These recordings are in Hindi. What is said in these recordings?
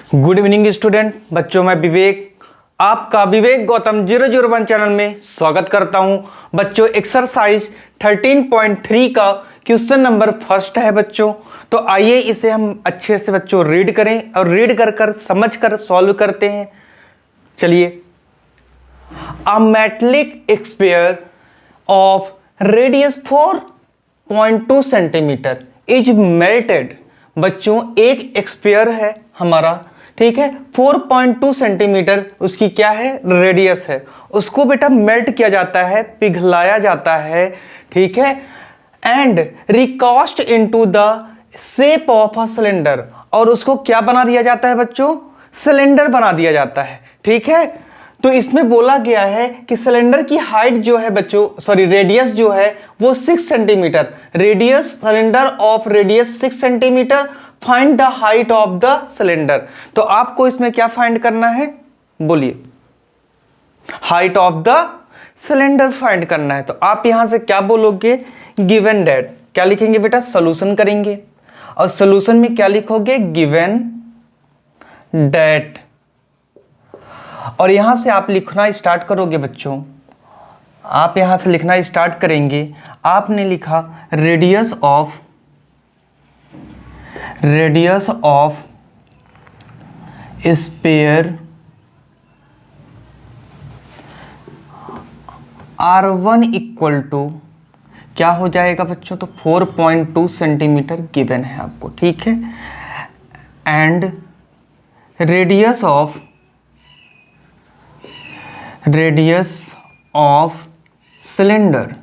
गुड इवनिंग स्टूडेंट बच्चों, मैं विवेक आपका विवेक गौतम 001 चैनल में स्वागत करता हूं। बच्चों एक्सरसाइज 13.3 का क्वेश्चन नंबर फर्स्ट है बच्चों। तो आइए इसे हम अच्छे से बच्चों रीड करें और रीड कर समझ कर सॉल्व करते हैं। चलिए, a metallic sphere of radius 4.2 centimetre is melted. बच्चों एक स्फीयर है हमारा, ठीक है, 4.2 सेंटीमीटर उसकी क्या है, रेडियस है। उसको बेटा मेल्ट किया जाता है, पिघलाया जाता है, ठीक है, and recast into the shape of a cylinder. और उसको क्या बना दिया जाता है बच्चों, सिलेंडर बना दिया जाता है, ठीक है। तो इसमें बोला गया है कि सिलेंडर की हाइट जो है बच्चों, सॉरी रेडियस जो है वो 6 centimetre, radius cylinder of radius 6 centimetre, find the height of the cylinder. तो आपको इसमें क्या फाइंड करना है, बोलिए, height of the cylinder find करना है। तो आप यहां से क्या बोलोगे, गिवन दैट, क्या लिखेंगे बेटा, सॉल्यूशन करेंगे। और सॉल्यूशन में क्या लिखोगे, गिवन दैट। और यहां से आप लिखना स्टार्ट करोगे बच्चों, आप यहां से लिखना स्टार्ट करेंगे। आपने लिखा radius of sphere R1 equal to क्या हो जाएगा बच्चों, तो 4.2 सेंटीमीटर गिवन है आपको, ठीक है। And radius of cylinder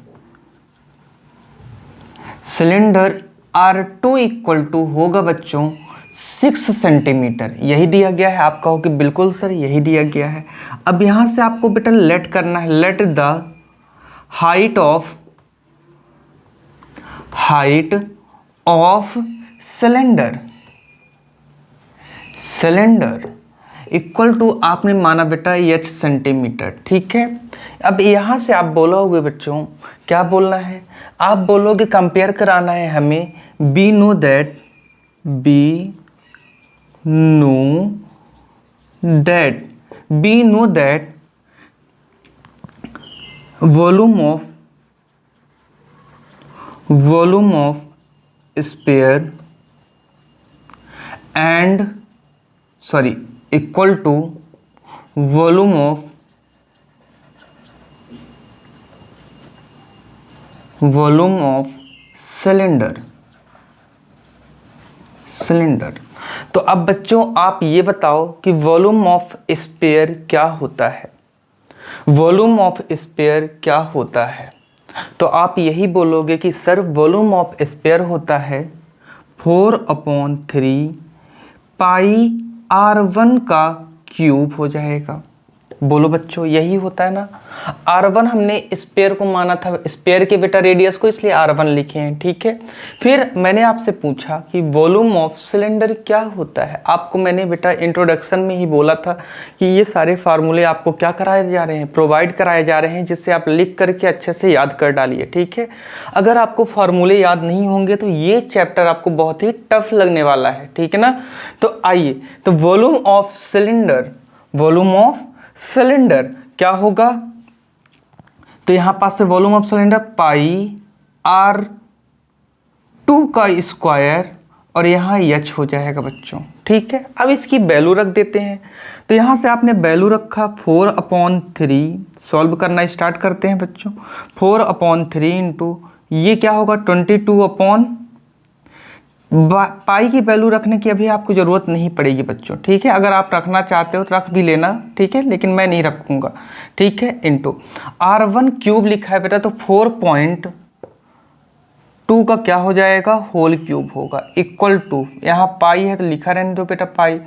R2 equal to होगा बच्चों 6 सेंटीमीटर। यही दिया गया है। आप कहो कि बिल्कुल सर यही दिया गया है। अब यहां से आपको बेटा लेट करना है, let the height of cylinder equal to आपने माना बेटा h सेंटीमीटर, ठीक है। अब यहां से आप बोलोगे बच्चों, क्या बोलना है, आप बोलोगे कंपेयर कराना है हमें, we know that volume of sphere and equal to volume of cylinder. तो अब बच्चों आप ये बताओ कि वॉल्यूम ऑफ स्फीयर क्या होता है, वॉल्यूम ऑफ स्फीयर क्या होता है। तो आप यही बोलोगे कि सर वॉल्यूम ऑफ स्फीयर होता है 4/3 पाई R1 का क्यूब हो जाएगा। बोलो बच्चों यही होता है ना। R1 हमने स्फीयर को माना था, स्फीयर के बेटा रेडियस को, इसलिए R1 लिखे हैं, ठीक है। फिर मैंने आपसे पूछा कि वॉल्यूम ऑफ सिलेंडर क्या होता है। आपको मैंने बेटा इंट्रोडक्शन में ही बोला था कि ये सारे फार्मूले आपको क्या कराए जा रहे हैं, प्रोवाइड कराए जा रहे हैं, जिससे आप लिख करके अच्छे से याद कर डालिए, ठीक है। अगर आपको फार्मूले याद नहीं होंगे तो ये चैप्टर आपको बहुत ही टफ लगने वाला है, ठीक है ना। तो आइए, तो वॉल्यूम ऑफ सिलेंडर क्या होगा, तो यहां पास से volume of cylinder pi R2 का स्क्वायर और यहां h हो जाएगा बच्चों, ठीक है। अब इसकी वैल्यू रख देते हैं। तो यहां से आपने वैल्यू रखा 4/3, सॉल्व करना स्टार्ट करते हैं बच्चों। 4/3 इंटू ये क्या होगा 22 पाई की वैल्यू रखने की अभी आपको ज़रूरत नहीं पड़ेगी बच्चों, ठीक है। अगर आप रखना चाहते हो तो रख भी लेना, ठीक है, लेकिन मैं नहीं रखूँगा, ठीक है। इंटू R1 क्यूब लिखा है बेटा, तो 4.2 का क्या हो जाएगा, होल क्यूब होगा, इक्वल टू यहाँ पाई है तो लिखा रहने दो बेटा पाई।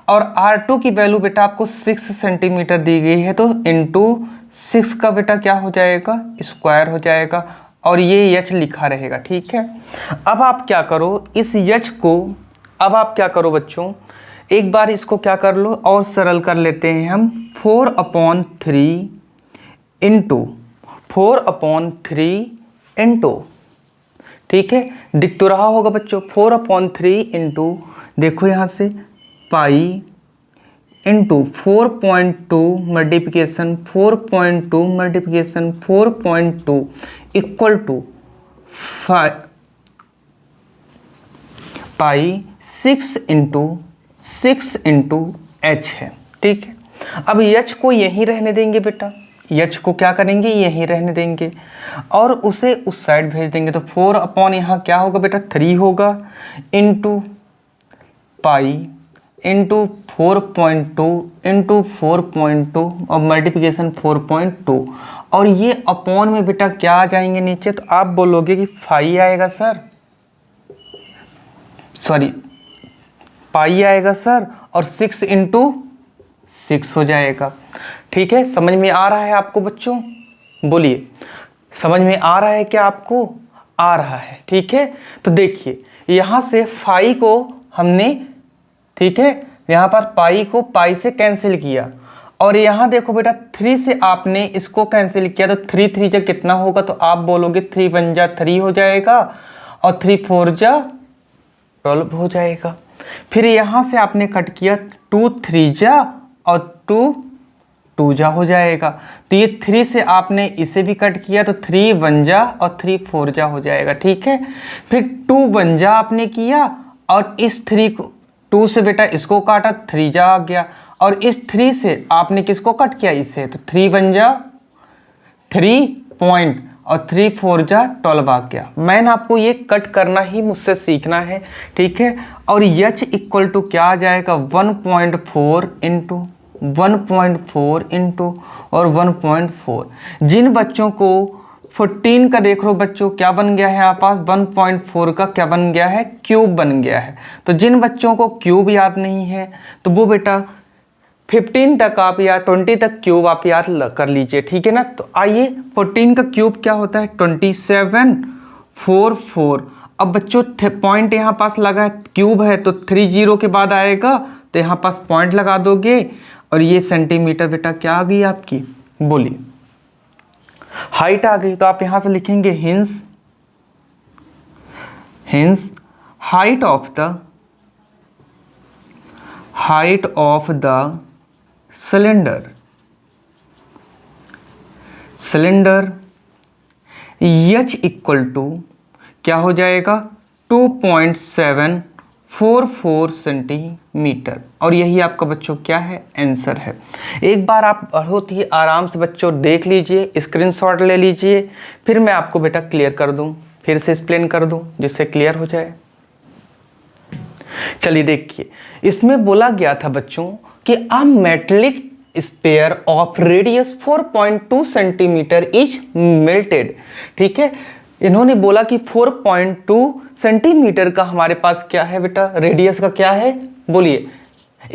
और R2 की वैल्यू बेटा आपको 6 सेंटीमीटर दी गई है, तो इंटू 6 का बेटा क्या हो जाएगा, स्क्वायर हो जाएगा, और ये h लिखा रहेगा, ठीक है। अब आप क्या करो, इस h को अब आप क्या करो बच्चों, एक बार इसको क्या कर लो और सरल कर लेते हैं हम। 4/3 इंटू, ठीक है, दिख तो रहा होगा बच्चों, 4/3 इंटू, देखो यहाँ से pi into 4.2 multiplication 4.2 multiplication 4.2 equal to pi 6 into H है। ठीक है, अब एच को यहीं रहने देंगे बेटा, एच को क्या करेंगे, यहीं रहने देंगे और उसे उस साइड भेज देंगे। तो 4 अपॉन यहाँ क्या होगा बेटा 3 होगा इंटू पाई इंटू 4.2 इंटू 4.2 और मल्टीप्लिकेशन 4.2 और ये अपॉन में बेटा क्या आ जाएंगे नीचे, तो आप बोलोगे कि फाई आएगा सर, सॉरी पाई आएगा सर और 6 इंटू 6 हो जाएगा। ठीक है, समझ में आ रहा है आपको बच्चों, बोलिए समझ में आ रहा है क्या आपको, आ रहा है। ठीक है, तो देखिए यहाँ से फाई को हमने, ठीक है, यहाँ पर पाई को पाई से कैंसिल किया और यहाँ देखो बेटा 3 से आपने इसको कैंसिल किया, तो 3 3 जा कितना होगा, तो आप बोलोगे 3 1 जा 3 हो जाएगा और 3 4 जा 12 हो जाएगा। फिर यहाँ से आपने कट किया 2 3 जा और 2 2 जा हो जाएगा। तो ये 3 से आपने इसे भी कट किया तो 3 1 जा और 3 4 जा हो जाएगा। ठीक है, फिर 2 1 जा आपने किया और इस 3 को 2 से बेटा इसको काटा 3 जा आ गया और इस 3 से आपने किसको कट किया, इसे, तो 3 1 जा 3 पॉइंट और 3 4 जा 12 आ गया। मैंने आपको ये कट करना ही मुझसे सीखना है। ठीक है, और एच इक्वल टू क्या आ जाएगा 1.4 इंटू 1.4 इंटू और 1.4। जिन बच्चों को 14 का देख लो बच्चों क्या बन गया है यहाँ पास, 1.4 का क्या बन गया है, क्यूब बन गया है। तो जिन बच्चों को क्यूब याद नहीं है तो वो बेटा 15 तक आप या 20 तक क्यूब आप याद कर लीजिए। ठीक है ना, तो आइए 14 का क्यूब क्या होता है 2744। अब बच्चों पॉइंट यहाँ पास लगा है, क्यूब है तो 3 0 के बाद आएगा तो यहाँ पास पॉइंट लगा दोगे और ये सेंटीमीटर बेटा क्या आ गई आपकी, बोलिए हाइट आ गई। तो आप यहां से लिखेंगे hence height of the cylinder H equal to क्या हो जाएगा 2.744 सेंटीमीटर। और यही आपका बच्चों क्या है, आंसर है। एक बार आप बहुत ही आराम से बच्चों देख लीजिए, स्क्रीनशॉट ले लीजिए, फिर मैं आपको बेटा क्लियर कर दूं, फिर से एक्सप्लेन कर दूं जिससे क्लियर हो जाए। चलिए देखिए, इसमें बोला गया था बच्चों कि a metallic sphere of radius 4.2 centimetre is melted. ठीक है, इन्होंने बोला कि 4.2 सेंटीमीटर का हमारे पास क्या है बेटा, रेडियस का क्या है, बोलिए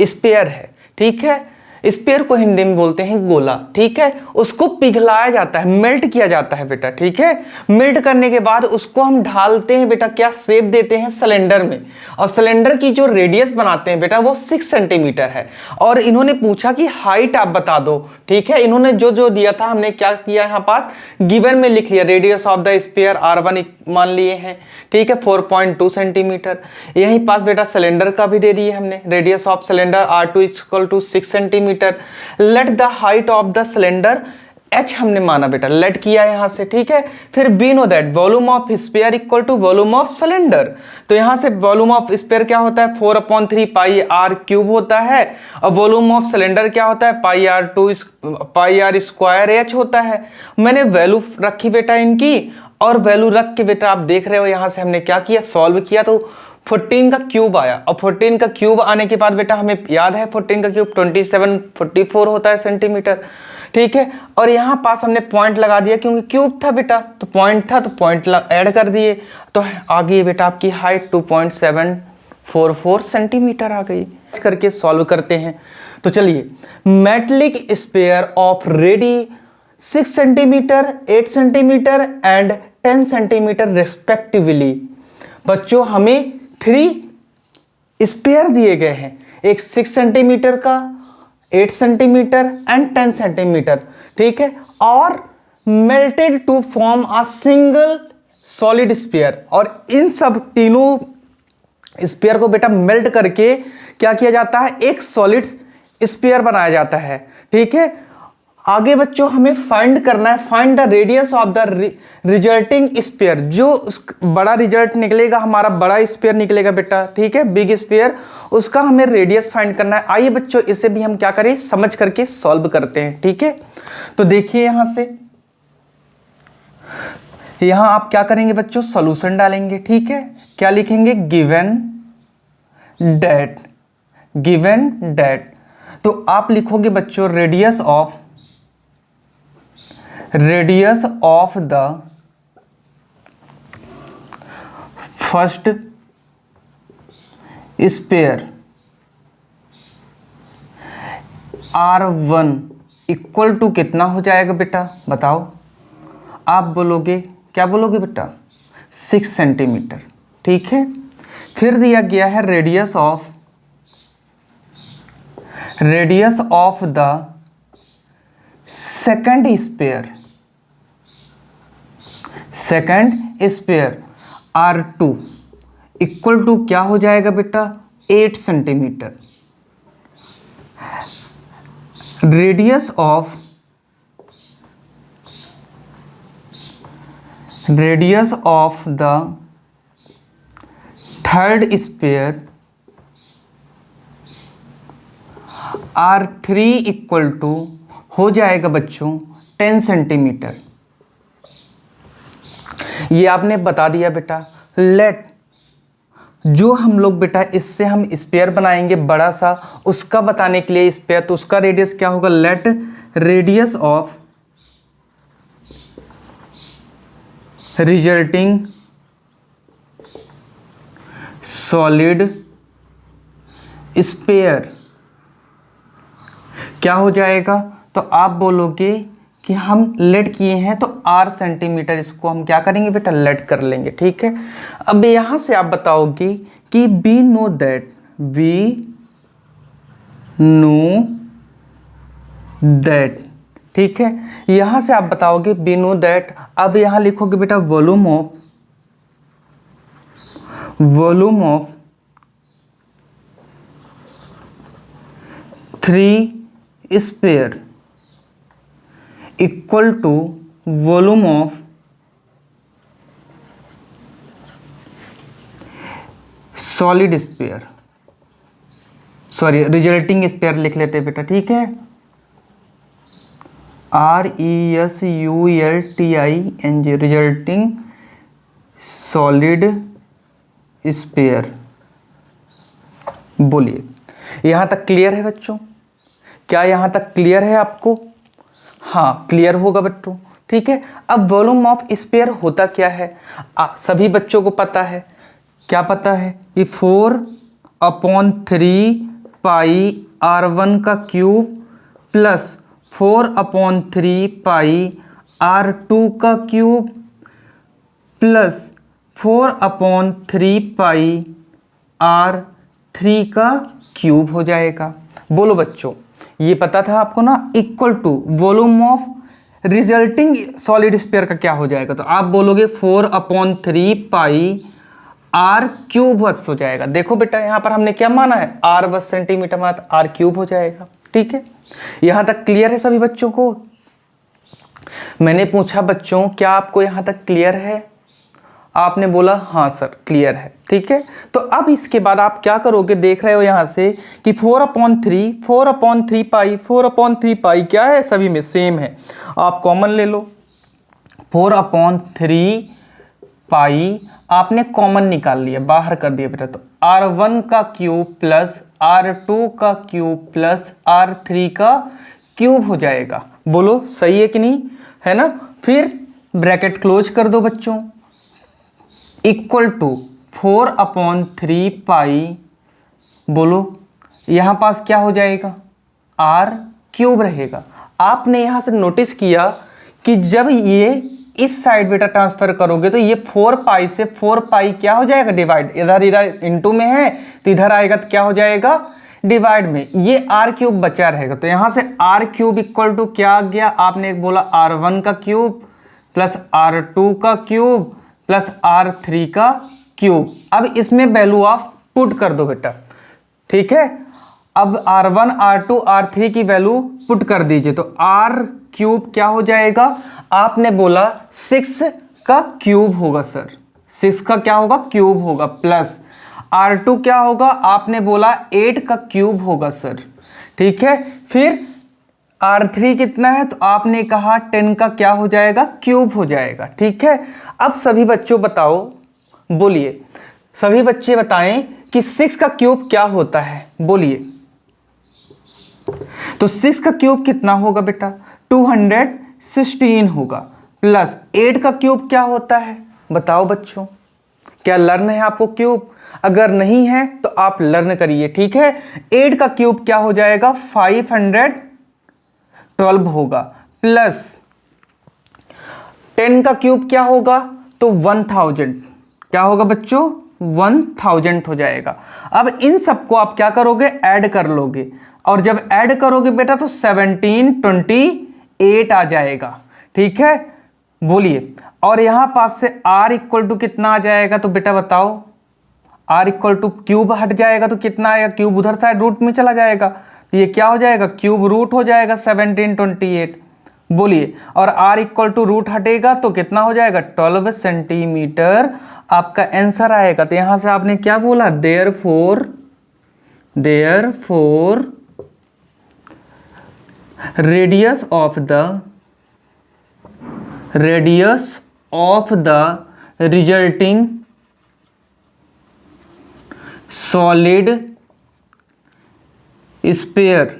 स्पेयर है। ठीक है, स्पेयर को हिंदी में बोलते हैं गोला। ठीक है, उसको पिघलाया जाता है, मेल्ट किया जाता है बेटा। ठीक है, मेल्ट करने के बाद उसको हम ढालते हैं बेटा, क्या शेप देते हैं सिलेंडर में, और सिलेंडर की जो रेडियस बनाते हैं बेटा वो 6 सेंटीमीटर है। और इन्होंने पूछा कि हाइट आप बता दो। ठीक है, इन्होंने जो जो दिया था हमने क्या किया, यहाँ पास गिवन में लिख लिया, radius of the spare R1 मान लिए हैं। ठीक है, 4.2 सेंटीमीटर। यहीं पास बेटा सिलेंडर का भी दे दिए हमने, radius of cylinder R2 equal to 6 centimetre. Let the height of the cylinder H हमने माना बेटा, लेट किया यहां से। ठीक है, फिर we know that volume of sphere equal to volume of cylinder. तो यहां से वॉल्यूम ऑफ स्पेयर क्या होता है 4/3 पाई आर क्यूब होता है, और वॉल्यूम ऑफ सिलेंडर क्या होता है पाई आर स्क्वायर एच होता है। मैंने वैल्यू रखी बेटा इनकी, और वैल्यू रख के बेटा आप देख रहे हो यहां से हमने क्या किया, सॉल्व किया, तो 14 का क्यूब आया। और 14 का क्यूब आने के बाद बेटा हमें याद है 14 का क्यूब 2744 होता है सेंटीमीटर। ठीक है, और यहाँ पास हमने पॉइंट लगा दिया क्योंकि क्यूब था बेटा, तो पॉइंट था तो पॉइंट ऐड कर दिए, तो आ गई बेटा आपकी हाइट 2.744 सेंटीमीटर आ गई। करके सॉल्व करते हैं। तो चलिए, metallic sphere of ready 6 centimetre 8 centimetre and 10 centimetre respectively. बच्चों हमें 3 स्पेयर दिए गए हैं, एक 6 सेंटीमीटर का, 8 सेंटीमीटर एंड 10 सेंटीमीटर। ठीक है, और melted to form a single solid sphere. और इन सब तीनों स्पेयर को बेटा मेल्ट करके क्या किया जाता है, एक सॉलिड स्फीयर बनाया जाता है। ठीक है, आगे बच्चों हमें फाइंड करना है, find the radius of the resulting sphere. जो बड़ा रिजल्ट निकलेगा, हमारा बड़ा स्फीयर निकलेगा बेटा, ठीक है, बिग स्फीयर, उसका हमें रेडियस फाइंड करना है। आइए बच्चों इसे भी हम क्या करें, समझ करके सॉल्व करते हैं। ठीक है, तो देखिए यहां से, यहां आप क्या करेंगे बच्चों, सॉल्यूशन डालेंगे। ठीक है, क्या लिखेंगे, गिवन डेट, गिवन डेट, तो आप लिखोगे बच्चों radius of the first sphere R1 equal to कितना हो जाएगा बेटा, बताओ। आप बोलोगे, क्या बोलोगे बेटा, 6 सेंटीमीटर। ठीक है, फिर दिया गया है radius of the second sphere R2 equal to क्या हो जाएगा बेटा, 8 centimetre. Radius of the third sphere R3 equal to हो जाएगा बच्चों 10 सेंटीमीटर। ये आपने बता दिया बेटा। लेट, जो हम लोग बेटा इससे हम स्फीयर बनाएंगे बड़ा सा, उसका बताने के लिए स्फीयर, तो उसका रेडियस क्या होगा, let radius of resulting solid sphere क्या हो जाएगा, तो आप बोलोगे कि हम लेट किए हैं तो R सेंटीमीटर, इसको हम क्या करेंगे बेटा, लेट कर लेंगे। ठीक है, अब यहां से आप बताओगे कि वी नो दैट, ठीक है, यहां से आप बताओगे वी नो दैट। अब यहां लिखोगे बेटा volume of 3 sphere equal to volume of solid sphere, sorry resulting sphere लिख लेते हैं बेटा। ठीक है, RESULTING, रिजल्टिंग सॉलिड स्फीयर। बोलिए, यहां तक क्लियर है बच्चों? क्या यहां तक क्लियर है आपको? हाँ, क्लियर होगा बच्चों। ठीक है, अब वॉल्यूम ऑफ स्फीयर होता क्या है, सभी बच्चों को पता है। क्या पता है कि 4/3 पाई R1 का क्यूब प्लस 4/3 पाई R2 का क्यूब प्लस 4/3 पाई R3 का क्यूब हो जाएगा। बोलो बच्चों, ये पता था आपको ना, equal to volume of resulting solid sphere का क्या हो जाएगा, तो आप बोलोगे 4/3 पाई R क्यूब हो जाएगा। देखो बेटा, यहां पर हमने क्या माना है, R बस सेंटीमीटर माना, R क्यूब हो जाएगा। ठीक है, यहां तक क्लियर है सभी बच्चों को? मैंने पूछा बच्चों, क्या आपको यहां तक क्लियर है? आपने बोला हाँ सर क्लियर है। ठीक है, तो अब इसके बाद आप क्या करोगे, देख रहे हो यहां से कि 4/3 पाई क्या है, सभी में सेम है, आप कॉमन ले लो। 4/3 पाई आपने कॉमन निकाल लिया, बाहर कर दिया बेटा, तो R1 का क्यूब प्लस R2 का क्यूब प्लस R3 का क्यूब हो जाएगा। बोलो सही है कि नहीं, है ना? फिर ब्रैकेट क्लोज कर दो बच्चों, इक्वल टू 4/3 पाई, बोलो यहां पास क्या हो जाएगा, R क्यूब रहेगा। आपने यहां से नोटिस किया कि जब ये इस साइड बेटा ट्रांसफर करोगे तो ये 4 पाई से 4 पाई क्या हो जाएगा, डिवाइड। इधर इनटू में है तो इधर आएगा तो क्या हो जाएगा, डिवाइड में। ये R क्यूब बचा रहेगा, तो यहां से R क्यूब इक्वल टू क्या आ गया, आपने एक बोला R1 का क्यूब प्लस R2 का क्यूब प्लस R3 का क्यूब। अब इसमें वैल्यू ऑफ पुट कर दो बेटा। ठीक है, अब R1 R2 R3 की वैल्यू पुट कर दीजिए, तो R क्यूब क्या हो जाएगा, आपने बोला 6 का क्यूब होगा सर, 6 का क्या होगा, क्यूब होगा, प्लस R2 क्या होगा, आपने बोला 8 का क्यूब होगा सर, ठीक है। फिर R3 कितना है, तो आपने कहा 10 का क्या हो जाएगा, क्यूब हो जाएगा, ठीक है। अब सभी बच्चों बताओ, बोलिए, सभी बच्चे बताएं कि 6 का क्यूब क्या होता है, बोलिए। तो 6 का क्यूब कितना होगा बेटा, 216 होगा, प्लस 8 का क्यूब क्या होता है, बताओ बच्चों, क्या लर्न है आपको क्यूब, अगर नहीं है तो आप लर्न करिए, ठीक है। 8 का क्यूब क्या हो जाएगा, 512 होगा, प्लस 10 का क्यूब क्या होगा, तो 1000, क्या होगा बच्चों, 1000 हो जाएगा। अब इन सबको आप क्या करोगे, ऐड कर लोगे, और जब ऐड करोगे बेटा तो 1728 आ जाएगा, ठीक है, बोलिए। और यहां पास से R इक्वल टू कितना आ जाएगा, तो बेटा बताओ, R इक्वल टू क्यूब हट जाएगा तो कितना आएगा, क्यूब उधर साइड रूट में चला जाएगा, तो ये क्या हो जाएगा, क्यूब रूट हो जाएगा 1728, बोलिए। और R इक्वल टू रूट हटेगा तो कितना हो जाएगा, 12 सेंटीमीटर आपका आंसर आएगा। तो यहां से आपने क्या बोला, therefore radius of the resulting solid sphere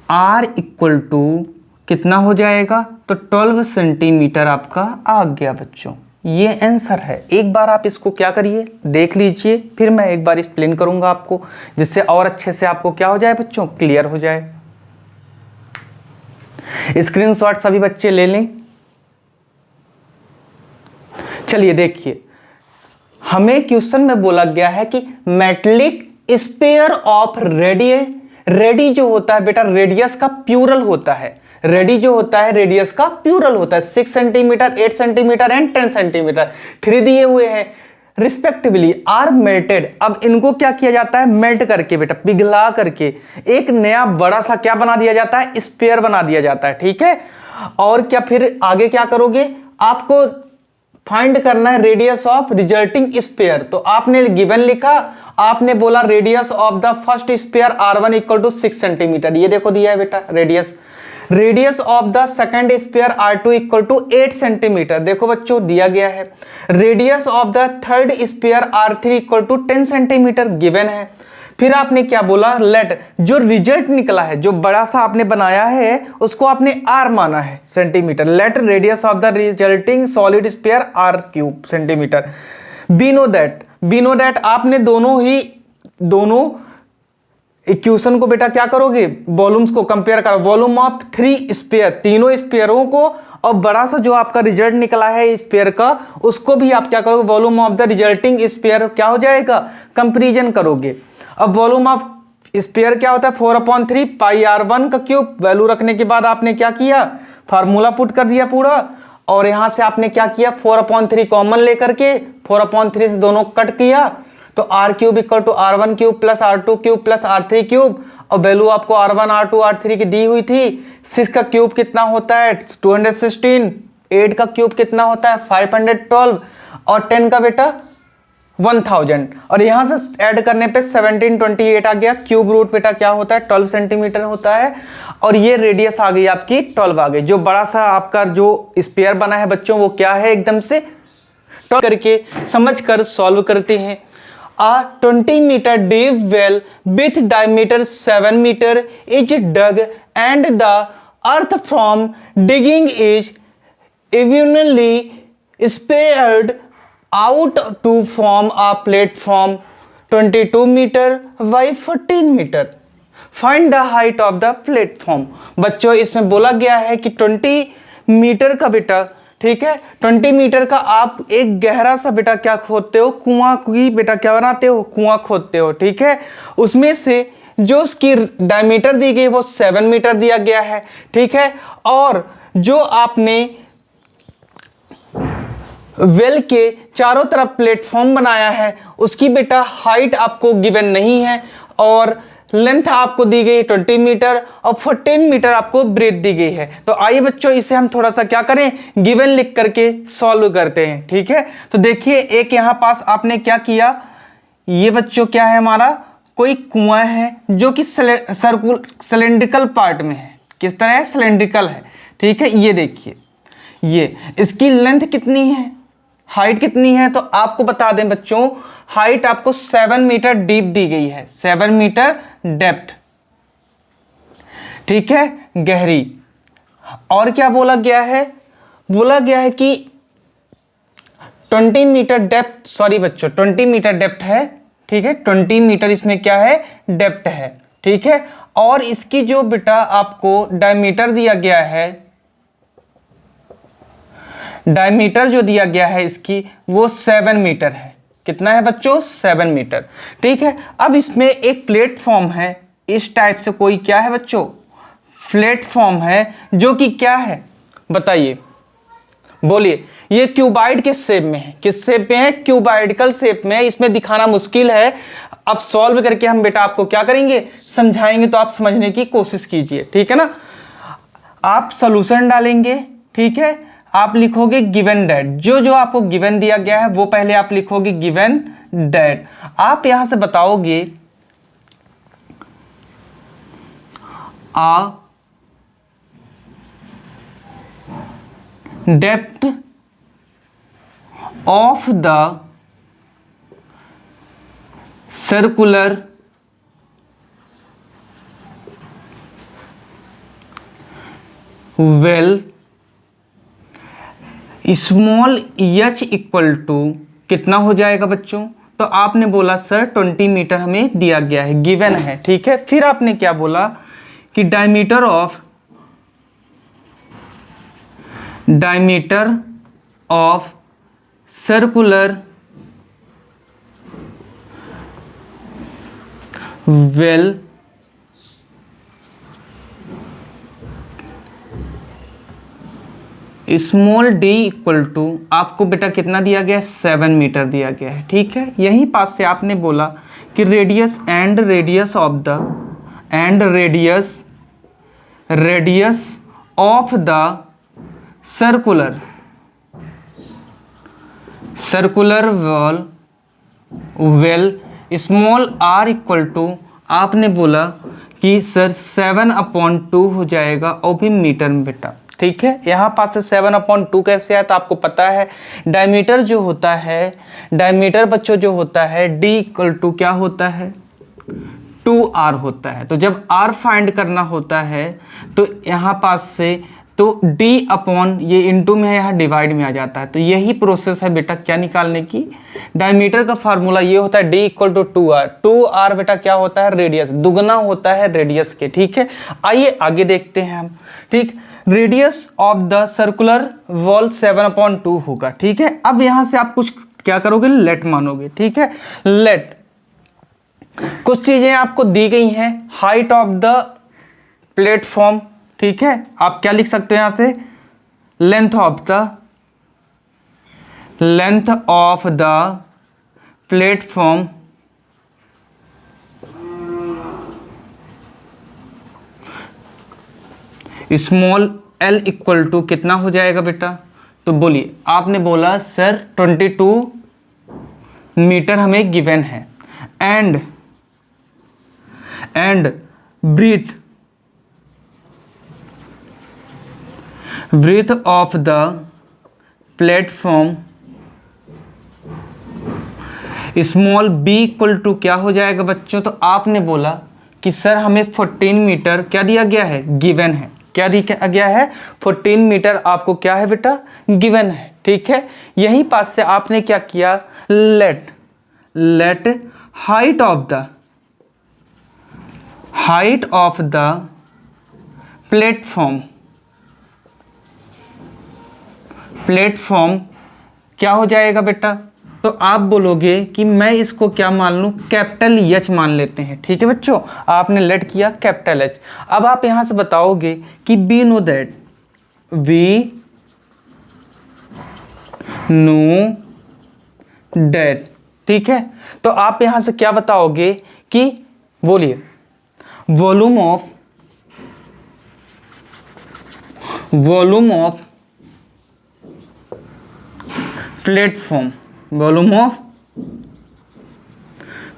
R equal to कितना हो जाएगा, तो 12 सेंटीमीटर आपका आ गया बच्चों, ये आंसर है। एक बार आप इसको क्या करिए, देख लीजिए, फिर मैं एक बार एक्सप्लेन करूंगा आपको, जिससे और अच्छे से आपको क्या हो जाए बच्चों, क्लियर हो जाए। स्क्रीनशॉट सभी बच्चे ले लें। चलिए देखिए, हमें क्वेश्चन में बोला गया है कि मेटलिक स्फीयर ऑफ रेडी जो होता है बेटा, रेडियस का प्लूरल होता है, रेडी जो होता है रेडियस का प्लूरल होता है, 6 सेंटीमीटर, 8 सेंटीमीटर एंड 10 सेंटीमीटर, 3 दिए हुए हैं रिस्पेक्टिवली, आर मेल्टेड। अब इनको क्या किया जाता है, मेल्ट करके बेटा, पिघला करके एक नया बड़ा सा क्या बना दिया जाता है, स्फीयर बना दिया जाता है, ठीक है। और क्या फिर आगे क्या करोगे, आपको फाइंड करना है रेडियस ऑफ रिजल्टिंग स्फीयर। तो आपने गिवन लिखा, आपने बोला radius of the first sphere R1 equal to 6 centimetre, ये देखो दिया है बेटा radius of the second sphere R2 equal to 8 centimetre, देखो बच्चों दिया गया है। Radius of the third sphere R3 equal to 10 centimetre given है। फिर आपने क्या बोला, लेट जो रिजल्ट निकला है, जो बड़ा सा आपने बनाया है उसको आपने R माना है centimetre, let radius of the resulting solid sphere R cube centimetre. B know that आपने दोनों इक्वेशन को बेटा क्या करोगे, वॉल्यूम्स को कंपेयर करो, वॉल्यूम ऑफ 3 स्फीयर, तीनों स्फीयरों को, और बड़ा सा जो आपका रिजल्ट निकला है स्फीयर का, उसको भी आप क्या करोगे, volume of the resulting sphere क्या हो जाएगा, कंपैरिजन करोगे। अब वॉल्यूम ऑफ स्फीयर क्या होता है, 4/3 पाई R1 का क्यूब, वैल्यू रखने के बाद आपने क्या किया, फार्मूला पुट कर दिया पूरा, और यहां से आपने क्या किया, 4/3 कॉमन लेकर के 4/3 से दोनों कट किया, तो R cube equal to R1 cube plus R2 cube plus R3 cube, और वैल्यू आपको R1 R2 R3 की दी हुई थी। 6 का क्यूब कितना होता है, 216, 8 का क्यूब कितना होता है, 512, और 10 का बेटा 1000, और यहां से ऐड करने पे 1728 आ गया। क्यूब रूट बेटा क्या होता है, 12 सेंटीमीटर होता है, और ये रेडियस आ गई आपकी 12 आ गई। जो बड़ा सा आपका जो स्फीयर बना है बच्चों, वो क्या है, एकदम से 12 करके समझ कर सॉल्व करते हैं। A 20 meter deep well with diameter 7 meter is dug and the earth from digging is evenly spread out to form a platform 22 meter by 14 meter. Find the height of the platform. बच्चों इसमें बोला गया है कि 20 मीटर का बेटा, ठीक है, 20 मीटर का आप एक गहरा सा बेटा क्या खोदते हो, कुआं की बेटा क्या बनाते हो, कुआं खोदते हो, ठीक है। उसमें से जो उसकी डायमीटर दी गई वो 7 मीटर दिया गया है, ठीक है। और जो आपने वेल के चारों तरफ प्लेटफॉर्म बनाया है, उसकी बेटा हाइट आपको गिवन नहीं है और लेंथ आपको दी गई 20 मीटर और 14 मीटर आपको ब्रेथ दी गई है। तो आइए बच्चों इसे हम थोड़ा सा क्या करें, गिवन लिख करके सॉल्व करते हैं। ठीक है, तो देखिए एक यहाँ पास आपने क्या किया, ये बच्चों क्या है, हमारा कोई कुआं है जो कि सिलेंड्रिकल पार्ट में है। किस तरह है, सिलेंड्रिकल है। ठीक है, ये देखिए, ये इसकी लेंथ कितनी है, हाइट कितनी है, तो आपको बता दें बच्चों, हाइट आपको 7 मीटर डीप दी गई है, 7 मीटर डेप्थ। ठीक है, गहरी। और क्या बोला गया है, बोला गया है कि 20 मीटर डेप्थ, सॉरी बच्चों 20 मीटर डेप्थ है। ठीक है, 20 मीटर इसमें क्या है, डेप्थ है। ठीक है, और इसकी जो बेटा आपको डायमीटर दिया गया है, डायमीटर जो दिया गया है इसकी वो 7 मीटर है। कितना है बच्चों, 7 मीटर। ठीक है, अब इसमें एक प्लेटफॉर्म है, इस टाइप से कोई क्या है बच्चों, प्लेटफॉर्म है जो कि क्या है, बताइए, बोलिए। ये क्यूबाइड के शेप में है, किस शेप में है, क्यूबाइडिकल शेप में है। इसमें दिखाना मुश्किल है, अब सॉल्व करके हम बेटा आपको क्या करेंगे, समझाएंगे, तो आप समझने की कोशिश कीजिए। ठीक है ना, आप सॉल्यूशन डालेंगे। ठीक है, आप लिखोगे गिवन डेट, जो जो आपको गिवन दिया गया है वो पहले आप लिखोगे गिवन डेट। आप यहां से बताओगे a depth of the circular well small H equal to कितना हो जाएगा बच्चों, तो आपने बोला सर 20 मीटर हमें दिया गया है, गिवन है। ठीक है, फिर आपने क्या बोला कि diameter of circular well small D equal to आपको बेटा कितना दिया गया है, 7 मीटर दिया गया है। ठीक है, यहीं पास से आपने बोला कि radius of the circular well small R equal to आपने बोला कि सर 7/2 हो जाएगा, और भी मीटर में बेटा। ठीक है, यहाँ पास से 7/2 कैसे है, तो आपको पता है डायमीटर जो होता है, डायमीटर बच्चों जो होता है d इक्वल टू क्या होता है, 2r होता है। तो जब r फाइंड करना होता है तो यहाँ पास से तो d अपॉन ये इंटू में है, यहाँ डिवाइड में आ जाता है। तो यही प्रोसेस है बेटा क्या निकालने की, डायमीटर का फार्मूला ये होता है d equal to 2r। 2r बेटा क्या होता है, रेडियस, दुगना होता है रेडियस के। ठीक है, आइए आगे देखते हैं हम। ठीक, radius of the circular wall 7/2 होगा। ठीक है, अब यहां से आप कुछ क्या करोगे, लेट मानोगे। ठीक है, लेट कुछ चीजें आपको दी गई हैं, हाइट ऑफ द प्लेटफॉर्म। ठीक है, आप क्या लिख सकते हैं यहां से, length of the platform small l equal to कितना हो जाएगा बेटा, तो बोलिए। आपने बोला सर 22 मीटर हमें गिवन है, and breadth of the platform small b equal to क्या हो जाएगा बच्चों, तो आपने बोला कि सर हमें 14 मीटर क्या दिया गया है, गिवन है। क्या दिया गया है, 14 मीटर आपको क्या है बेटा, गिवन है। ठीक है, यहीं पास से आपने क्या किया, let height of the platform क्या हो जाएगा बेटा, तो आप बोलोगे कि मैं इसको क्या मान लूं, कैपिटल एच मान लेते हैं। ठीक है बच्चों, आपने लेट किया कैपिटल एच। अब आप यहां से बताओगे कि we know that no date. ठीक है, तो आप यहां से क्या बताओगे कि बोलिए volume of platform, volume of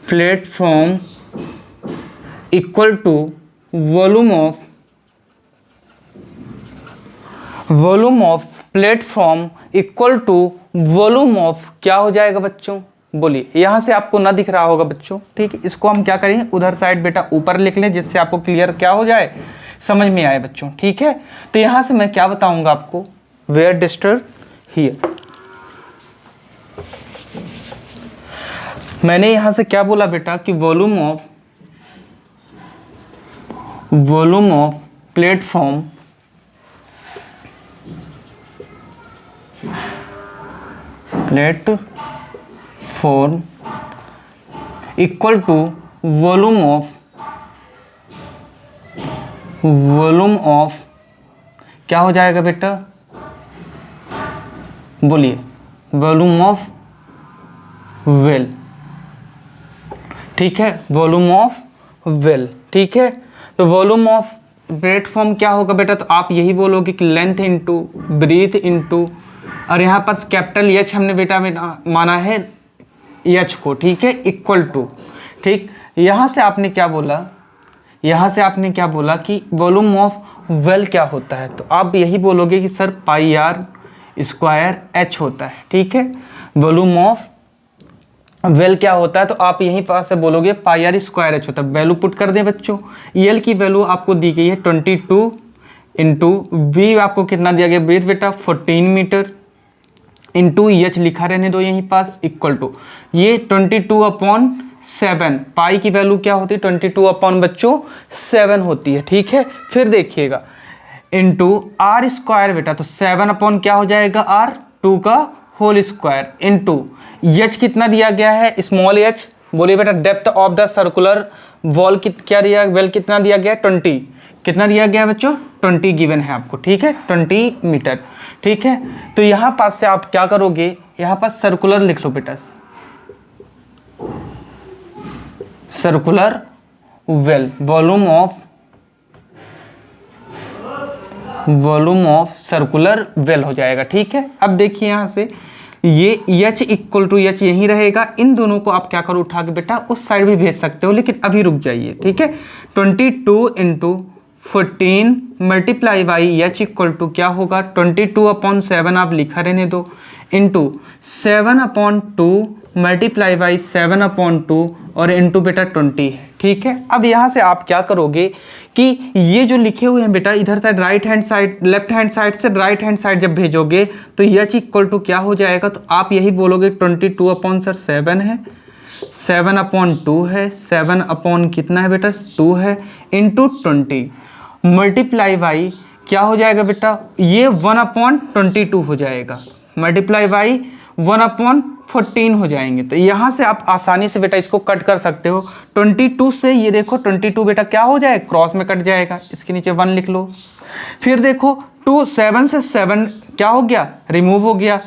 platform equal to volume of platform equal to volume of क्या हो जाएगा बच्चों, बोलिए। यहां से आपको ना दिख रहा होगा बच्चों, ठीक है, इसको हम क्या करें उधर साइड बेटा ऊपर लिख लें जिससे आपको क्लियर क्या हो जाए, समझ में आए बच्चों। ठीक है, तो यहां से मैं क्या बताऊंगा आपको, वेयर डिस्टर्ब हियर। मैंने यहां से क्या बोला बेटा कि volume of platform equal to volume of क्या हो जाएगा बेटा, बोलिए वॉल्यूम ऑफ वेल। ठीक है, वॉल्यूम ऑफ वेल। ठीक है, तो वॉल्यूम ऑफ प्लेटफॉर्म क्या होगा बेटा, तो आप यही बोलोगे कि लेंथ इंटू ब्रीथ इंटू, और यहाँ पर कैपिटल एच हमने बेटा माना है एच को। ठीक है, इक्वल टू, ठीक, यहाँ से आपने क्या बोला, यहाँ से आपने क्या बोला कि वॉल्यूम ऑफ वेल क्या होता है, तो आप यही बोलोगे कि sir pi R square H होता है। ठीक है, वॉल्यूम ऑफ वेल क्या होता है, तो आप यहीं पास से बोलोगे पाई आर स्क्वायर एच होता है। वैल्यू पुट कर दें बच्चों, एल की वैल्यू आपको दी गई है 22 इंटू वी आपको कितना दिया गया ब्रीथ बेटा 14 मीटर इंटू एच लिखा रहने दो यहीं पास इक्वल टू ये 22/7 पाई की वैल्यू क्या होती है 22 अपॉन बच्चों 7 होती है। ठीक है, फिर देखिएगा इंटू आर स्क्वायर बेटा, तो 7 अपॉन क्या हो जाएगा आर 2 का होल स्क्वायर इंटू एच कितना दिया गया है स्मॉल एच, बोलिए बेटा depth of the circular wall क्या दिया, वेल कितना दिया गया 20, कितना दिया गया बच्चों 20 गिवन है आपको। ठीक है, 20 मीटर। ठीक है, तो यहां पास से आप क्या करोगे, यहां पास सर्कुलर लिख लो बेटा, circular well volume of circular well हो जाएगा। ठीक है, अब देखिए यहां से ये एच इक्वल टू एच यही रहेगा, इन दोनों को आप क्या करो उठा के बेटा उस साइड भी भेज सकते हो, लेकिन अभी रुक जाइए। ठीक है, 22 into 14 multiply by H equal to क्या होगा 22/7 आप लिखा रहने दो इंटू 7/2 मल्टीप्लाई बाई 7/2 और इंटू बेटा 20 है। ठीक है, अब यहाँ से आप क्या करोगे कि ये जो लिखे हुए हैं बेटा इधर side right hand side left hand side से राइट हैंड साइड जब भेजोगे तो एच इक्वल टू क्या हो जाएगा, तो आप यही बोलोगे 22/7 है 7/2 है 7 कितना है बेटा 2 है इंटू 20 मल्टीप्लाई बाई क्या हो जाएगा बेटा ये 1/22 हो जाएगा मल्टीप्लाई बाई 1/14 हो जाएंगे। तो यहाँ से आप आसानी से बेटा इसको कट कर सकते हो 22 से, ये देखो 22 बेटा क्या हो जाएगा क्रॉस में कट जाएगा, इसके नीचे 1 लिख लो। फिर देखो 7 से 7 क्या हो गया रिमूव हो गया,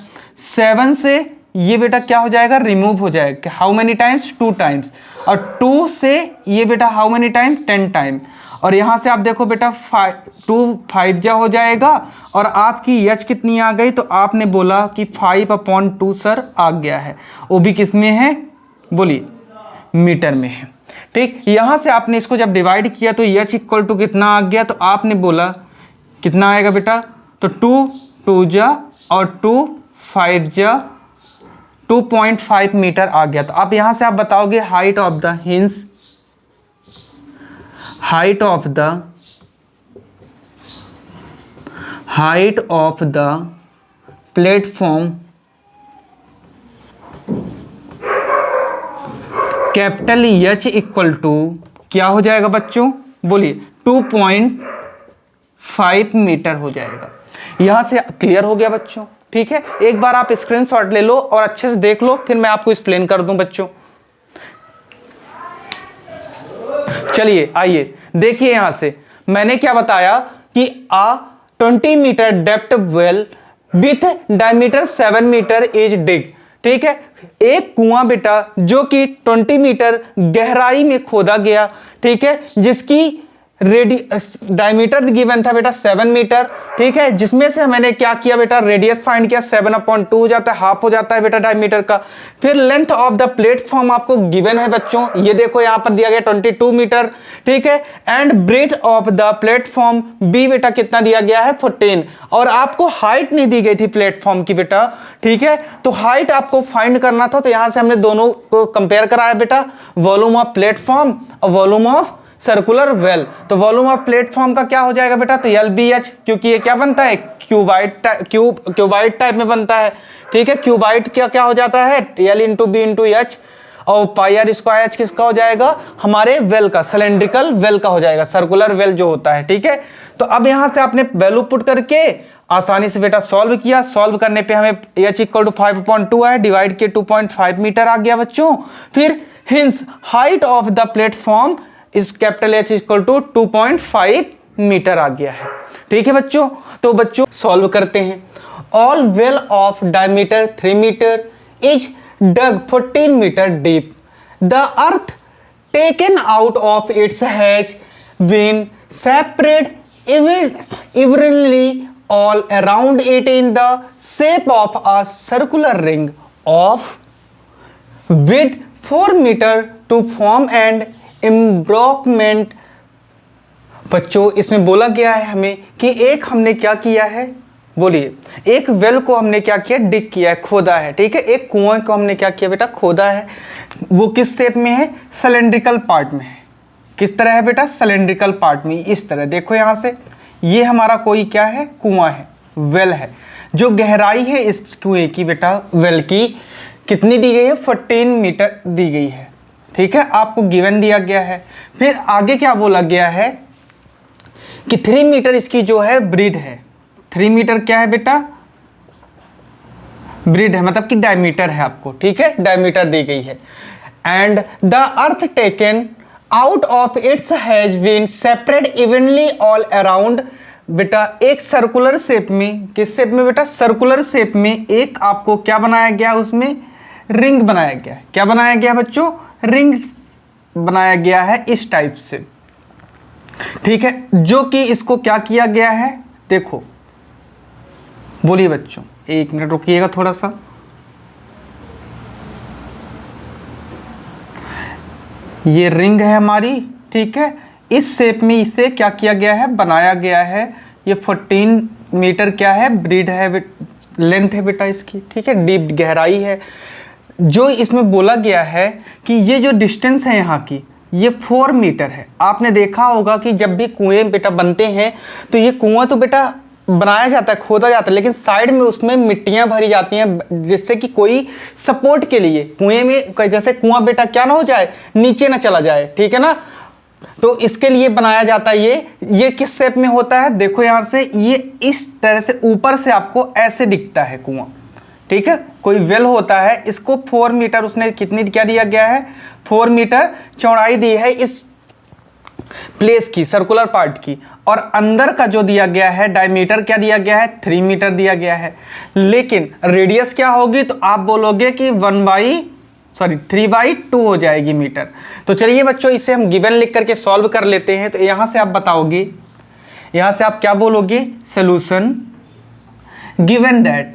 7 से ये बेटा क्या हो जाएगा रिमूव हो जाएगा, हाउ मेनी टाइम्स 2 टाइम्स, और 2 से ये बेटा हाउ मेनी टाइम 10 टाइम, और यहाँ से आप देखो बेटा 5 जा हो जाएगा, और आपकी एच कितनी आ गई, तो आपने बोला कि 5/2 सर आ गया है, वो भी किस में है बोलिए मीटर में है। ठीक, यहाँ से आपने इसको जब डिवाइड किया तो एच इक्वल टू कितना आ गया, तो आपने बोला कितना आएगा बेटा, तो 2 जा और 2 5 जा 2.5 मीटर आ गया। तो आप यहाँ से आप बताओगे height of the hence, height of the platform capital H equal to क्या हो जाएगा बच्चों बोलिए 2.5 मीटर हो जाएगा। यहां से क्लियर हो गया बच्चों। ठीक है, एक बार आप स्क्रीनशॉट ले लो और अच्छे से देख लो, फिर मैं आपको एक्सप्लेन कर दूं बच्चों। चलिए आइए देखिए, यहां से मैंने क्या बताया कि 20 metre depth well with diameter 7 metre is dig. ठीक है, एक कुआं बेटा जो कि 20 मीटर गहराई में खोदा गया, ठीक है, जिसकी डायमीटर गिवन था बेटा 7 मीटर। ठीक है, जिसमें से मैंने क्या किया बेटा, रेडियस फाइंड किया, 7/2 हो जाता है, हाफ हो जाता है बेटा डायमीटर का। फिर लेंथ ऑफ द प्लेटफॉर्म आपको गिवन है बच्चों, ये देखो यहां पर दिया गया 22 मीटर। ठीक है, and breadth of the platform B बेटा कितना दिया गया है, 14। और आपको हाइट नहीं दी गई थी प्लेटफॉर्म की बेटा। ठीक है, तो हाइट आपको फाइंड करना था, तो यहां से हमने दोनों को कंपेयर कराया बेटा, वॉल्यूम ऑफ प्लेटफॉर्म और वॉल्यूम ऑफ सर्कुलर वेल। तो वॉल्यूम ऑफ प्लेटफॉर्म का क्या हो जाएगा बेटा, तो LBH, क्योंकि ये क्या बनता है, क्यूबाइड टाइप में बनता है। ठीक है, क्यूबाइड क्या हो जाता है, L into B into H, और पाई स्क्वायर एच किसका हो जाएगा, हमारे वेल का, सिलेंड्रिकल वेल का हो जाएगा, सर्कुलर वेल जो होता है। ठीक है, तो अब यहां से आपने वैल्यू पुट करके आसानी से बेटा सॉल्व किया। सॉल्व करने पे हमें h = 5/2 है, डिवाइड के 2.5 मीटर आ गया बच्चों। फिर hints height of the platform इस कैपिटल H = 2.5 मीटर आ गया है। ठीक है बच्चों, तो बच्चों सॉल्व करते हैं। All well of diameter 3 metre is dug 14 metre deep. The earth taken out of its has been separate evenly all around it in the shape of a circular ring of width 4 meter to form an embankment। बच्चों इसमें बोला गया है हमें कि एक हमने क्या किया है, बोलिए, एक वेल को हमने क्या किया, डिग किया है, खोदा है। ठीक है, एक कुआं को हमने क्या किया बेटा, खोदा है। वो किस शेप में है, सिलेंड्रिकल पार्ट में है। किस तरह है बेटा, सिलेंड्रिकल पार्ट में, इस तरह। देखो यहां से, ये हमारा कोई क्या है, कुआं है, वेल है। जो गहराई है इस कुएं की बेटा, वेल की कितनी दी गई है, 14 मीटर दी गई है। ठीक है, आपको गिवन दिया गया है। फिर आगे क्या बोला गया है कि 3 मीटर इसकी जो है ब्रीड है। 3 मीटर क्या है बेटा, ब्रीड है, मतलब कि डायमीटर है आपको। ठीक है, डायमीटर दी गई है। And the earth taken out of its has been separate evenly all around. बेटा एक सर्कुलर शेप में, किस शेप में बेटा, सर्कुलर शेप में एक आपको क्या बनाया गया, उसमें रिंग बनाया गया। क्या बनाया गया बच्चों, रिंग बनाया गया है इस टाइप से। ठीक है, जो कि इसको क्या किया गया है, देखो, बोलिए बच्चों, एक मिनट रुकिएगा थोड़ा सा। ये रिंग है हमारी। ठीक है, इस शेप में इसे क्या किया गया है, बनाया गया है। ये 14 मीटर क्या है, ब्रीड है, लेंथ है बेटा इसकी। ठीक है, डीप गहराई है। जो इसमें बोला गया है कि ये जो डिस्टेंस है यहाँ की, ये 4 मीटर है। आपने देखा होगा कि जब भी कुएं बेटा बनते हैं तो ये कुआं तो बेटा बनाया जाता है, खोदा जाता है, लेकिन साइड में उसमें मिट्टियां भरी जाती हैं, जिससे कि कोई सपोर्ट के लिए कुएं में, जैसे कुआं बेटा क्या ना हो जाए, नीचे ना चला जाए। ठीक है ना, तो इसके लिए बनाया जाता है। ये किस शेप में होता है, देखो यहां से, ये इस तरह से ऊपर से आपको ऐसे दिखता है कुआं। ठीक है, कोई वेल होता है, इसको 4 मीटर, उसने कितनी क्या दिया गया है, 4 मीटर चौड़ाई दी है इस प्लेस की, सर्कुलर पार्ट की। और अंदर का जो दिया गया है डायमीटर क्या दिया गया है, 3 मीटर दिया गया है। लेकिन रेडियस क्या होगी, तो आप बोलोगे कि 3/2 हो जाएगी मीटर। तो चलिए बच्चों, इसे हम गिवन लिख करके सॉल्व कर लेते हैं। तो यहां से आप बताओगे, यहां से आप क्या बोलोगे, सॉल्यूशन गिवन दैट।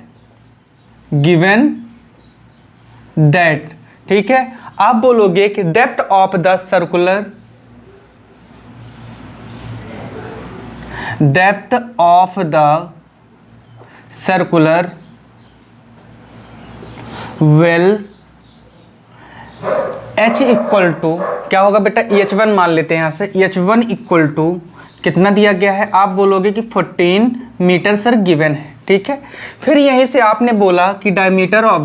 ठीक है, आप बोलोगे कि depth of the circular, depth of the circular well H = क्या होगा बेटा, H1 मान लेते हैं यहां से। H1 = कितना दिया गया है, आप बोलोगे कि 14 मीटर सर गिवन है। ठीक है, फिर यहीं से आपने बोला कि diameter of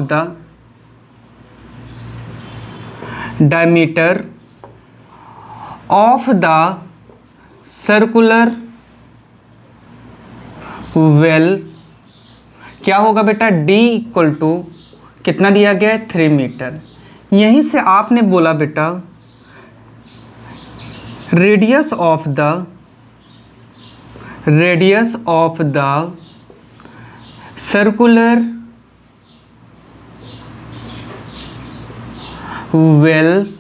the circular well क्या होगा बेटा, D = कितना दिया गया है, 3 मीटर। यहीं से आपने बोला बेटा radius of the circular well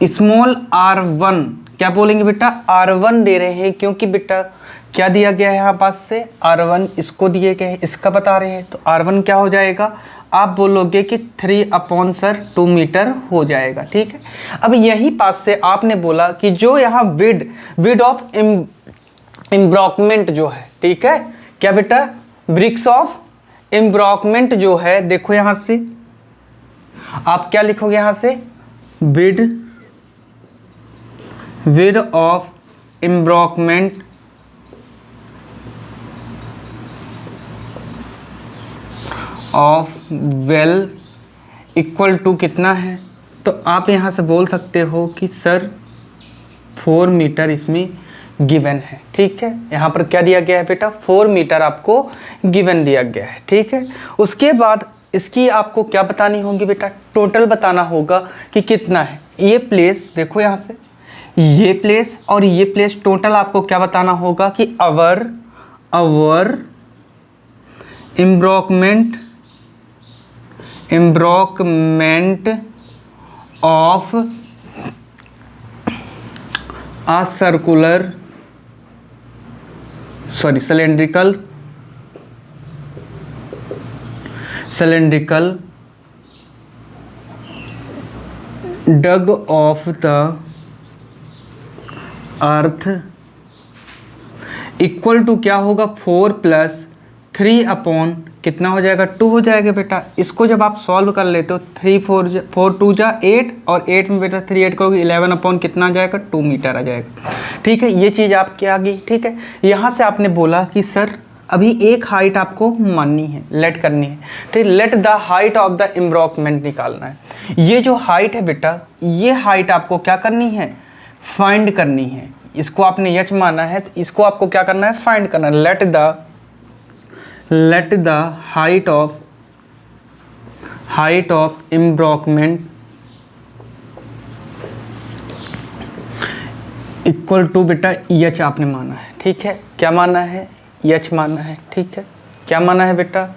small r1, क्या बोलेंगे बेटा, r1 दे रहे हैं, क्योंकि बेटा क्या दिया गया है यहाँ पास से r1 इसको दिए गए हैं, इसका बता रहे हैं, तो r1 क्या हो जाएगा, आप बोलोगे कि 3/2 मीटर हो जाएगा। ठीक है, अब यही पास से आपने बोला कि जो यहाँ विड ऑफ एम्ब्रॉकमेंट जो है, ठीक है, क्या बेटा, ब्रिक्स ऑफ एम्ब्रॉकमेंट जो है, देखो यहाँ से आप क्या लिखोगे, यहाँ से width of embankment of well equal to कितना है, तो आप यहाँ से बोल सकते हो कि सर 4 मीटर इसमें गिवन है। ठीक है, यहाँ पर क्या दिया गया है बेटा, 4 मीटर आपको गिवन दिया गया है। ठीक है, उसके बाद इसकी आपको क्या बतानी होगी बेटा, टोटल बताना होगा कि कितना है। ये प्लेस देखो यहाँ से, ये प्लेस और ये प्लेस टोटल आपको क्या बताना होगा कि our embankment of a cylindrical dug of the earth equal to क्या होगा, 4 + 3 कितना हो जाएगा, 2 हो जाएगा बेटा। इसको जब आप सॉल्व कर लेते हो 4 2 जा 8 और 8 में बेटा 3 8 करोगे 11 कितना आ जाएगा, 2 मीटर आ जाएगा। ठीक है, ये चीज़ आपकी आ गई। ठीक है, यहाँ से आपने बोला कि सर अभी एक हाइट आपको माननी है, लेट करनी है, तो let the height of the embankment निकालना है। ये जो हाइट है बेटा, ये हाइट आपको क्या करनी है, फाइंड करनी है। इसको आपने एच माना है, तो इसको आपको क्या करना है, फाइंड करना है। Let the height of embankment equal to बेटा एच आपने माना है। ठीक है, क्या माना है, एच माना है। ठीक है, क्या माना है बेटा,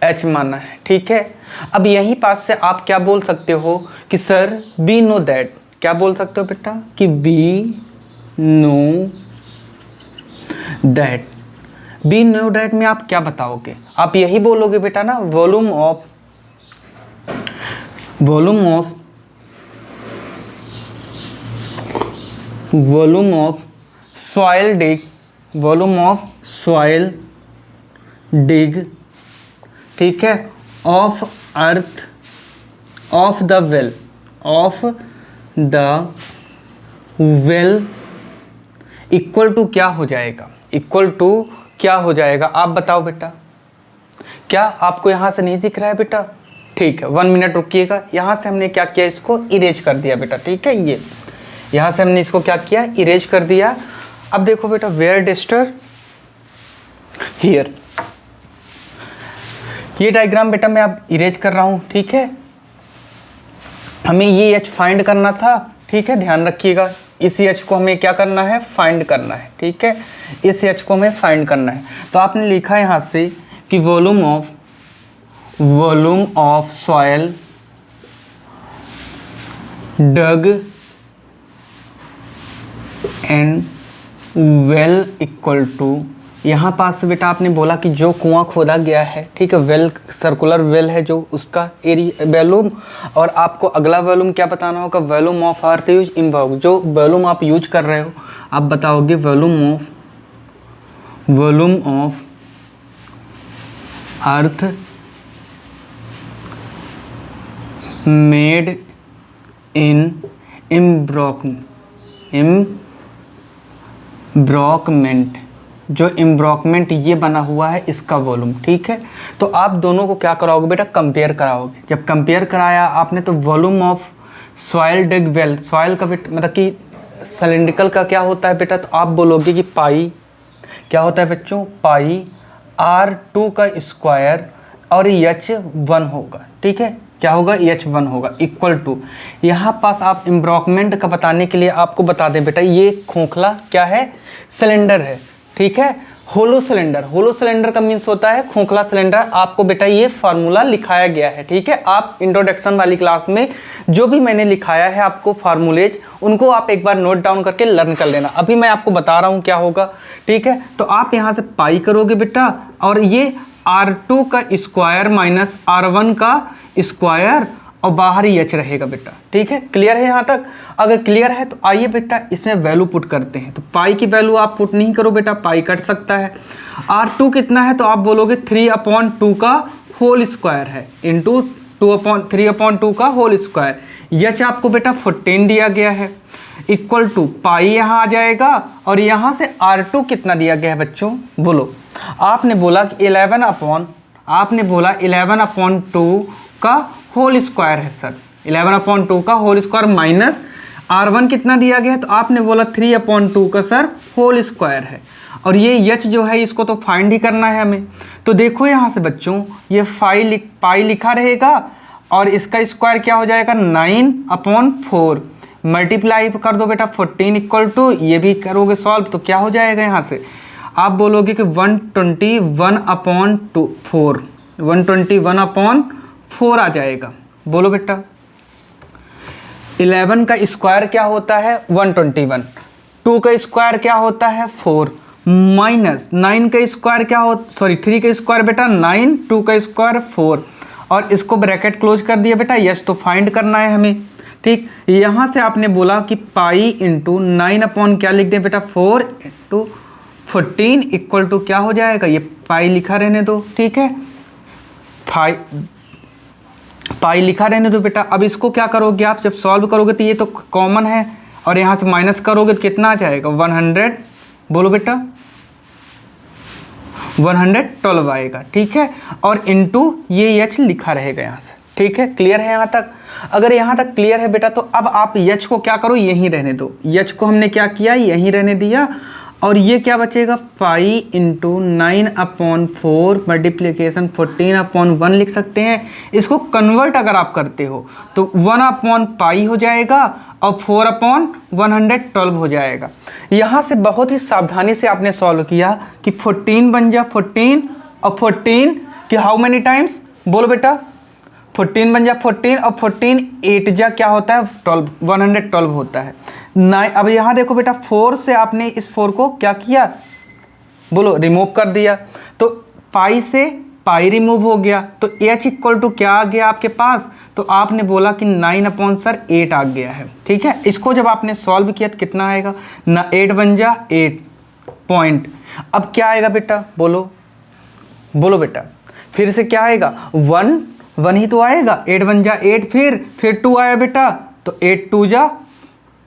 एच माना है। ठीक है, अब यहीं पास से आप क्या बोल सकते हो कि सर वी नो दैट, क्या बोल सकते हो बेटा कि वी नो दैट में आप क्या बताओगे, आप यही बोलोगे बेटा ना, वॉल्यूम ऑफ सॉइल डिग, ठीक है, of earth of the well equal to क्या हो जाएगा, आप बताओ बेटा। क्या आपको यहाँ से नहीं दिख रहा है बेटा? ठीक है, 1 मिनट रुकिएगा। यहाँ से हमने क्या किया, इसको इरेज कर दिया बेटा। ठीक है, ये यहाँ से हमने इसको क्या किया, इरेज कर दिया। अब देखो बेटा, वेयर डिस्टर हियर, ये डायग्राम बेटा मैं अब इरेज कर रहा हूँ। ठीक है, हमें ये एच फाइंड करना था। ठीक है, ध्यान रखिएगा, इस एच को हमें क्या करना है, फाइंड करना है। ठीक है, इस एच को हमें फाइंड करना है। तो आपने लिखा यहाँ से कि volume of soil dug and well equal to, यहाँ पास से बेटा आपने बोला कि जो कुआं खोदा गया है, ठीक है, वेल सर्कुलर वेल है जो, उसका एरिया वॉल्यूम, और आपको अगला वॉल्यूम क्या बताना होगा, volume of earth use involve, जो वॉल्यूम आप यूज कर रहे हो आप बताओगे volume of earth made in embankment, जो एम्ब्रॉकमेंट ये बना हुआ है इसका वॉल्यूम। ठीक है, तो आप दोनों को क्या कराओगे बेटा, कंपेयर कराओगे। जब कंपेयर कराया आपने तो volume of soil dig well, soil का मतलब कि सिलिंड्रिकल का क्या होता है बेटा, तो आप बोलोगे कि पाई क्या होता है बच्चों, पाई R2 का स्क्वायर और H1 होगा। ठीक है, क्या होगा, H1 होगा इक्वल टू, यहाँ पास आप एम्ब्रॉकमेंट का बताने के लिए आपको बता दें बेटा, ये खोखला क्या है, सिलेंडर है। ठीक है, होलो सिलेंडर का मीन्स होता है खोखला सिलेंडर। आपको बेटा ये फार्मूला लिखाया गया है, ठीक है। आप इंट्रोडक्शन वाली क्लास में जो भी मैंने लिखाया है आपको फार्मूलेज, उनको आप एक बार नोट डाउन करके लर्न कर लेना। अभी मैं आपको बता रहा हूँ क्या होगा, ठीक है। तो आप यहाँ से पाई करोगे बेटा, और ये R2 का स्क्वायर माइनस R1 का स्क्वायर, और बाहर ही एच रहेगा बेटा, ठीक है। क्लियर है यहाँ तक? अगर क्लियर है तो आइए बेटा इसमें वैल्यू पुट करते हैं। तो पाई की वैल्यू आप पुट नहीं करो बेटा, पाई कट सकता है। R2 कितना है तो आप बोलोगे 3/2 का होल स्क्वायर है, इंटू 3/2 का होल स्क्वायर। एच आपको बेटा 14 दिया गया है, इक्वल टू पाई यहाँ आ जाएगा, और यहाँ से R2 कितना दिया गया है बच्चों, बोलो। आपने बोला कि 11/2 का होल स्क्वायर है सर, 11/2 का होल स्क्वायर माइनस R1 कितना दिया गया है, तो आपने बोला 3/2 का सर होल स्क्वायर है। और ये h जो है इसको तो फाइंड ही करना है हमें। तो देखो यहाँ से बच्चों ये पाई लिखा रहेगा, और इसका स्क्वायर क्या हो जाएगा 9/4, मल्टीप्लाई कर दो बेटा 14 इक्वल टू, ये भी करोगे सॉल्व तो क्या हो जाएगा यहाँ से आप बोलोगे कि 121/4 आ जाएगा। बोलो बेटा 11 का स्क्वायर क्या होता है 121, 2 का स्क्वायर क्या होता है 4, माइनस 9 का स्क्वायर क्या हो 3 का स्क्वायर बेटा 9, 2 का स्क्वायर 4, और इसको ब्रैकेट क्लोज कर दिया बेटा। यस तो फाइंड करना है हमें, ठीक। यहाँ से आपने बोला कि पाई इंटू 9 क्या लिख दें बेटा 4 इंटू 14 इक्वल टू क्या हो जाएगा, ये पाई लिखा रहने दो, ठीक है। पाई लिखा रहने दो बेटा। अब इसको क्या करोगे आप, जब सॉल्व करोगे तो ये तो कॉमन है, और यहाँ से माइनस करोगे तो कितना आ जाएगा 100, बोलो बेटा 112 आएगा, ठीक है। और इनटू ये एच लिखा रहेगा यहाँ से, ठीक है। क्लियर है यहाँ तक? अगर यहाँ तक क्लियर है बेटा तो अब आप एच को क्या करो, यहीं रहने दो। एच को हमने क्या किया, यहीं रहने दिया, और ये क्या बचेगा पाई इंटू 9/4 मल्टीप्लीकेशन 14/1 लिख सकते हैं। इसको कन्वर्ट अगर आप करते हो तो 1/पाई हो जाएगा, और 4/112 हो जाएगा। यहाँ से बहुत ही सावधानी से आपने सॉल्व किया कि 14 बन जा 14, और 14 कि हाउ मेनी टाइम्स, बोलो बेटा 14 बन जा 14, और 14 8 जा क्या होता है 12, 112 होता है। अब यहाँ देखो बेटा 4 से आपने इस 4 को क्या किया, बोलो रिमूव कर दिया, तो पाई से पाई रिमूव हो गया, तो h इक्वल टू क्या आ गया आपके पास, तो आपने बोला कि 9/8 आ गया है, ठीक है। इसको जब आपने सॉल्व किया तो कितना आएगा ना, 8 बन जा 8 पॉइंट। अब क्या आएगा बेटा, बोलो बेटा फिर से क्या आएगा 1 ही तो आएगा, 8 बन जा 8, फिर 2 आया बेटा, तो 8 2 जा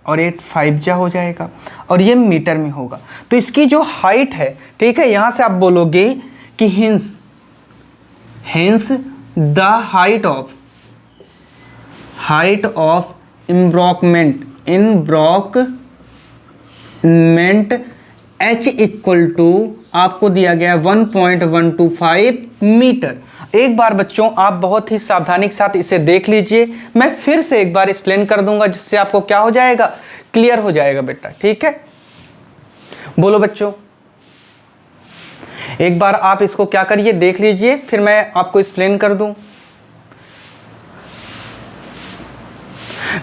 और 8 5 जा हो जाएगा, और ये मीटर में होगा। तो इसकी जो हाइट है, ठीक है, यहाँ से आप बोलोगे कि hence the height of embankment h equal to आपको दिया गया है 1.125 मीटर। एक बार बच्चों आप बहुत ही सावधानी के साथ इसे देख लीजिए, मैं फिर से एक बार एक्सप्लेन कर दूंगा जिससे आपको क्या हो जाएगा, क्लियर हो जाएगा बेटा, ठीक है। बोलो बच्चों एक बार आप इसको क्या करिए देख लीजिए, फिर मैं आपको एक्सप्लेन कर दूं।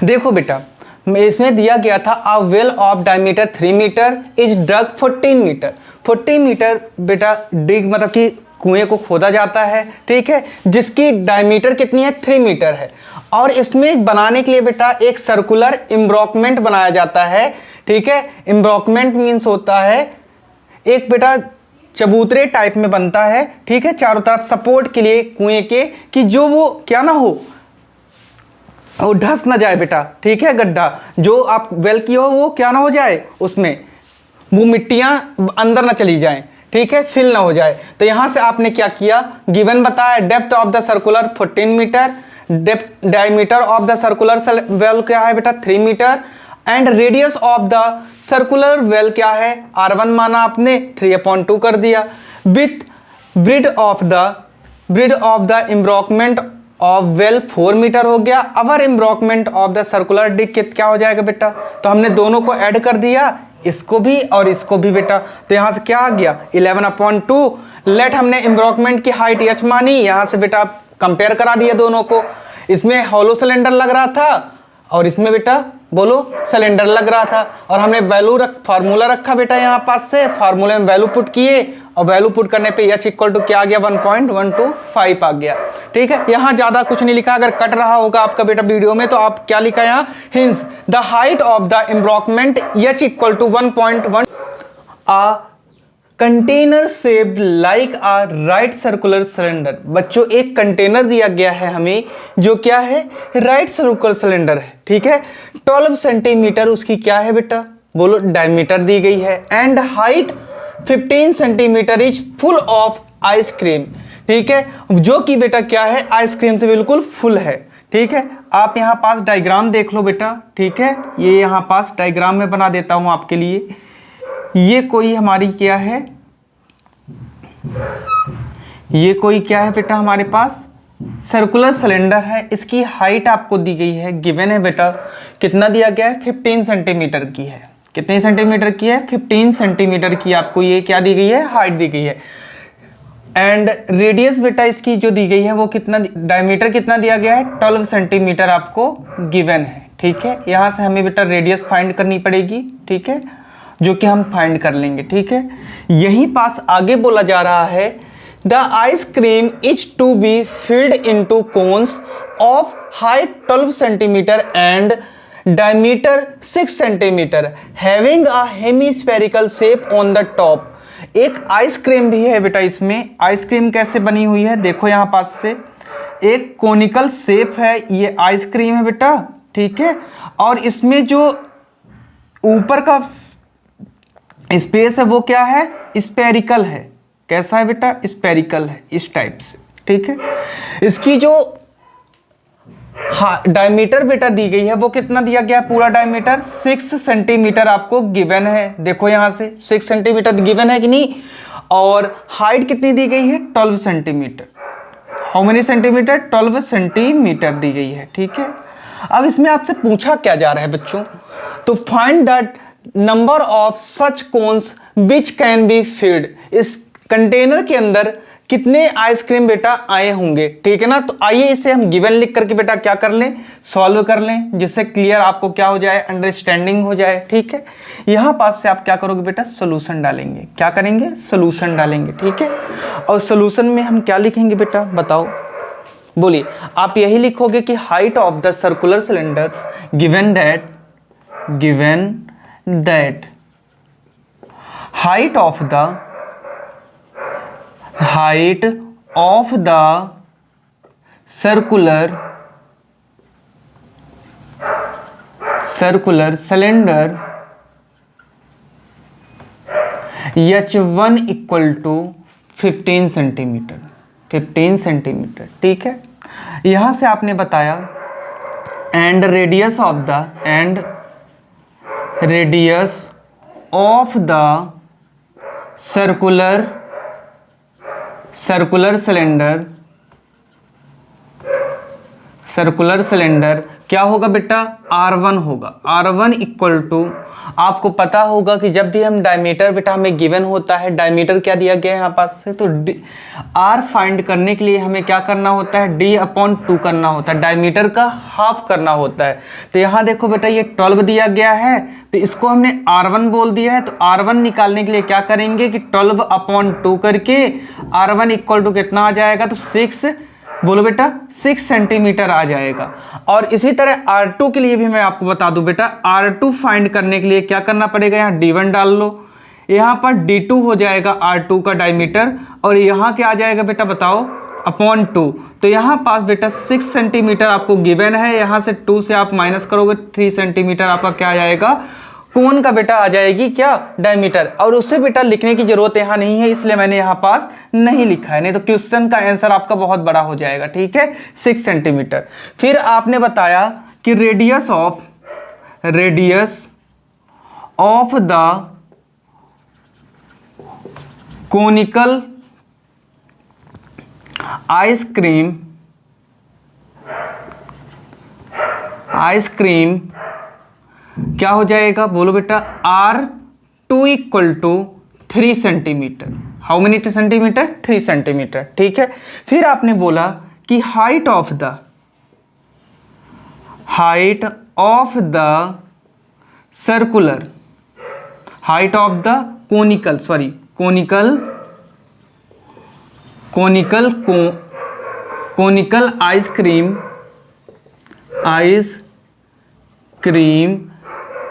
देखो बेटा इसमें दिया गया था a well of diameter 3 metre is dug 14 metre. 14 metre बेटा डिग मतलब कि कुएं को खोदा जाता है, ठीक है, जिसकी डायमीटर कितनी है 3 मीटर है, और इसमें बनाने के लिए बेटा एक सर्कुलर इम्ब्रॉकमेंट बनाया जाता है, ठीक है। इम्ब्रॉकमेंट मीन्स होता है एक बेटा चबूतरे टाइप में बनता है, ठीक है, चारों तरफ सपोर्ट के लिए कुएं के, कि जो वो क्या ना हो, वो ढस ना जाए बेटा, ठीक है। गड्ढा जो आप वेल की हो वो क्या ना हो जाए, उसमें वो मिट्टियां अंदर ना चली जाएं, ठीक है, फिल ना हो जाए। तो यहां से आपने क्या किया, गिवन बताया depth of the circular 14 metre, depth diameter of the circular well क्या है बेटा 3 metre, and radius of the circular well क्या है R1 माना आपने 3/2 कर दिया, with breadth of the embankment of well 4 metre हो गया। Our embankment of the circular dig क्या हो जाएगा बेटा, तो हमने दोनों को ऐड कर दिया, इसको भी और इसको भी बेटा। तो यहाँ से क्या आ गया 11/2। लेट हमने एम्ब्रोकमेंट की हाइट h मानी, यहाँ से बेटा कंपेयर करा दिया दोनों को। इसमें हॉलो सिलेंडर लग रहा था और इसमें बेटा बोलो सिलेंडर लग रहा था, और हमने फार्मूला रखा बेटा यहाँ पास से, फार्मूले में वैल्यू पुट किए और वैल्यू पुट करने पे h इक्वल टू क्या आ गया 1.125 आ गया। ठीक है, यहाँ ज्यादा कुछ नहीं लिखा। अगर कट रहा होगा आपका बेटा वीडियो में तो आप क्या लिखा यहाँ, hence the height of the embankment h equal to 1.1 a container shaped like a right circular cylinder. बच्चों एक कंटेनर दिया गया है हमें जो क्या है राइट सर्कुलर सिलेंडर है। ठीक है, 12 सेंटीमीटर उसकी क्या है बेटा बोलो डायमीटर दी गई है, and height 15 centimetre is full of ice cream. ठीक है, जो कि बेटा क्या है आइसक्रीम से बिल्कुल फुल है। ठीक है, आप यहाँ पास डायग्राम देख लो बेटा। ठीक है, ये यहाँ पास डायग्राम में बना देता हूँ आपके लिए। ये कोई हमारी क्या है, ये कोई क्या है बेटा हमारे पास सर्कुलर सिलेंडर है। इसकी हाइट आपको दी गई है, गिवन है बेटा कितना दिया गया है 15 सेंटीमीटर की है। कितने सेंटीमीटर की है 15 सेंटीमीटर की आपको ये क्या दी गई है हाइट दी गई है। एंड रेडियस बेटा इसकी जो दी गई है वो कितना, डायमीटर कितना दिया गया है 12 सेंटीमीटर आपको गिवन है। ठीक है, यहाँ से हमें बेटा रेडियस फाइंड करनी पड़ेगी। ठीक है, जो कि हम फाइंड कर लेंगे। ठीक है, यहीं पास आगे बोला जा रहा है the ice cream is to be filled into cones of height 12 centimetre and diameter 6 centimetre having a hemispherical shape on the top. एक आइसक्रीम भी है बेटा, इसमें आइसक्रीम कैसे बनी हुई है देखो, यहाँ पास से एक कोनिकल शेप है, ये आइसक्रीम है बेटा। ठीक है, और इसमें जो ऊपर का स्पेस है वो क्या है स्पेरिकल है। कैसा है बेटा स्पेरिकल है इस टाइप से। ठीक है, इसकी जो डायमीटर बेटा दी गई है वो कितना दिया गया है, पूरा डायमीटर 6 सेंटीमीटर आपको गिवन है। देखो यहाँ से 6 सेंटीमीटर गिवन है कि नहीं, और हाइट कितनी दी गई है 12 centimetre. How many centimetre 12 centimetre दी गई है। ठीक है, अब इसमें आपसे पूछा क्या जा रहा है बच्चों, तो find that number of such cones which can be filled. इस कंटेनर के अंदर कितने आइसक्रीम बेटा आए होंगे। ठीक है ना, तो आइए इसे हम गिवन लिख करके बेटा क्या कर लें सॉल्व कर लें, जिससे क्लियर आपको क्या हो जाए अंडरस्टैंडिंग हो जाए। ठीक है, यहां पास से आप क्या करोगे बेटा सोल्यूशन डालेंगे। क्या करेंगे सोल्यूशन डालेंगे। ठीक है, और सोल्यूशन में हम क्या लिखेंगे बेटा बताओ, बोलिए। आप यही लिखोगे कि height of the circular cylinder given that height of the circular cylinder h1 equal to 15 centimetre. ठीक है, यहां से आपने बताया and radius of the circular cylinder क्या होगा बेटा R1 होगा। R1 इक्वल टू आपको पता होगा कि जब भी हम डायमीटर बेटा हमें गिवन होता है, डायमीटर क्या दिया गया है यहाँ पास से, तो R फाइंड करने के लिए हमें क्या करना होता है D/2 करना होता है, डायमीटर का हाफ करना होता है। तो यहाँ देखो बेटा ये 12 दिया गया है, तो इसको हमने R1 बोल दिया है। तो R1 निकालने के लिए क्या करेंगे कि 12/2 करके R1 इक्वल टू कितना आ जाएगा, तो 6 बोलो बेटा 6 सेंटीमीटर आ जाएगा। और इसी तरह R2 के लिए भी मैं आपको बता दूं बेटा, R2 फाइंड करने के लिए क्या करना पड़ेगा, यहाँ D1 डाल लो, यहाँ पर D2 हो जाएगा R2 का डायमीटर, और यहाँ क्या आ जाएगा बेटा बताओ /2। तो यहाँ पास बेटा 6 सेंटीमीटर आपको गिवन है, यहाँ से 2 से आप माइनस करोगे 3 सेंटीमीटर आपका क्या आ जाएगा कोन का बेटा आ जाएगी क्या डायमीटर। और उससे बेटा लिखने की जरूरत यहाँ नहीं है, इसलिए मैंने यहाँ पास नहीं लिखा है, नहीं तो क्वेश्चन का आंसर आपका बहुत बड़ा हो जाएगा। ठीक है, 6 सेंटीमीटर। फिर आपने बताया कि radius of the conical ice cream क्या हो जाएगा बोलो बेटा 2 equal to 3 centimetre. How many centimetre? 3 centimetre. ठीक है, फिर आपने बोला कि height of the circular, height of the conical ice cream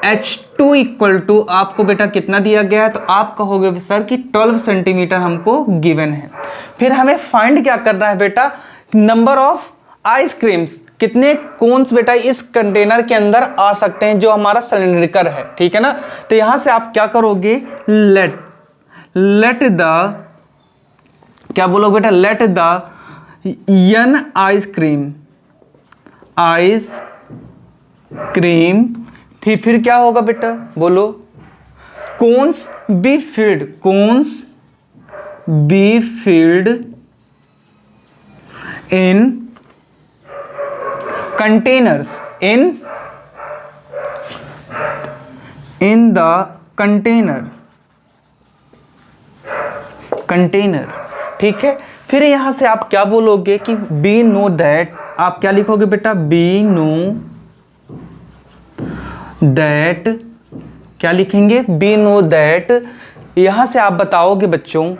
H2 equal to आपको बेटा कितना दिया गया है, तो आप कहोगे सर कि 12 सेंटीमीटर हमको गिवन है। फिर हमें फाइंड क्या करना है बेटा? नंबर ऑफ आइसक्रीम्स, कितने कोन्स बेटा इस कंटेनर के अंदर आ सकते हैं जो हमारा सिलेंड्रिकल है। ठीक है ना, तो यहां से आप क्या करोगे? लेट द, क्या बोलोगे बेटा? लेट द n आइसक्रीम, ठीक, फिर क्या होगा बेटा? बोलो। Cones be filled in containers, in the container. ठीक है, फिर यहां से आप क्या बोलोगे कि बी नो दैट, आप क्या लिखोगे बेटा? बी नो दैट, क्या लिखेंगे? B know that. यहां से आप बताओगे बच्चों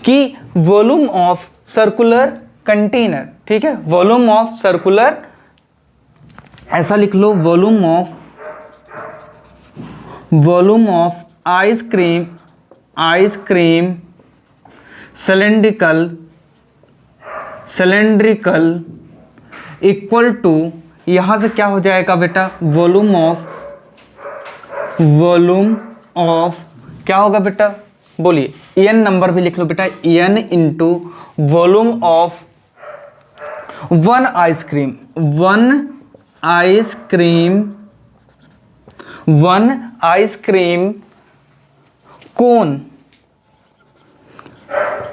कि वॉल्यूम ऑफ सर्कुलर कंटेनर, ठीक है, वॉल्यूम ऑफ सर्कुलर, ऐसा लिख लो, volume of ice cream cylindrical equal to, यहां से क्या हो जाएगा बेटा? वॉल्यूम ऑफ क्या होगा बेटा? बोलिए, n नंबर भी लिख लो बेटा, n into volume of one ice cream cone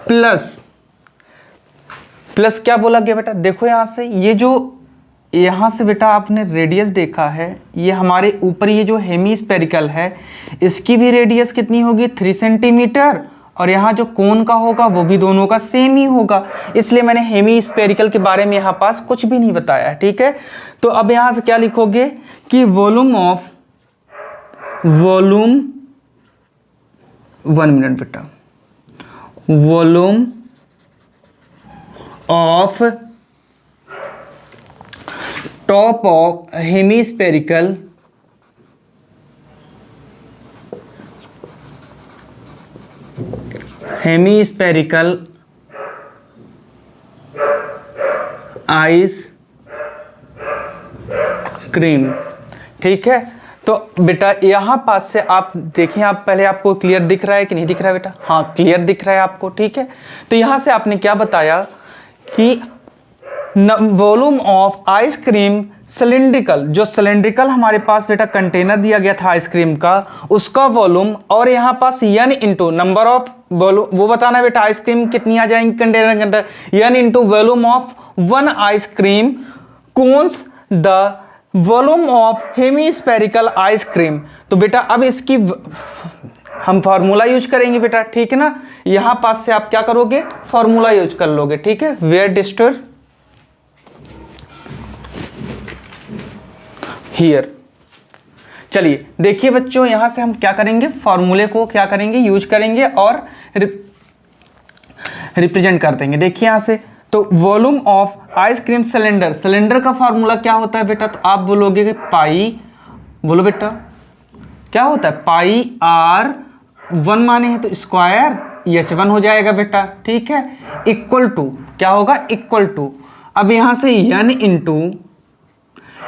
plus क्या बोला गया बेटा? देखो यहां से, ये जो यहां से बेटा आपने रेडियस देखा है, ये हमारे ऊपर ये जो हेमीस्फेरिकल है इसकी भी रेडियस कितनी होगी? 3 सेंटीमीटर, और यहाँ जो कोन का होगा वो भी दोनों का सेम ही होगा, इसलिए मैंने हेमीस्फेरिकल के बारे में यहाँ पास कुछ भी नहीं बताया। ठीक है, तो अब यहाँ से क्या लिखोगे कि वॉल्यूम 1 मिनट बेटा, volume of top of hemispherical ice cream. ठीक है, तो बेटा यहाँ पास से आप देखिए, आप पहले आपको क्लियर दिख रहा है कि नहीं दिख रहा है बेटा? हाँ, क्लियर दिख रहा है आपको। ठीक है, तो यहाँ से आपने क्या बताया कि वॉल्यूम ऑफ आइसक्रीम सिलेंड्रिकल, जो सिलेंड्रिकल हमारे पास बेटा कंटेनर दिया गया था आइसक्रीम का, उसका वॉल्यूम, और यहाँ पास n into number of volume, वो बताना बेटा आइसक्रीम कितनी आ जाएंगी कंटेनर के अंदर, n into volume of 1 ice cream cones the volume of hemispherical ice cream. तो बेटा अब इसकी हम फार्मूला यूज करेंगे बेटा। ठीक है ना, यहां पास से आप क्या करोगे? फार्मूला यूज कर लोगे। ठीक है, वेयर डिस्टर हियर। चलिए देखिए बच्चों, यहां से हम क्या करेंगे? फॉर्मूले को क्या करेंगे? यूज करेंगे और रिप्रेजेंट कर देंगे। देखिए यहां से, तो वॉल्यूम ऑफ आइसक्रीम सिलेंडर का फॉर्मूला क्या होता है बेटा? तो आप बोलोगे कि पाई, बोलो बेटा क्या होता है? पाई r 1 माने हैं तो स्क्वायर h1 हो जाएगा बेटा। ठीक है, इक्वल टू क्या होगा? इक्वल टू, अब यहां से n इंटू,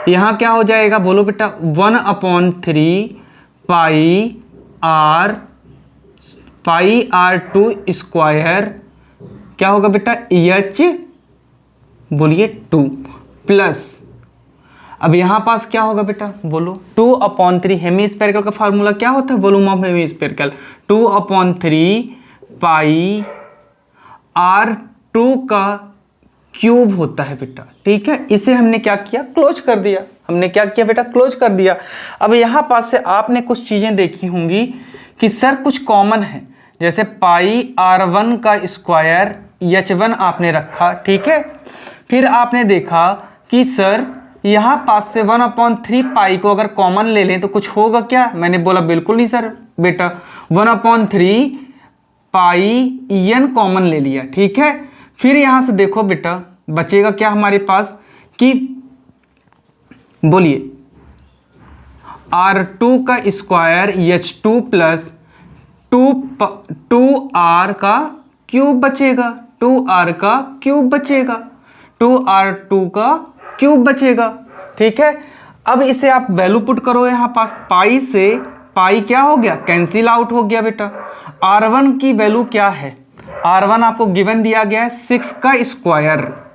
यहां क्या हो जाएगा? बोलो बेटा 1/3 पाई r2 स्क्वायर, क्या होगा बेटा? h, बोलिए 2 प्लस, अब यहां पास क्या होगा बेटा? बोलो 2/3, हेमीस्फेरिकल का फार्मूला क्या होता है? Volume of hemispherical 2/3 pi r2 का क्यूब होता है बेटा। ठीक है, इसे हमने क्या किया? क्लोज कर दिया। हमने क्या किया बेटा? क्लोज कर दिया। अब यहां पास से आपने कुछ चीजें देखी होंगी कि सर कुछ कॉमन है, जैसे पाई r1 का स्क्वायर h1 आपने रखा, ठीक है। फिर आपने देखा कि सर यहाँ पास से 1/3 पाई को अगर कॉमन ले लें तो कुछ होगा क्या? मैंने बोला बिल्कुल नहीं सर बेटा, 1/3 पाई n कॉमन ले लिया, ठीक है। फिर यहाँ से देखो बेटा बचेगा क्या हमारे पास कि बोलिए r2 का स्क्वायर h2 प्लस 2r का क्यूब बचेगा, 2r का क्यूब बचेगा, 2r2 का क्यूब बचेगा, ठीक है। अब इसे आप वैल्यू पुट करो यहाँ पास, पाई से पाई क्या हो गया? कैंसिल आउट हो गया बेटा। r1 की वैल्यू क्या है? r1 आपको गिवन दिया गया है 6 का स्क्वायर,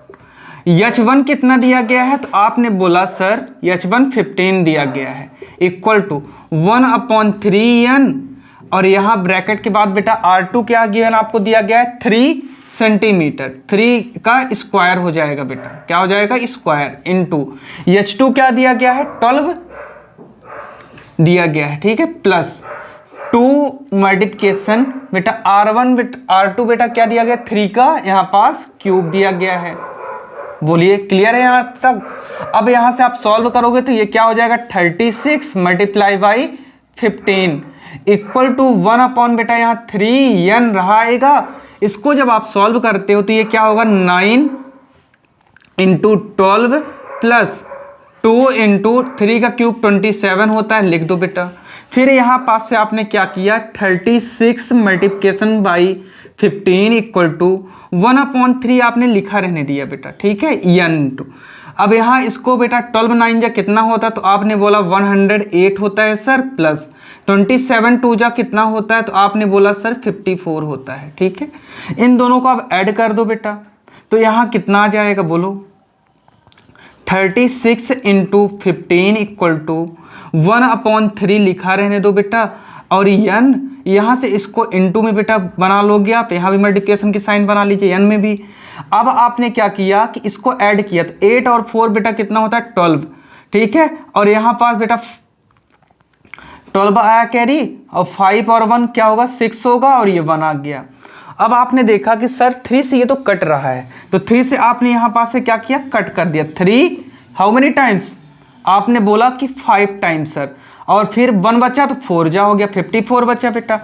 h1 कितना दिया गया है? तो आपने बोला सर h1 15 दिया गया है, इक्वल टू 1/3n, और यहाँ ब्रैकेट के बाद बेटा r2 क्या गिवन आपको दिया गया है? 3 सेंटीमीटर, 3 का स्क्वायर हो जाएगा बेटा, क्या हो जाएगा? स्क्वायर इनटू h2 क्या दिया गया है? 12 दिया गया है, ठीक है, प्लस 2 मल्टीप्लिकेशन बेटा r1 बेटा r2 बेटा क्या दिया गया? 3 का यहाँ पास क्यूब दिया गया है। बोलिए क्लियर है यहाँ तक? अब यहाँ से आप सॉल्व करोगे तो ये क्या हो जाएगा? 36 मल्टीप्लाई बाई 15 इक्वल टू 1 बेटा यहाँ 3n रहा आएगा। इसको जब आप सॉल्व करते हो तो ये क्या होगा? 9 इंटू 12 प्लस 2 इंटू 3 का क्यूब 27 होता है, लिख दो बेटा। फिर यहाँ पास से आपने क्या किया? 36 मल्टीप्लिकेशन बाई 15 इक्वल टू 1/3 आपने लिखा रहने दिया बेटा, ठीक है, n टू। अब यहाँ इसको बेटा 12 9 जा कितना होता है? तो आपने बोला 108 होता है सर, प्लस 27 2 जा कितना होता है? तो आपने बोला सर 54 होता है, ठीक है। इन दोनों को आप ऐड कर दो बेटा, तो यहाँ कितना आ जाएगा बोलो? 36 इंटू 15 इक्वल टू 1/3 लिखा रहने दो बेटा, और n यहाँ से इसको इनटू में बेटा बना लोगे आप, यहाँ भी मल्टीप्लिकेशन की साइन बना लीजिए n में भी। अब आपने क्या किया कि इसको ऐड किया, तो 8 और 4 बेटा कितना होता है? 12, ठीक है। और यहाँ पास बेटा 12 आया कैरी, और 5 और 1 क्या होगा? 6 होगा, और ये 1 आ गया। अब आपने देखा कि सर 3 से ये तो कट रहा है, तो 3 से आपने यहाँ पास से क्या किया? कट कर दिया। 3 हाउ मेनी टाइम्स? आपने बोला कि 5 टाइम्स सर, और फिर 1 बचा तो 4 जा हो गया, 54 बचा बेटा।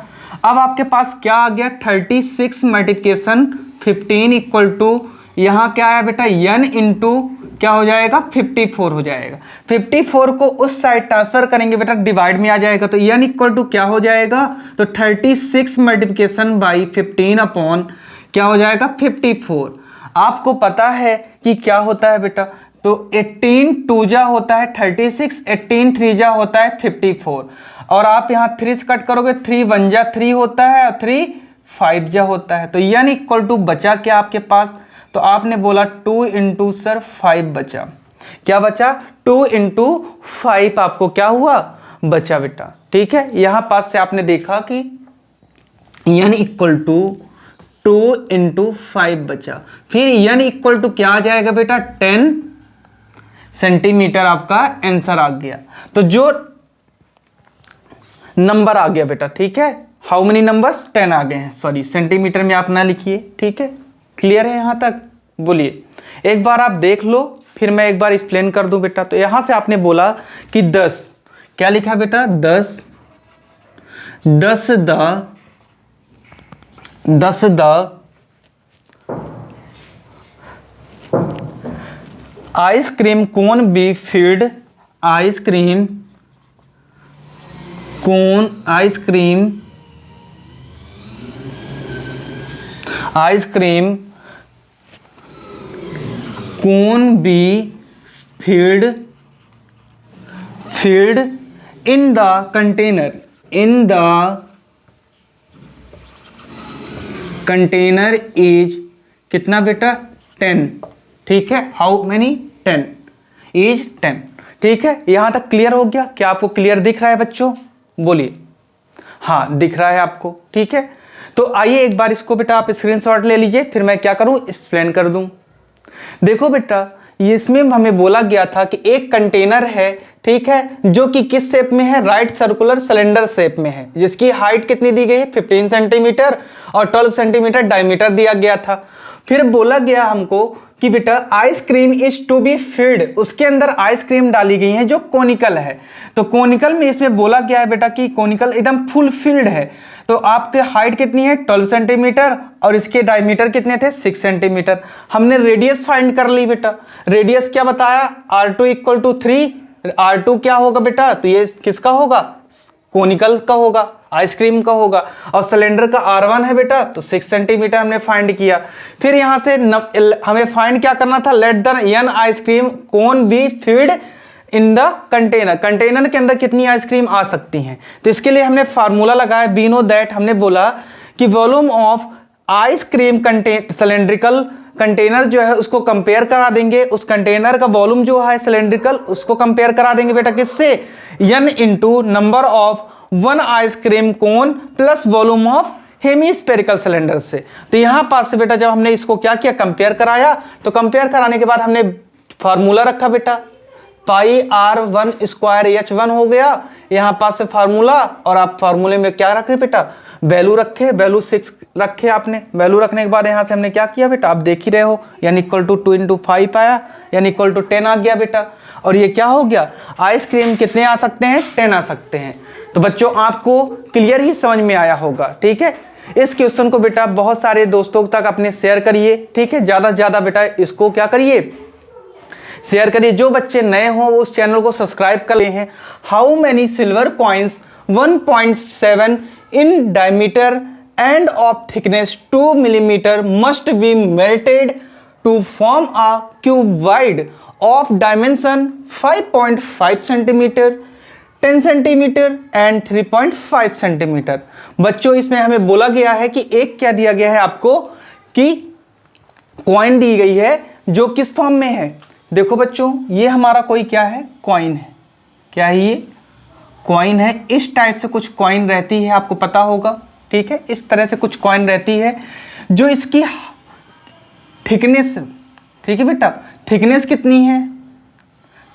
अब आपके पास क्या आ गया? 36 मल्टीप्लिकेशन 15 इक्वल टू यहाँ क्या आया बेटा? n इंटू क्या हो जाएगा? 54 हो जाएगा। 54 को उस साइड ट्रांसफर करेंगे बेटा, डिवाइड में आ जाएगा, तो n इक्वल टू क्या हो जाएगा? तो 36 मल्टीप्लिकेशन बाई 15 अपॉन क्या हो जाएगा? 54। आपको पता है कि क्या होता है बेटा? तो 18 2 जा होता है 36, 18 3 जा होता है 54, और आप यहाँ 3 से कट करोगे, 3 1 जा 3 होता है, और 3 5 जा होता है। तो n इक्वल टू बचा क्या आपके पास? तो आपने बोला 2 इंटू सर 5 बचा। क्या बचा? 2 इंटू 5 आपको क्या हुआ? बचा बेटा, ठीक है। यहाँ पास से आपने देखा कि n इक्वल टू 2 इंटू 5 बचा। फिर n इक्वल टू क्या आ जाएगा बेटा? 10 सेंटीमीटर आपका आंसर आ गया। तो जो नंबर आ गया बेटा, ठीक है, हाउ मेनी नंबर्स? 10 आ गए हैं, सॉरी सेंटीमीटर में आप ना लिखिए, ठीक है। क्लियर है यहाँ तक? बोलिए एक बार आप देख लो, फिर मैं एक बार एक्सप्लेन कर दूं बेटा। तो यहां से आपने बोला कि 10 क्या लिखा बेटा? 10 the ice cream cone be filled, ice cream cone, ice cream cone be filled in the container, in the container is कितना बेटा? 10, ठीक है। How many? 10 इज 10, ठीक है। यहां तक क्लियर हो गया? क्या आपको क्लियर दिख रहा है बच्चों? बोलिए हाँ दिख रहा है आपको, ठीक है। तो आइए एक बार इसको बेटा आप स्क्रीनशॉट ले लीजिए, फिर मैं क्या करूं? एक्सप्लेन कर दूं। देखो बेटा ये इसमें हमें बोला गया था कि एक कंटेनर है, ठीक है, जो कि किस शेप में है, राइट सर्कुलर सिलेंडर शेप में है, जिसकी हाइट कितनी दी गई है 15 सेंटीमीटर और 12 सेंटीमीटर डायमीटर दिया गया था। फिर बोला गया हमको कि बेटा ice cream is to be filled, उसके अंदर आइसक्रीम डाली गई है जो कोनिकल है। तो कोनिकल में इसमें बोला गया है बेटा कि कोनिकल एकदम फुल फिल्ड है। तो आपके हाइट कितनी है 12 सेंटीमीटर और इसके डायमीटर कितने थे 6 सेंटीमीटर। हमने रेडियस फाइंड कर ली बेटा। रेडियस क्या बताया, R2 इक्वल टू 3। R2 क्या होगा बेटा, तो ये किसका होगा, कोनिकल का होगा, आइसक्रीम का होगा। और सिलेंडर का R1 है बेटा, तो 6 सेंटीमीटर हमने फाइंड किया। फिर यहां से हमें फाइंड क्या करना था, let the n ice cream cone B filled in the container, container के अंदर कितनी आइसक्रीम आ सकती हैं। तो इसके लिए हमने फार्मूला लगाया, वी नो दैट, हमने बोला कि volume of ice cream cylindrical container जो है उसको कंपेयर करा देंगे, उस कंटेनर का वॉल्यूम जो है सिलेंड्रिकल उसको कंपेयर करा देंगे बेटा किससे, n into number of one ice cream cone plus volume of hemispherical cylinder से। तो यहां पास से बेटा जब हमने इसको क्या किया, कंपेयर कराया, तो कंपेयर कराने के बाद हमने फार्मूला रखा बेटा, पाई R1 स्क्वायर H1 हो गया यहाँ पास से फार्मूला। और आप फार्मूले में क्या रखे बेटा, वैल्यू रखे, वैल्यू 6 रखे आपने। वैल्यू रखने के बाद यहाँ से हमने क्या किया बेटा, आप देख ही रहे हो, यानी इक्वल टू 2 इंटू 5 आया, यानी इक्वल टू 10 आ गया बेटा। और ये क्या हो गया, आइसक्रीम कितने आ सकते हैं, 10 आ सकते हैं। तो बच्चों आपको क्लियर ही समझ में आया होगा, ठीक है। इस क्वेश्चन को बेटा बहुत सारे दोस्तों तक अपने शेयर करिए, ठीक है, ज़्यादा से ज़्यादा बेटा इसको क्या करिए, शेयर करिए। जो बच्चे नए हो वो उस चैनल को सब्सक्राइब कर ले हैं। How many silver coins 1.7 in diameter and of thickness 2 millimetre must be melted to form a cube wide of dimension 5.5 centimetre, 10 centimetre and 3.5 centimetre. बच्चों इसमें हमें बोला गया है कि एक क्या दिया गया है आपको, कि कॉइन दी गई है जो किस फॉर्म में है। देखो बच्चों ये हमारा कोई क्या है, कॉइन है। क्या है ये, कॉइन है। इस टाइप से कुछ कॉइन रहती है, आपको पता होगा, ठीक है। इस तरह से कुछ कॉइन रहती है जो इसकी थिकनेस, ठीक है बेटा, थिकनेस कितनी है।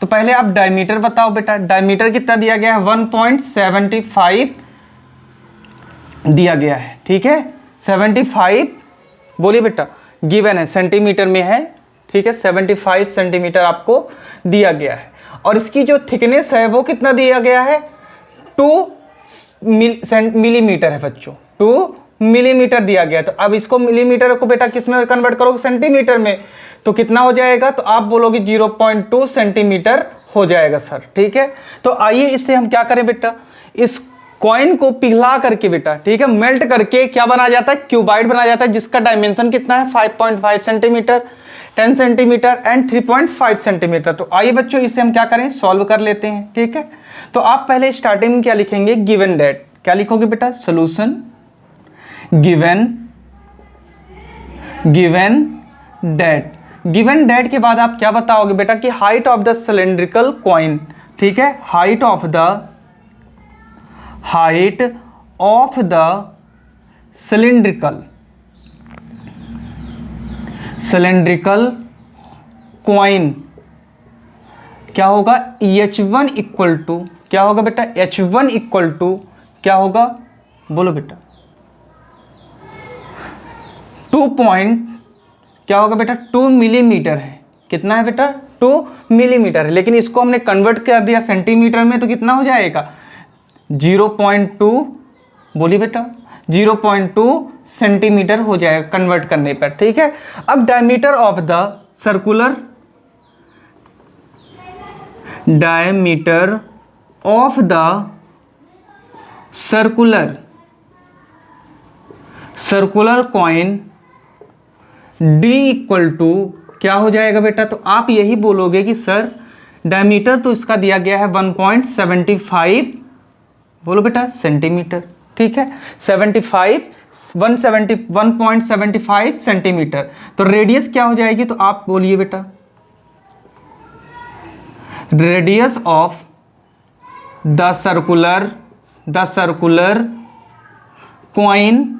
तो पहले आप डायमीटर बताओ बेटा, डायमीटर कितना दिया गया है 1.75 दिया गया है, ठीक है। 75 बोलिए बेटा, गिवन है, सेंटीमीटर में है, ठीक है। 75 सेंटीमीटर आपको दिया गया है। और इसकी जो थिकनेस है वो कितना दिया गया है, 2 मिलीमीटर है बच्चों, 2 मिलीमीटर दिया गया। तो अब इसको मिलीमीटर को बेटा किस में कन्वर्ट करोगे, सेंटीमीटर में, तो कितना हो जाएगा, तो आप बोलोगे 0.2 सेंटीमीटर हो जाएगा सर, ठीक है। तो आइए इससे हम क्या करें बेटा, इस कॉइन को पिघला करके बेटा, ठीक है, मेल्ट करके क्या बना जाता है, क्यूबाइड बना जाता है, जिसका डायमेंशन कितना है 5.5 सेंटीमीटर, 10 सेंटीमीटर एंड 3.5 सेंटीमीटर। तो आइए बच्चों इसे हम क्या करें, सॉल्व कर लेते हैं, ठीक है। तो आप पहले स्टार्टिंग में क्या लिखेंगे, गिवन दैट, क्या लिखोगे बेटा, solution given that. Given that के बाद आप क्या बताओगे बेटा कि height of the cylindrical coin, ठीक है, height of the cylindrical coin क्या होगा, H1 इक्वल टू क्या होगा बेटा, H1 इक्वल टू क्या होगा, बोलो बेटा, 2 मिलीमीटर है। कितना है बेटा, 2 मिलीमीटर है। लेकिन इसको हमने कन्वर्ट कर दिया सेंटीमीटर में, तो कितना हो जाएगा 0.2, बोलिए बेटा, 0.2 सेंटीमीटर हो जाएगा कन्वर्ट करने पर, ठीक है। अब diameter of the circular, diameter of the circular coin D equal to क्या हो जाएगा बेटा, तो आप यही बोलोगे कि सर डायमीटर तो इसका दिया गया है 1.75, बोलो बेटा, सेंटीमीटर, ठीक है, 1.75 सेंटीमीटर। तो रेडियस क्या हो जाएगी, तो आप बोलिए बेटा, radius of the circular coin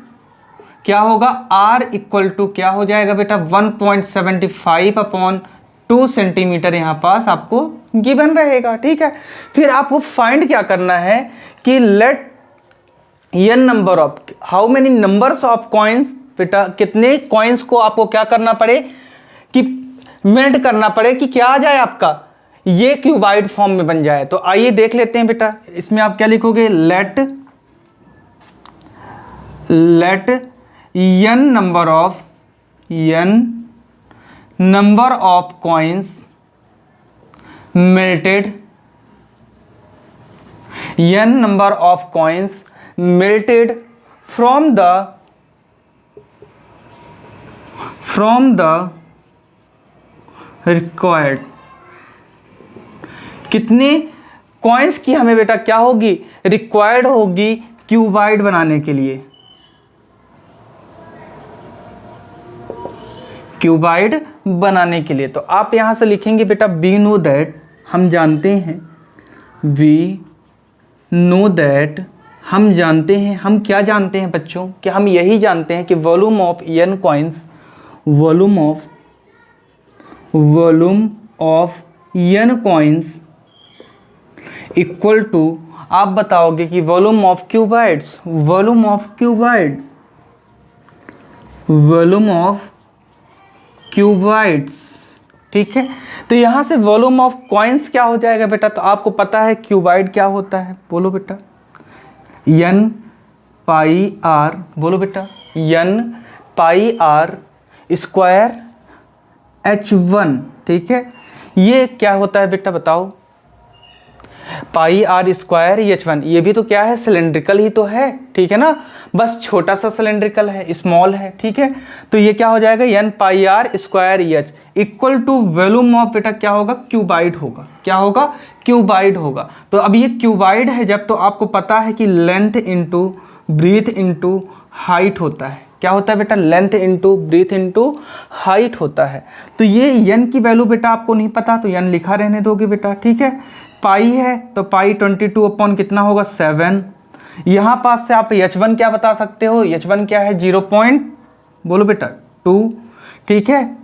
क्या होगा, R इक्वल टू क्या हो जाएगा बेटा, 1.75 अपॉन 2 सेंटीमीटर यहाँ पास आपको गिवन रहेगा। ठीक है, फिर आपको फाइंड क्या करना है कि let n number of, how many numbers of coins, बेटा कितने कॉइन्स को आपको क्या करना पड़े कि मेल्ट करना पड़े कि क्या आ जाए आपका ये क्यूबाइड फॉर्म में बन जाए। तो आइए देख लेते हैं बेटा, इसमें आप क्या लिखोगे, let n number of coins melted, n number of coins melted from the required, कितने कॉइन्स की हमें बेटा क्या होगी, रिक्वायर्ड होगी क्यूबाइड बनाने के लिए, क्यूबाइड बनाने के लिए। तो आप यहां से लिखेंगे बेटा वी नो दैट, हम जानते हैं, वी नो दैट, हम जानते हैं, हम क्या जानते हैं बच्चों, कि हम यही जानते हैं कि volume of n coins, volume of n coins equal to, आप बताओगे कि volume of cuboids, volume of cuboids. ठीक है, तो यहां से वॉल्यूम ऑफ कॉइन्स क्या हो जाएगा बेटा, तो आपको पता है क्यूबाइड क्या होता है, बोलो बेटा, n पाई आर, बोलो बेटा n pi R square h1। ठीक है, ये क्या होता है बेटा बताओ, पाई आर स्क्वायर H1, ये भी तो क्या है, सिलेंड्रिकल ही तो है। ठीक है ना, बस छोटा सा सिलेंड्रिकल है, स्मॉल है। ठीक है, तो ये क्या हो जाएगा, n pi R square H equal to volume of बेटा क्या होगा, क्यूबाइड होगा, क्या होगा, क्यूबाइड होगा। तो अब ये क्यूबाइड है जब, तो आपको पता है कि length into breadth into height होता है, क्या होता है बेटा, length into breadth into height होता है। तो ये n की वैल्यू बेटा आपको नहीं पता तो n लिखा रहने दोगे बेटा। ठीक है, पाई है तो पाई 22 अपॉन कितना होगा, 7। यहाँ पास से आप H1 क्या बता सकते हो, H1 क्या है, 0. बोलो बेटा 2। ठीक है,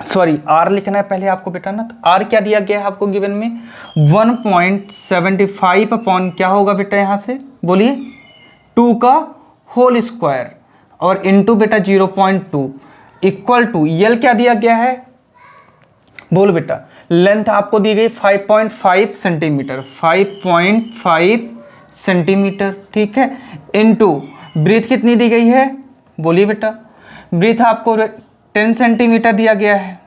सॉरी R लिखना है पहले आपको बेटा ना, तो R क्या दिया गया है आपको गिवन में, 1.75 अपॉन क्या होगा बेटा, यहाँ से बोलिए 2 का होल स्क्वायर और इनटू बेटा 0.2 इक्वल टू यल क्या दिया गया है, बोलो बेटा, लेंथ आपको दी गई 5.5 सेंटीमीटर, 5.5 सेंटीमीटर। ठीक है, इनटू ब्रीथ कितनी दी गई है, बोलिए बेटा, ब्रीथ आपको 10 सेंटीमीटर दिया गया है,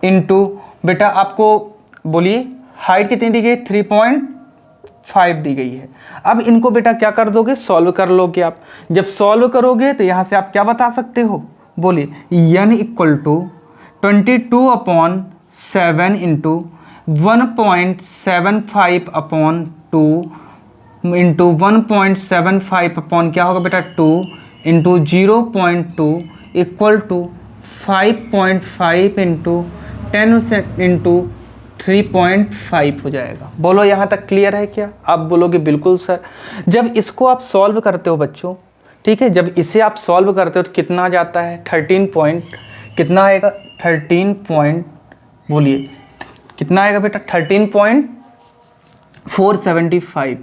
इनटू बेटा आपको बोलिए हाइट कितनी दी गई, 3.5 दी गई है। अब इनको बेटा क्या कर दोगे, सॉल्व कर लोगे आप। जब सॉल्व करोगे तो यहाँ से आप क्या बता सकते हो, बोलिए n equal to 22 upon 7 into 1.75 upon 2 into 1.75 upon क्या होगा बेटा 2 into 0.2 equal to 5.5 into 10 into 3.5 हो जाएगा। बोलो यहाँ तक क्लियर है क्या, आप बोलोगे बिल्कुल सर। जब इसको आप सॉल्व करते हो बच्चों, ठीक है, जब इसे आप सॉल्व करते हो तो कितना आ जाता है, 13 पॉइंट कितना आएगा, 13 पॉइंट, बोलिए कितना आएगा बेटा, 13.475।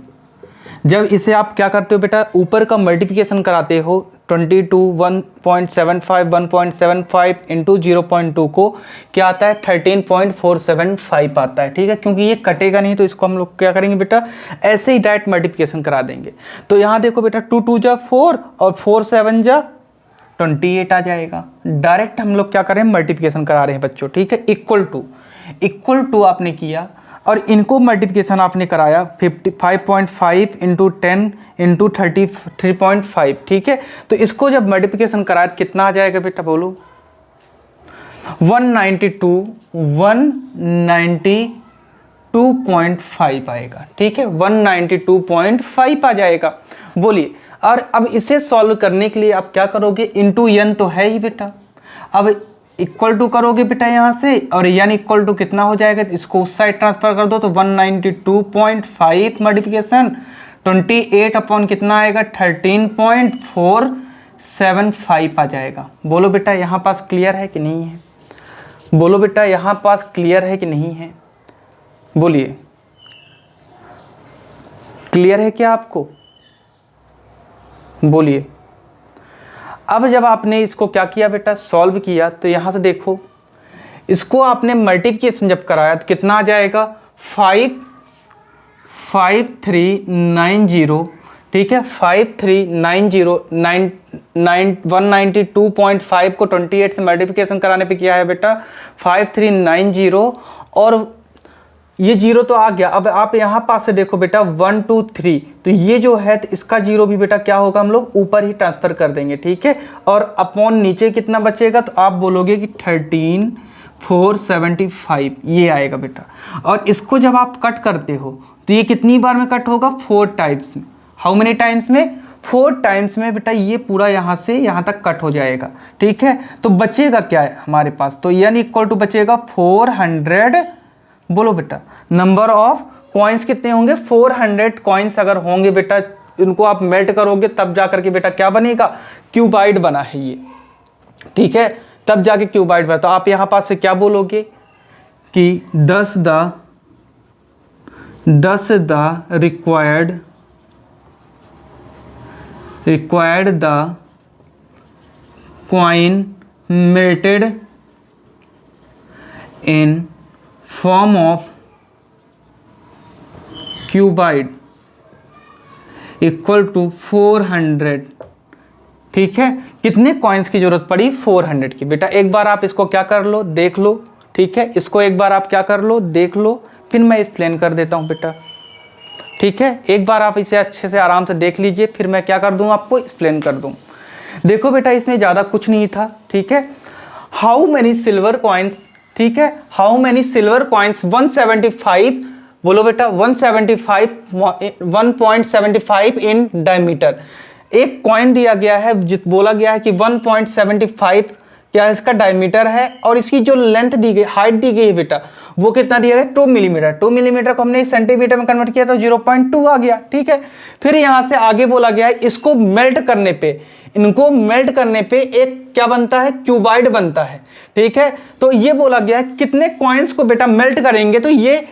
जब इसे आप क्या करते हो बेटा, ऊपर का मल्टीप्लिकेशन कराते हो 22 1.75 1.75 इंटू 0.2 को क्या आता है, 13.475 आता है। ठीक है, क्योंकि ये कटेगा नहीं तो इसको हम लोग क्या करेंगे बेटा, ऐसे ही डायरेक्ट मल्टीप्लिकेशन करा देंगे। तो यहाँ देखो बेटा 2 2 जा 4 और 4 7 जा 28 आ जाएगा। डायरेक्ट हम लोग क्या करें, मल्टीप्लिकेशन करा रहे हैं बच्चों। ठीक है, इक्वल टू आपने किया और इनको मल्टीप्लिकेशन आपने कराया 55.5 इंटू 10 इंटू 33.5। ठीक है, तो इसको जब मल्टीप्लिकेशन कराया तो कितना आ जाएगा बेटा, बोलो 192.5 आएगा। ठीक है, 192.5 आ जाएगा। बोलिए, और अब इसे सॉल्व करने के लिए आप क्या करोगे, इंटू n तो है ही बेटा, अब इक्वल टू करोगे बेटा यहाँ से, और n इक्वल टू कितना हो जाएगा, इसको उस साइड ट्रांसफर कर दो तो 192.5 मल्टीप्लिकेशन 28 अपॉन कितना आएगा, 13.475 आ जाएगा। बोलो बेटा यहाँ पास क्लियर है कि नहीं है, बोलो बेटा यहाँ पास क्लियर है कि नहीं है, बोलिए क्लियर है क्या आपको, बोलिए। अब जब आपने इसको क्या किया बेटा, सॉल्व किया, तो यहाँ से देखो इसको आपने मल्टीप्लिकेशन जब कराया तो कितना आ जाएगा 55390, ठीक है 192.5 को 28 से मल्टीप्लिकेशन कराने पे क्या है बेटा 5390, और ये जीरो तो आ गया। अब आप यहाँ पास से देखो बेटा 1 2 3, तो ये जो है तो इसका जीरो भी बेटा क्या होगा, हम लोग ऊपर ही ट्रांसफर कर देंगे, ठीक है। और अपॉन नीचे कितना बचेगा, तो आप बोलोगे कि 13475 ये आएगा बेटा। और इसको जब आप कट करते हो तो ये कितनी बार में कट होगा, 4 टाइम्स में। हाउ मेनी टाइम्स में, 4 टाइम्स में बेटा ये पूरा यहाँ से यहाँ तक कट हो जाएगा, ठीक है। तो बचेगा क्या है हमारे पास, तो यानी इक्वल टू बचेगा 400, बोलो बेटा नंबर ऑफ कॉइन्स कितने होंगे, 400 कॉइन्स अगर होंगे बेटा, इनको आप मेल्ट करोगे तब जाकर के बेटा क्या बनेगा, क्यूबाइड बना है ये, ठीक है, तब जाके क्यूबाइड बना। तो आप यहाँ पास से क्या बोलोगे कि 10 the required the coin melted in form of cuboid equal to 400, ठीक है। कितने कॉइन्स की जरूरत पड़ी, 400 की। बेटा एक बार आप इसको क्या कर लो, देख लो, ठीक है, इसको एक बार आप क्या कर लो, देख लो, फिर मैं एक्सप्लेन कर देता हूं बेटा, ठीक है। एक बार आप इसे अच्छे से आराम से देख लीजिए, फिर मैं क्या कर दूं, आपको एक्सप्लेन कर दूं। देखो बेटा इसमें ज़्यादा कुछ नहीं था, ठीक है। हाउ मैनी सिल्वर कॉइन्स, ठीक है, हाउ मैनी सिल्वर कॉइन्स 175, बोलो बेटा 1.75 इन डायमीटर। एक कॉइन दिया गया है, बोला गया है कि 1.75 क्या इसका डायमीटर है, और इसकी जो लेंथ दी गई, हाइट दी गई है बेटा, वो कितना दिया गया 2 मिलीमीटर। 2 मिलीमीटर को हमने सेंटीमीटर में कन्वर्ट किया तो 0.2 आ गया, ठीक है। फिर यहां से आगे बोला गया है इसको मेल्ट करने पे, इनको मेल्ट करने पे एक क्या बनता है, क्यूबाइड बनता है, ठीक है। तो ये बोला गया है कितने कॉइन्स को बेटा मेल्ट करेंगे तो ये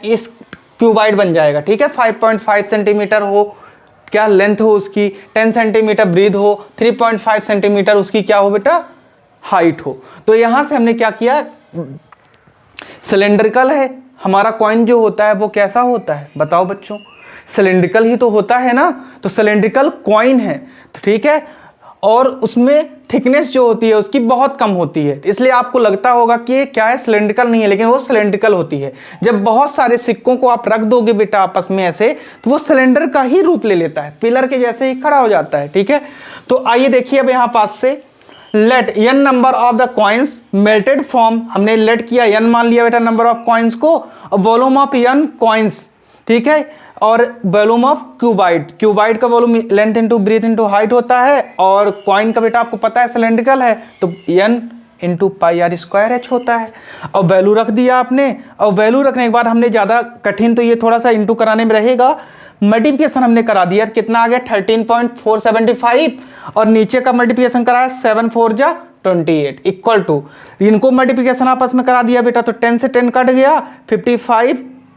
इस क्यूबाइड बन जाएगा, ठीक है। 5.5 सेंटीमीटर हो क्या लेंथ हो उसकी, 10 सेंटीमीटर ब्रीथ हो, 3.5 सेंटीमीटर उसकी क्या हो बेटा हाइट हो। तो यहां से हमने क्या किया, सिलेंड्रिकल है हमारा कॉइन, जो होता है वो कैसा होता है बताओ बच्चों, सिलेंड्रिकल ही तो होता है ना, तो सिलेंड्रिकल कॉइन है, तो ठीक है। और उसमें थिकनेस जो होती है उसकी बहुत कम होती है, इसलिए आपको लगता होगा कि ये क्या है, सिलेंड्रिकल नहीं है, लेकिन वो सिलेंड्रिकल होती है। जब बहुत सारे सिक्कों को आप रख दोगे बेटा आपस में ऐसे, तो वो सिलेंडर का ही रूप ले लेता है, पिलर के जैसे ही खड़ा हो जाता है, ठीक है। तो आइए देखिए अब यहाँ पास से, let n number of the coins melted from, हमने लेट किया n मान लिया बेटा नंबर ऑफ कॉइन्स को, वॉल्यूम ऑफ n कॉइन्स, ठीक है, और वॉल्यूम ऑफ क्यूबाइड, क्यूबाइड का volume length into breadth into height होता है, और कॉइन का बेटा आपको पता है सिलेंड्रिकल है तो n into pi R square H होता है। और वैल्यू रख दिया आपने, और वैल्यू रखने के बाद हमने ज़्यादा कठिन तो ये थोड़ा सा इंटू कराने में रहेगा, मल्टीप्लिकेशन हमने करा दिया, कितना आ गया 13.475, और नीचे का मल्टीप्लिकेशन कराया 7 4 जा 28 इक्वल टू, इनको मल्टीप्लिकेशन आपस में करा दिया बेटा तो 10 से 10 कट गया, 55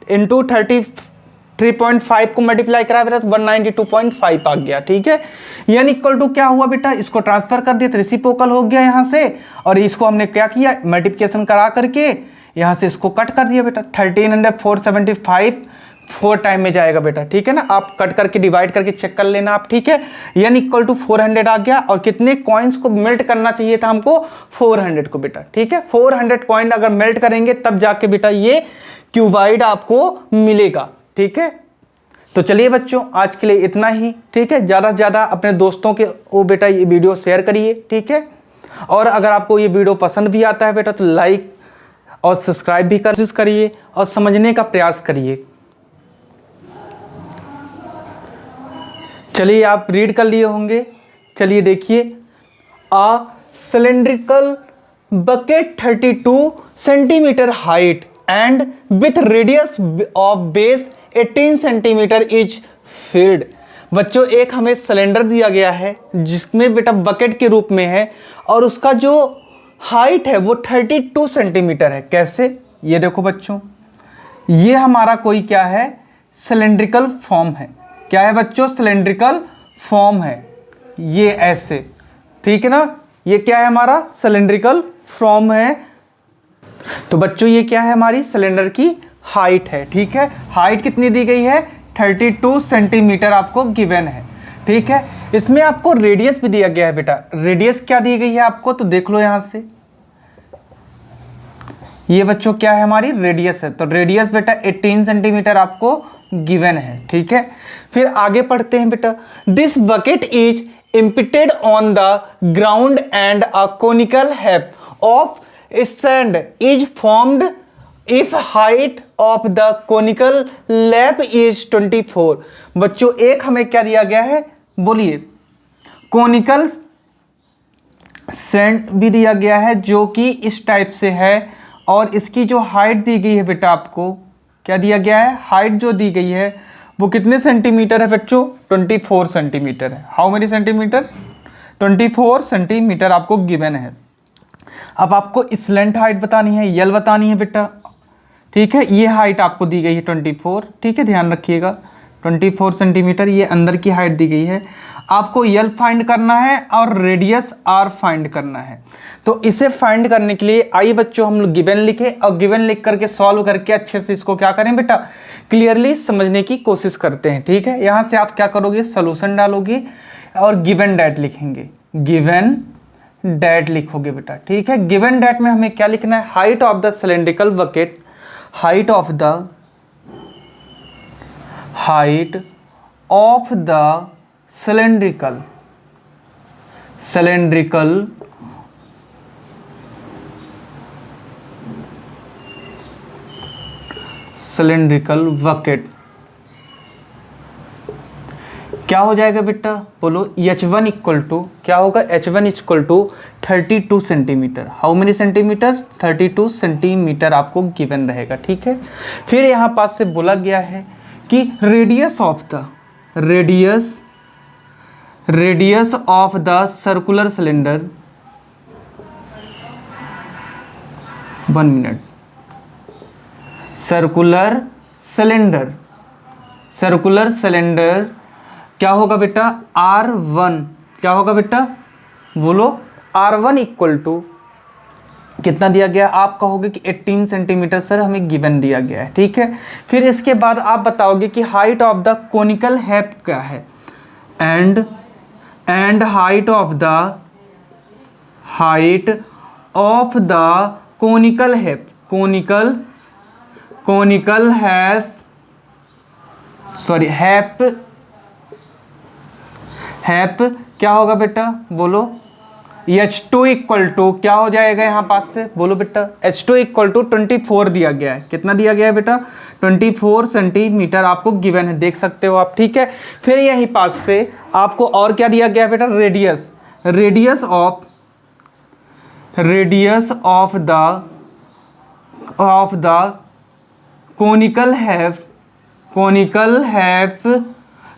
इंटू 33.5 को मल्टीप्लाई करा बेटा तो 192.5 आ गया, ठीक है। यानी इक्वल टू क्या हुआ बेटा, इसको ट्रांसफर कर दिया तो रेसिप्रोकल हो गया यहाँ से, और इसको हमने क्या किया मल्टीप्लिकेशन करा करके यहाँ से इसको कट कर दिया बेटा, 13,475 4 टाइम में जाएगा बेटा, ठीक है ना। आप कट करके डिवाइड करके चेक कर लेना आप, ठीक है। यानी इक्वल टू 400 आ गया, और कितने कॉइन्स को मेल्ट करना चाहिए था हमको 400 को बेटा, ठीक है। 400 कॉइन अगर मेल्ट करेंगे तब जाके बेटा ये क्यूबाइड आपको मिलेगा, ठीक है। तो चलिए बच्चों आज के लिए इतना ही, ठीक है। ज़्यादा से ज़्यादा अपने दोस्तों के वो बेटा ये वीडियो शेयर करिए, ठीक है। और अगर आपको ये वीडियो पसंद भी आता है बेटा तो लाइक और सब्सक्राइब भी कोशिश करिए और समझने का प्रयास करिए। चलिए आप रीड कर लिए होंगे, चलिए देखिए, a cylindrical bucket 32 centimetre height and with radius of base 18 centimetre is filled. बच्चों एक हमें सिलेंडर दिया गया है जिसमें बेटा बकेट के रूप में है, और उसका जो हाइट है वो 32 सेंटीमीटर है। कैसे? ये देखो बच्चों, ये हमारा कोई क्या है, सिलेंड्रिकल फॉर्म है। क्या है बच्चों? सिलेंड्रिकल फॉर्म है। ये ऐसे, ठीक है ना, ये क्या है हमारा, सिलेंड्रिकल फॉर्म है। तो बच्चों ये क्या है, हमारी सिलेंडर की हाइट है। ठीक है, हाइट कितनी दी गई है, 32 सेंटीमीटर आपको गिवन है। ठीक है, इसमें आपको रेडियस भी दिया गया है बेटा। रेडियस क्या दी गई है आपको, तो देख लो यहां से, ये बच्चों क्या है, हमारी रेडियस है। तो रेडियस बेटा 18 सेंटीमीटर आपको गिवन है। ठीक है, फिर आगे पढ़ते हैं बेटा। This bucket is emptied on the ground and a conical heap of sand is formed if height of the conical heap is 24। बच्चों एक हमें क्या दिया गया है, बोलिए, कोनिकल सैंड भी दिया गया है जो कि इस टाइप से है, और इसकी जो हाइट दी गई है बेटा, आपको क्या दिया गया है, हाइट जो दी गई है वो कितने सेंटीमीटर है बच्चों, 24 सेंटीमीटर है। हाउ मेनी सेंटीमीटर, 24 सेंटीमीटर आपको गिवन है। अब आपको स्लैंट हाइट बतानी है, यल बतानी है बेटा। ठीक है, ये हाइट आपको दी गई है 24। ठीक है, ध्यान रखिएगा 24 सेंटीमीटर ये अंदर की हाइट दी गई है। आपको यल फाइंड करना है और रेडियस आर फाइंड करना है। तो इसे फाइंड करने के लिए आइए बच्चों हम लोग गिवन लिखें, और गिवन लिख करके सॉल्व करके अच्छे से इसको क्या करें बेटा, क्लियरली समझने की कोशिश करते हैं। ठीक है, यहाँ से आप क्या करोगे, सोल्यूशन डालोगे और गिवन डेट लिखेंगे, गिवन डेट लिखोगे बेटा। ठीक है, गिवन डेट में हमें क्या लिखना है, height of the cylindrical bucket, height of the cylindrical bucket क्या हो जाएगा बेटा, बोलो, H1 इक्वल टू क्या होगा, H1 equal to 32 centimetre. How many centimetre, 32 centimetre आपको गिवन रहेगा। ठीक है, फिर यहाँ पास से बोला गया है कि radius of the circular cylinder, 1 minute, circular cylinder क्या होगा बेटा, R1 क्या होगा बेटा, बोलो, R1 इक्वल टू कितना दिया गया, आप कहोगे कि 18 सेंटीमीटर सर हमें गिवन दिया गया है। ठीक है, फिर इसके बाद आप बताओगे कि height of the conical heap क्या है, and height of the conical heap, heap क्या होगा बेटा, बोलो, H2 इक्वल टू क्या हो जाएगा यहाँ पास से, बोलो बेटा, H2 इक्वल टू 24 दिया गया है। कितना दिया गया है बेटा, 24 सेंटीमीटर आपको गिवन है, देख सकते हो आप। ठीक है, फिर यहीं पास से आपको और क्या दिया गया है बेटा, radius of the conical heap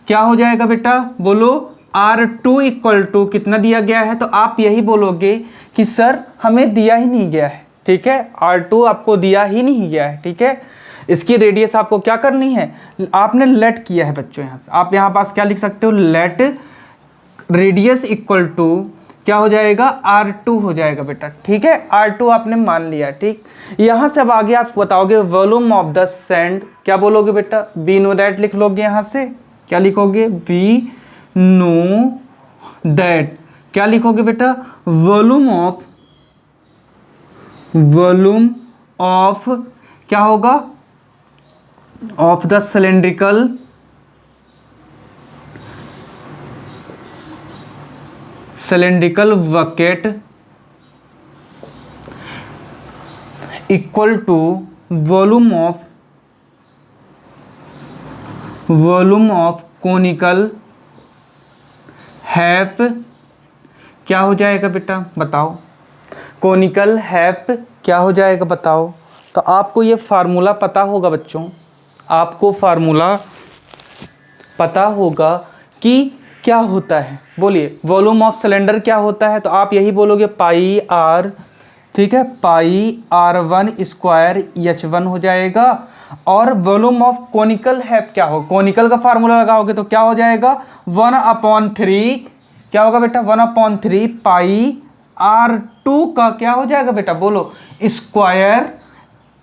क्या हो जाएगा बेटा, बोलो, R2 इक्वल टू कितना दिया गया है, तो आप यही बोलोगे कि सर हमें दिया ही नहीं गया है। ठीक है, R2 आपको दिया ही नहीं गया है। ठीक है, इसकी रेडियस आपको क्या करनी है, आपने लेट किया है बच्चों। यहाँ से आप यहाँ पास क्या लिख सकते हो, लेट रेडियस इक्वल टू क्या हो जाएगा, R2 हो जाएगा बेटा। ठीक है, R2 आपने मान लिया। ठीक, यहाँ से अब आगे आप बताओगे वॉल्यूम ऑफ द सैंड, क्या बोलोगे बेटा, वी नो दैट लिख लोगे। यहाँ से क्या लिखोगे, वी नो दैट, क्या लिखोगे बेटा, वॉल्यूम ऑफ क्या होगा, of the cylindrical bucket equal to volume of conical heap क्या हो जाएगा बेटा, बताओ, कोनिकल हैप क्या हो जाएगा बताओ। तो आपको ये फार्मूला पता होगा बच्चों, आपको फार्मूला पता होगा कि क्या होता है, बोलिए, वॉल्यूम ऑफ सिलेंडर क्या होता है, तो आप यही बोलोगे पाई R ठीक है, पाई R1 स्क्वायर H1 हो जाएगा। और वॉल्यूम ऑफ कोनिकल है क्या हो, कोनिकल का फार्मूला लगाओगे तो क्या हो जाएगा 1/3, क्या होगा बेटा 1/3 पाई R2 का क्या हो जाएगा बेटा बोलो स्क्वायर,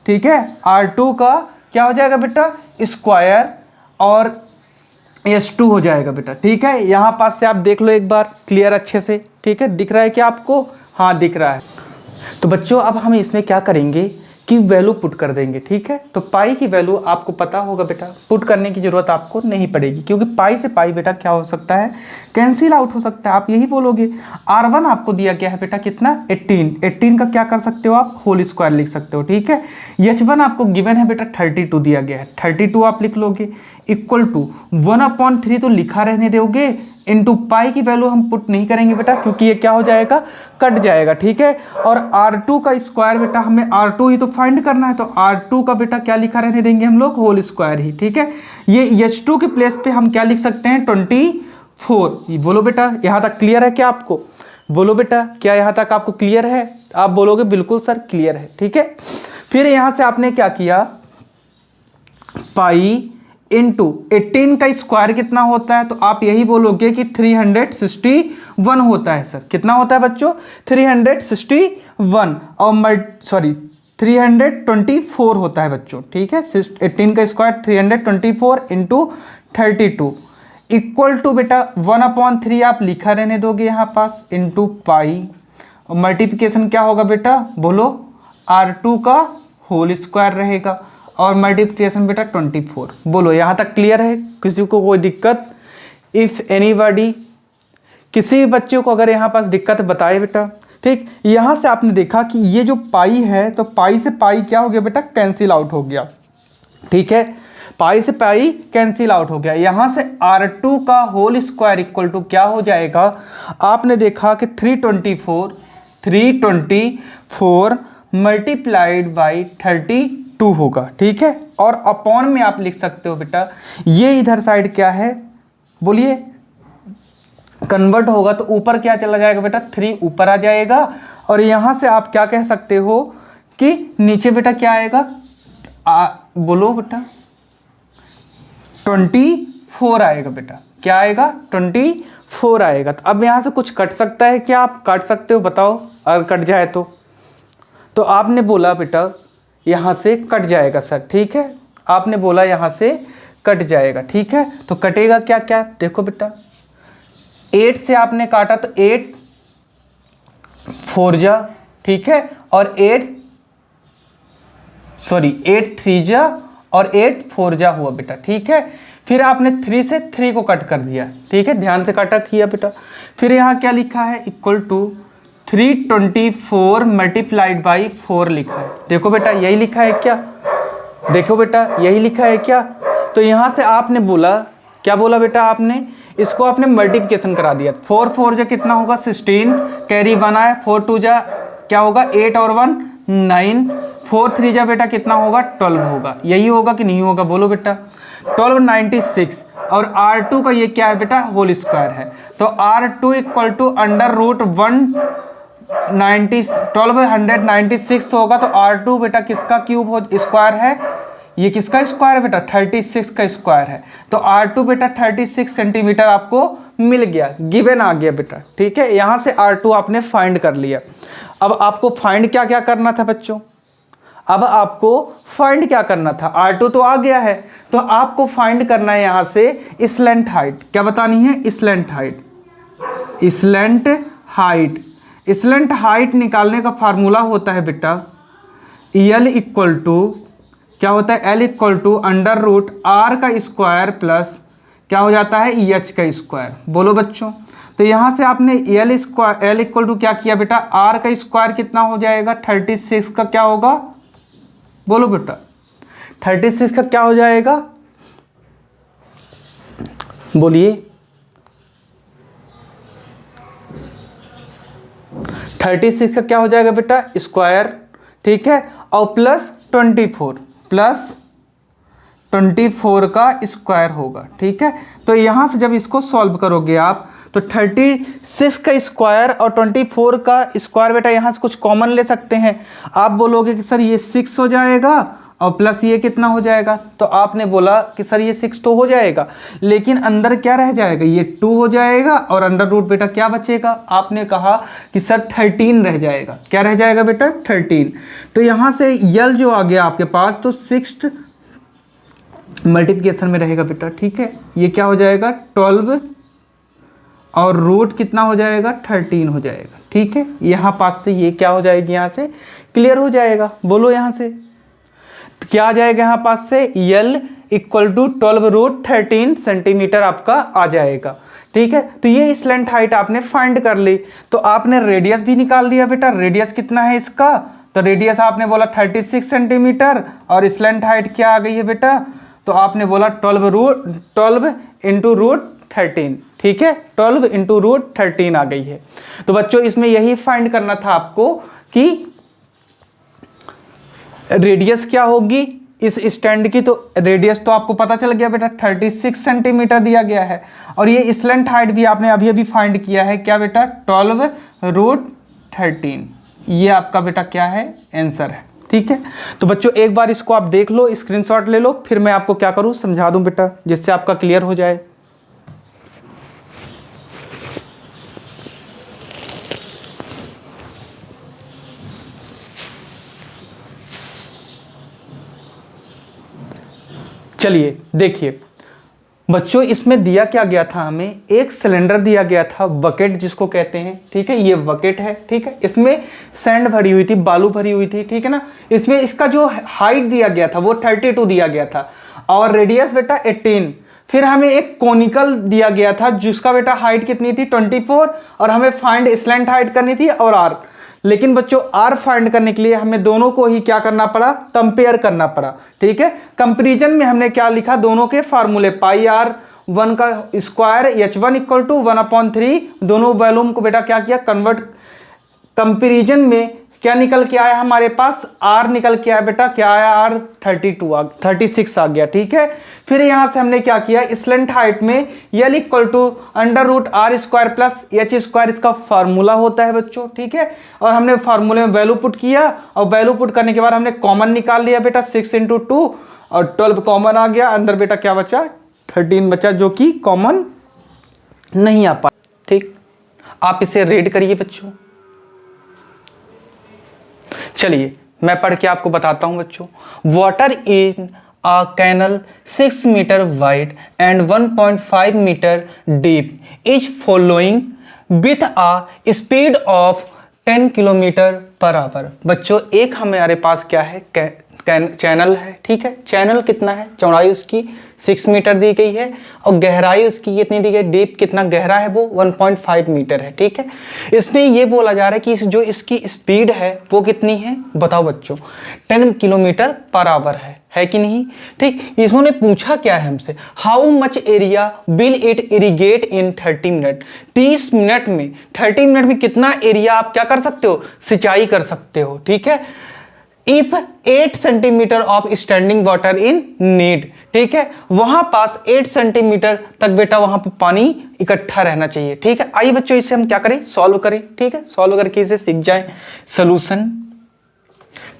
ठीक है, R2 का क्या हो जाएगा बेटा स्क्वायर और S2 हो जाएगा बेटा। ठीक है, यहाँ पास से आप देख लो एक बार क्लियर अच्छे से, ठीक है, दिख रहा है क्या आपको, हाँ दिख रहा है। तो बच्चों अब हम इसमें क्या करेंगे कि वैल्यू पुट कर देंगे। ठीक है, तो पाई की वैल्यू आपको पता होगा बेटा, पुट करने की जरूरत आपको नहीं पड़ेगी, क्योंकि पाई से पाई बेटा क्या हो सकता है कैंसिल आउट हो सकता है। आप यही बोलोगे। R1 आपको दिया गया है बेटा कितना 18 का क्या कर सकते हो आप होल स्क्वायर लिख सकते हो। ठीक है, H1 आपको गिवन है बेटा 32 दिया गया है, 32 आप लिख लोगे इक्वल टू 1/3 तो लिखा रहने दोगे, इनटू पाई की वैल्यू हम पुट नहीं करेंगे बेटा, क्योंकि ये क्या हो जाएगा कट जाएगा। ठीक है, और R2 का स्क्वायर बेटा हमें R2 ही तो फाइंड करना है, तो R2 का बेटा क्या लिखा रहने देंगे हम लोग होल स्क्वायर ही। ठीक है, ये H2 के प्लेस पे हम क्या लिख सकते हैं 24। बोलो बेटा यहाँ तक क्लियर है क्या आपको, बोलो बेटा क्या यहाँ तक आपको क्लियर है, आप बोलोगे बिल्कुल सर क्लियर है। ठीक है, फिर यहाँ से आपने क्या किया पाई इंटू 18 का स्क्वायर कितना होता है, तो आप यही बोलोगे कि 361 होता है। सर कितना होता है बच्चों 361 और 324 होता है बच्चों। ठीक है, 18 का स्क्वायर 324 इंटू 32 इक्वल टू बेटा 1/3 आप लिखा रहने दोगे यहाँ पास इंटू पाई, और मल्टीप्लिकेशन क्या होगा बेटा बोलो R2 का होल स्क्वायर रहेगा और मल्टीप्लिकेशन बेटा 24। बोलो यहाँ तक क्लियर है, किसी को कोई दिक्कत, इफ़ एनीबॉडी, किसी भी बच्चे को अगर यहाँ पास दिक्कत बताए बेटा। ठीक, यहाँ से आपने देखा कि ये जो पाई है तो पाई से पाई क्या हो गया बेटा कैंसिल आउट हो गया। ठीक है, पाई से पाई कैंसिल आउट हो गया। यहाँ से R2 का होल स्क्वायर इक्वल टू क्या हो जाएगा, आपने देखा कि 324 मल्टीप्लाइड बाई 32 होगा। ठीक है, और अपॉन में आप लिख सकते हो बेटा ये इधर साइड क्या है बोलिए कन्वर्ट होगा तो ऊपर क्या चला जाएगा बेटा 3 ऊपर आ जाएगा, और यहाँ से आप क्या कह सकते हो कि नीचे बेटा क्या आएगा बोलो बेटा 24 आएगा बेटा, क्या आएगा 24 आएगा। तो अब यहाँ से कुछ कट सकता है क्या, आप काट सकते हो बताओ, अगर कट जाए तो आपने बोला बेटा यहाँ से कट जाएगा सर। ठीक है, आपने बोला यहाँ से कट जाएगा। ठीक है, तो कटेगा क्या क्या देखो बेटा 8 से आपने काटा तो 8 4 जा, ठीक है, और 8 3 जा और 8 4 जा हुआ बेटा। ठीक है, फिर आपने 3 से 3 को कट कर दिया। ठीक है, ध्यान से काटा किया बेटा। फिर यहाँ क्या लिखा है इक्वल टू 324 मल्टीप्लाइड बाई 4 लिखा है। देखो बेटा यही लिखा है क्या, देखो बेटा यही लिखा है क्या। तो यहाँ से आपने बोला क्या बोला बेटा, आपने इसको आपने मल्टीप्लिकेशन करा दिया। 4 4 जा कितना होगा 16, कैरी 1 आए, 4 2 जा क्या होगा 8 और 1 9, 4 3 जा बेटा कितना होगा 12 होगा। यही होगा कि नहीं होगा बोलो बेटा 12 96, और R2 का ये क्या है बेटा होल स्क्वायर है, तो R2 equal to under root 1296 होगा। तो R2 बेटा किसका क्यूब हो स्क्वायर है, ये किसका स्क्वायर है बेटा 36 का स्क्वायर है। तो R2 बेटा 36 सेंटीमीटर आपको मिल गया, गिवन आ गया बेटा। ठीक है, यहाँ से R2 आपने फाइंड कर लिया। अब आपको फाइंड क्या क्या करना था बच्चों, अब आपको फाइंड क्या करना था, R2 तो आ गया है, तो आपको फाइंड करना है यहाँ से स्लैंट हाइट। क्या बतानी है slant height, slant height. Slant height निकालने का फार्मूला होता है बेटा L इक्वल टू क्या होता है L equal to under root R का स्क्वायर प्लस क्या हो जाता है EH का स्क्वायर। बोलो बच्चों, तो यहाँ से आपने L इक्वल टू क्या किया बेटा R का स्क्वायर कितना हो जाएगा 36 का क्या होगा बोलो बेटा 36 का क्या हो जाएगा बोलिए 36 का क्या हो जाएगा बेटा स्क्वायर। ठीक है, और प्लस 24 24 का स्क्वायर होगा। ठीक है, तो यहाँ से जब इसको सॉल्व करोगे आप तो 36 का स्क्वायर और 24 का स्क्वायर बेटा यहाँ से कुछ कॉमन ले सकते हैं। आप बोलोगे कि सर ये 6 हो जाएगा और प्लस ये कितना हो जाएगा, तो आपने बोला कि सर ये 6 तो हो जाएगा, लेकिन अंदर क्या रह जाएगा, ये 2 हो जाएगा और अंडर रूट बेटा क्या बचेगा, आपने कहा कि सर 13 रह जाएगा। क्या रह जाएगा बेटा, 13। तो यहाँ से यल जो आ गया आपके पास, तो 6 मल्टीप्लिकेशन में रहेगा बेटा। ठीक है, ये क्या हो जाएगा 12 और रूट कितना हो जाएगा 13 हो जाएगा। ठीक है, यहाँ पास से ये क्या हो जाएगी, यहाँ से क्लियर हो जाएगा। बोलो यहाँ से क्या आ जाएगा, यहाँ पास से यल इक्वल टू 12 रूट 13 सेंटीमीटर आपका आ जाएगा। ठीक है, तो ये स्लैंट हाइट आपने फाइंड कर ली। तो आपने रेडियस भी निकाल लिया बेटा। रेडियस कितना है इसका, तो रेडियस आपने बोला 36 सेंटीमीटर और स्लैंट हाइट क्या आ गई है बेटा, तो आपने बोला 12 इंटू रूट 13। ठीक है, 12 इंटू रूट 13 आ गई है। तो बच्चों इसमें यही फाइंड करना था आपको कि रेडियस क्या होगी इस स्टैंड की। तो रेडियस तो आपको पता चल गया बेटा, 36 सेंटीमीटर दिया गया है। और ये स्लैंट हाइट भी आपने अभी अभी फाइंड किया है, क्या बेटा 12 रूट 13। ये आपका बेटा क्या है, आंसर है। ठीक है, तो बच्चों एक बार इसको आप देख लो, स्क्रीनशॉट ले लो, फिर मैं आपको क्या करूं समझा दूं बेटा, जिससे आपका क्लियर हो जाए। चलिए देखिए बच्चों, इसमें दिया क्या गया था, हमें एक सिलेंडर दिया गया था, बकेट जिसको कहते हैं। ठीक है, ये बकेट है। ठीक है, इसमें सैंड भरी हुई थी, बालू भरी हुई थी। ठीक है ना, इसमें इसका जो हाइट दिया गया था वो 32 दिया गया था और रेडियस बेटा 18। फिर हमें एक कोनिकल दिया गया था जिसका बेटा हाइट कितनी थी 24 और हमें फाइंड स्लैंट हाइट करनी थी और आर। लेकिन बच्चों आर फाइंड करने के लिए हमें दोनों को ही क्या करना पड़ा, कंपेयर करना पड़ा। ठीक है, कंपेरिजन में हमने क्या लिखा, दोनों के फार्मूले पाई आर 1 का स्क्वायर h1 इक्वल टू 1/3, दोनों वॉल्यूम को बेटा क्या किया, कन्वर्ट। कंपेरिजन में क्या निकल के आया हमारे पास, आर निकल के आया बेटा, क्या आया आर 36 आ गया। ठीक है, फिर यहां से हमने क्या किया, स्लैंट हाइट में l equal to under root r square plus h square, इसका फार्मूला होता है बच्चों। ठीक है, और हमने फार्मूले में वैल्यू पुट किया और वैल्यू पुट करने के बाद हमने कॉमन निकाल लिया बेटा, 6 इंटू 2 और 12 कॉमन आ गया, अंदर बेटा क्या बचा 13 बचा, जो कि कॉमन नहीं आ पाया। ठीक, आप इसे रीड करिए बच्चों। चलिए मैं पढ़ के आपको बताता हूं बच्चों। Water in a canal 6 meter wide and 1.5 meter deep is flowing with a speed of 10 kilometre per our. बच्चों एक हमारे पास क्या है, चैनल है। ठीक है, चैनल कितना है, चौड़ाई उसकी 6 मीटर दी गई है और गहराई उसकी कितनी दी गई, डीप कितना गहरा है वो 1.5 मीटर है। ठीक है, इसमें ये बोला जा रहा है कि जो इसकी स्पीड है वो कितनी है, बताओ बच्चों 10 किलोमीटर पर आवर है कि नहीं। ठीक, इन्होंने पूछा क्या है हमसे, how much area will it irrigate in 30 minute. 30 minute में 30 मिनट में कितना एरिया आप क्या कर सकते हो, सिंचाई कर सकते हो। ठीक है, if 8 centimetre of standing water in need. ठीक है, वहां पास 8 सेंटीमीटर तक बेटा वहां पर पानी इकट्ठा रहना चाहिए। ठीक है, आइए बच्चों इसे हम क्या करें, सॉल्व करें। ठीक है, सॉल्व करके इसे सीख जाएं। सोल्यूशन,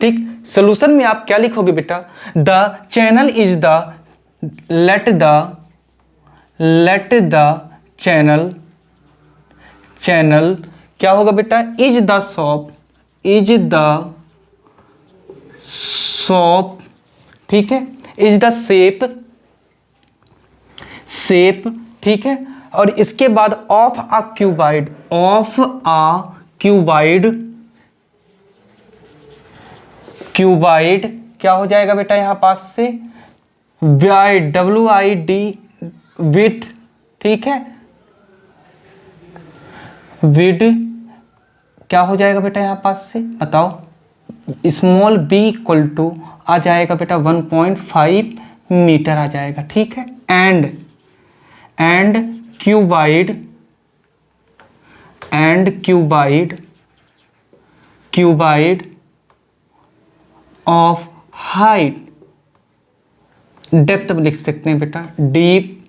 ठीक, सोल्यूशन में आप क्या लिखोगे बेटा, the channel is the let the channel क्या होगा बेटा, इज द शॉप। ठीक है, इज द शेप। ठीक है, और इसके बाद ऑफ अ क्यूबाइड क्या हो जाएगा बेटा, यहां पास से वाइड WID विथ। ठीक है, विड क्या हो जाएगा बेटा यहां पास से, बताओ, स्मॉल b इक्वल टू आ जाएगा बेटा 1.5 मीटर आ जाएगा। ठीक है, and cuboid of height depth लिख सकते हैं बेटा, deep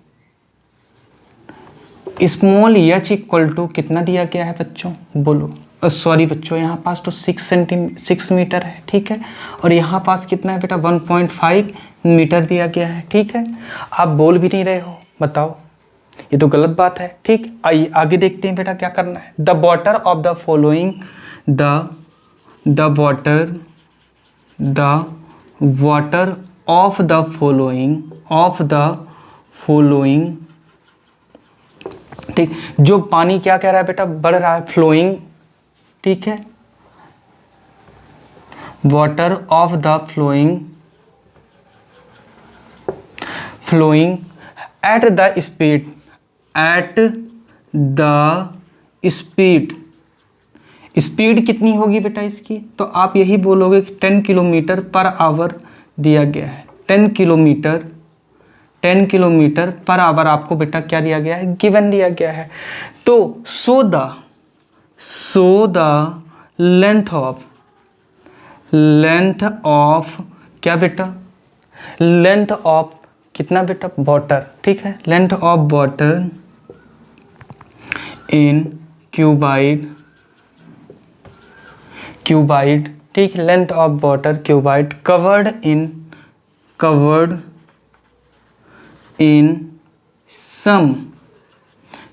small H equal to कितना दिया गया है बच्चों, बोलो। सॉरी बच्चों, यहाँ पास तो 6 मीटर है, ठीक है, और यहाँ पास कितना है बेटा 1.5 मीटर दिया गया है, ठीक है। आप बोल भी नहीं रहे हो, बताओ, ये तो गलत बात है, ठीक। आइए आगे देखते हैं बेटा क्या करना है। The water of the following, the water of the following, ठीक। जो पानी क्या कह रहा है बेटा, बढ़ रहा है, फ्लोइंग, ठीक है। Water of the flowing at the speed कितनी होगी बेटा इसकी, तो आप यही बोलोगे कि 10 किलोमीटर पर आवर दिया गया है। 10 किलोमीटर पर आवर आपको बेटा क्या दिया गया है, गिवन दिया गया है। तो सो द लेंथ ऑफ क्या बेटा, लेंथ ऑफ कितना बेटा, वाटर, ठीक है, length of water in cuboid, ठीक है, length of water cuboid covered in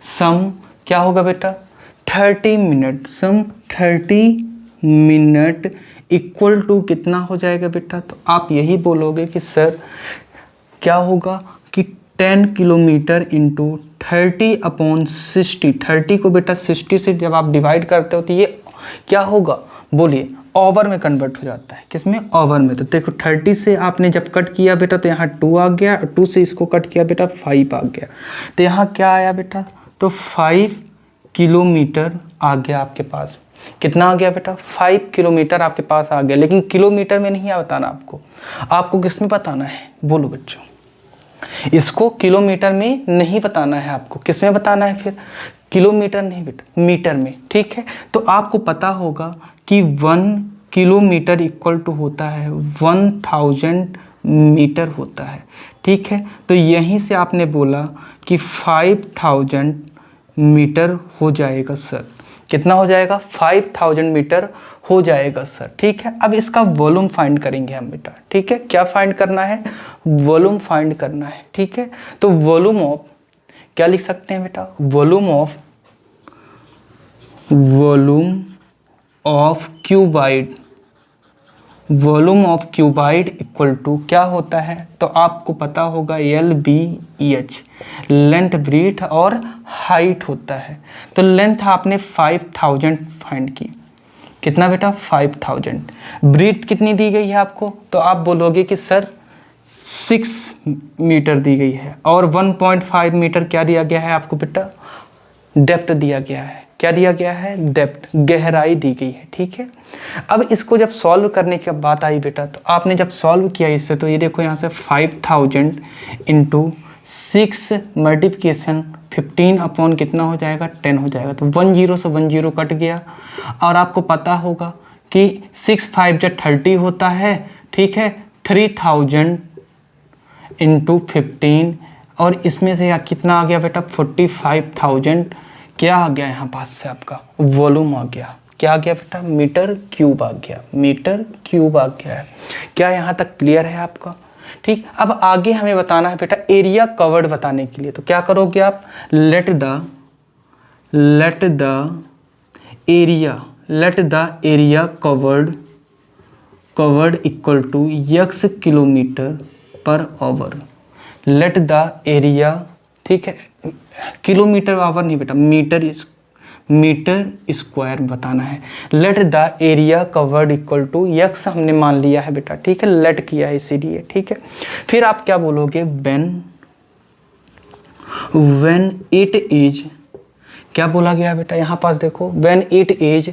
sum क्या होगा बेटा 30 minute, sum 30 minute equal to कितना हो जाएगा बेटा, तो आप यही बोलोगे कि सर क्या होगा कि 10 किलोमीटर इंटू 30/60, 30 को बेटा 60 से जब आप डिवाइड करते हो तो ये क्या होगा, बोलिए, ओवर में कन्वर्ट हो जाता है, किसमें, ओवर में। तो देखो 30 से आपने जब कट किया बेटा तो यहाँ 2 आ गया, 2 से इसको कट किया बेटा 5 आ गया, तो यहाँ क्या आया बेटा, तो 5 किलोमीटर आ गया आपके पास। कितना आ गया बेटा, 5 किलोमीटर आपके पास आ गया। लेकिन किलोमीटर में नहीं बताना आपको किस में बताना है, बोलो बच्चों, इसको किलोमीटर में नहीं बताना है आपको, किस में बताना है फिर, किलोमीटर नहीं बेटा, मीटर में, ठीक है। तो आपको पता होगा कि 1 किलोमीटर इक्वल टू होता है 1000 मीटर होता है, ठीक है। तो यहीं से आपने बोला कि 5000 मीटर हो जाएगा सर, कितना हो जाएगा, 5000 मीटर हो जाएगा सर, ठीक है। अब इसका वॉल्यूम फाइंड करेंगे हम बेटा, ठीक है। क्या फाइंड करना है, वॉल्यूम फाइंड करना है, ठीक है। तो वॉल्यूम ऑफ क्या लिख सकते हैं बेटा, volume of cuboid equal to क्या होता है, तो आपको पता होगा LBH, लेंथ, ब्रीथ और हाइट होता है। तो लेंथ आपने 5000 फाइंड की, कितना बेटा 5000, ब्रीथ कितनी दी गई है आपको, तो आप बोलोगे कि सर 6 मीटर दी गई है, और 1.5 मीटर क्या दिया गया है आपको बेटा, डेप्थ दिया गया है, क्या दिया गया है, डेप्थ, गहराई दी गई है, ठीक है। अब इसको जब सॉल्व करने की बात आई बेटा, तो आपने जब सॉल्व किया इससे, तो ये देखो यहाँ से 5000 इंटू 6 मल्टीप्लिकेशन 15 अपॉन कितना हो जाएगा, 10 हो जाएगा। तो 10 से 10 कट गया, और आपको पता होगा कि 6 5 जब 30 होता है, ठीक है, 3000 इंटू 15, और इसमें से कितना आ गया बेटा 45,000, क्या आ गया यहाँ पास से आपका वॉल्यूम आ गया, क्या आ गया बेटा, मीटर क्यूब आ गया, मीटर क्यूब आ गया है। क्या यहाँ तक क्लियर है आपका, ठीक। अब आगे हमें बताना है बेटा एरिया कवर्ड बताने के लिए, तो क्या करोगे आप, let the area covered equal to x kilometre per hour, let the area, ठीक है, किलोमीटर आवर नहीं बेटा, मीटर स्क्वायर बताना है। Let the area covered equal to x हमने मान लिया है बेटा, ठीक है, लेट किया है इसीलिए, ठीक है। फिर आप क्या बोलोगे, व्हेन इट इज, क्या बोला गया बेटा यहाँ पास देखो, when it is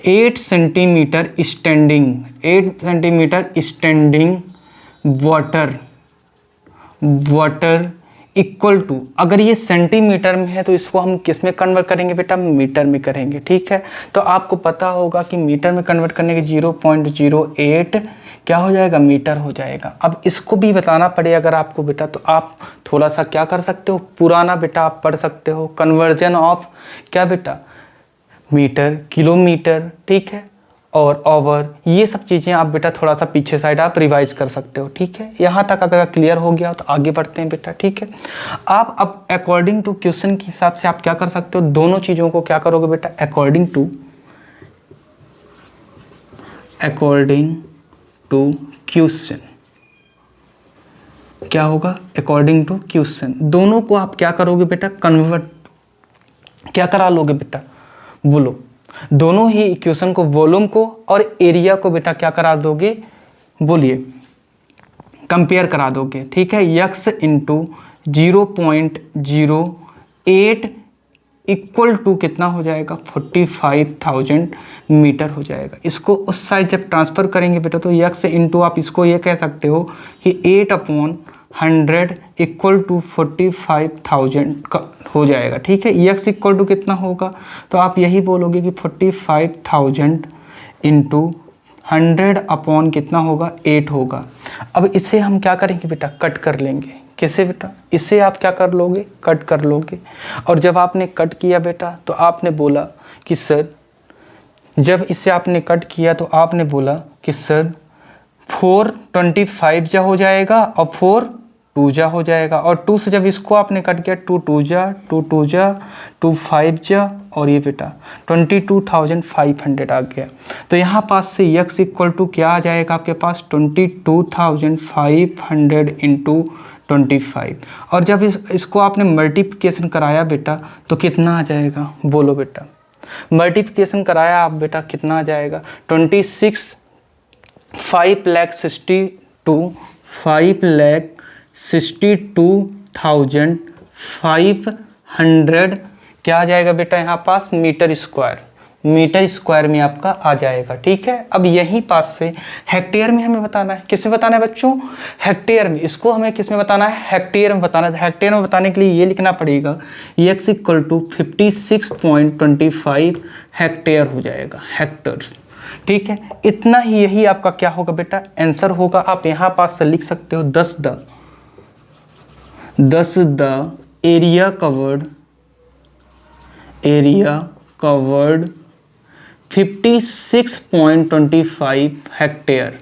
8 centimetre standing water equal to, अगर ये सेंटीमीटर में है तो इसको हम किस में कन्वर्ट करेंगे बेटा, मीटर में करेंगे, ठीक है। तो आपको पता होगा कि मीटर में कन्वर्ट करने के 0.08 क्या हो जाएगा, मीटर हो जाएगा। अब इसको भी बताना पड़े अगर आपको बेटा, तो आप थोड़ा सा क्या कर सकते हो, पुराना बेटा आप पढ़ सकते हो, कन्वर्जन ऑफ क्या बेटा, मीटर किलोमीटर, ठीक है, और ओवर, ये सब चीज़ें आप बेटा थोड़ा सा पीछे साइड आप रिवाइज कर सकते हो, ठीक है। यहाँ तक अगर क्लियर हो गया तो आगे बढ़ते हैं बेटा, ठीक है। आप अब अकॉर्डिंग टू क्वेश्चन के हिसाब से आप क्या कर सकते हो, दोनों चीज़ों को क्या करोगे बेटा, अकॉर्डिंग टू क्वेश्चन, क्या होगा, अकॉर्डिंग टू क्वेश्चन, दोनों को आप क्या करोगे बेटा, कन्वर्ट क्या करा लोगे बेटा, बोलो, दोनों ही इक्वेशन को, वॉल्यूम को और एरिया को बेटा क्या करा दोगे, बोलिए, कंपेयर करा दोगे, ठीक है। यक्स इंटू 0.08 इक्वल टू कितना हो जाएगा, 45,000 मीटर हो जाएगा। इसको उस साइड जब ट्रांसफर करेंगे बेटा, तो यक्स इंटू आप इसको ये कह सकते हो कि 8/100 इक्वल टू 45,000 का हो जाएगा, ठीक है। यक्स इक्वल टू कितना होगा, तो आप यही बोलोगे कि 45,000 इंटू 100 अपॉन कितना होगा, 8 होगा। अब इसे हम क्या करेंगे बेटा, कट कर लेंगे। किसे बेटा, इसे आप क्या कर लोगे, कट कर लोगे। और जब आपने कट किया बेटा, तो आपने बोला कि सर, जब इसे आपने कट किया तो आपने बोला कि सर 425 जा हो जाएगा और 4 2 जा हो जाएगा, और 2 से जब इसको आपने कट किया 2 2 जा 2 2 जा 2 5 जा, और ये बेटा 22,500 आ गया। तो यहाँ पास से यक्स इक्वल टू क्या आ जाएगा आपके पास, 22,500 इंटू 25। और जब इसको आपने मल्टीप्लिकेशन कराया बेटा, तो कितना आ जाएगा, बोलो बेटा, मल्टीप्लिकेशन कराया आप बेटा, कितना आ जाएगा, 5,62,500 क्या आ जाएगा बेटा, यहाँ पास मीटर स्क्वायर में आपका आ जाएगा, ठीक है। अब यहीं पास से हेक्टेयर में हमें बताना है, किसमें बताना है बच्चों, हेक्टेयर में। इसको हमें किसमें बताना है, हेक्टेयर में बताना है। हेक्टेयर में बताने के लिए ये लिखना पड़ेगा, x इक्वल टू 56.25 हेक्टेयर हो जाएगा, हेक्टर्स, ठीक है। इतना ही, यही आपका क्या होगा बेटा, आंसर होगा। आप यहाँ पास से लिख सकते हो 10 द एरिया कवर्ड 56.25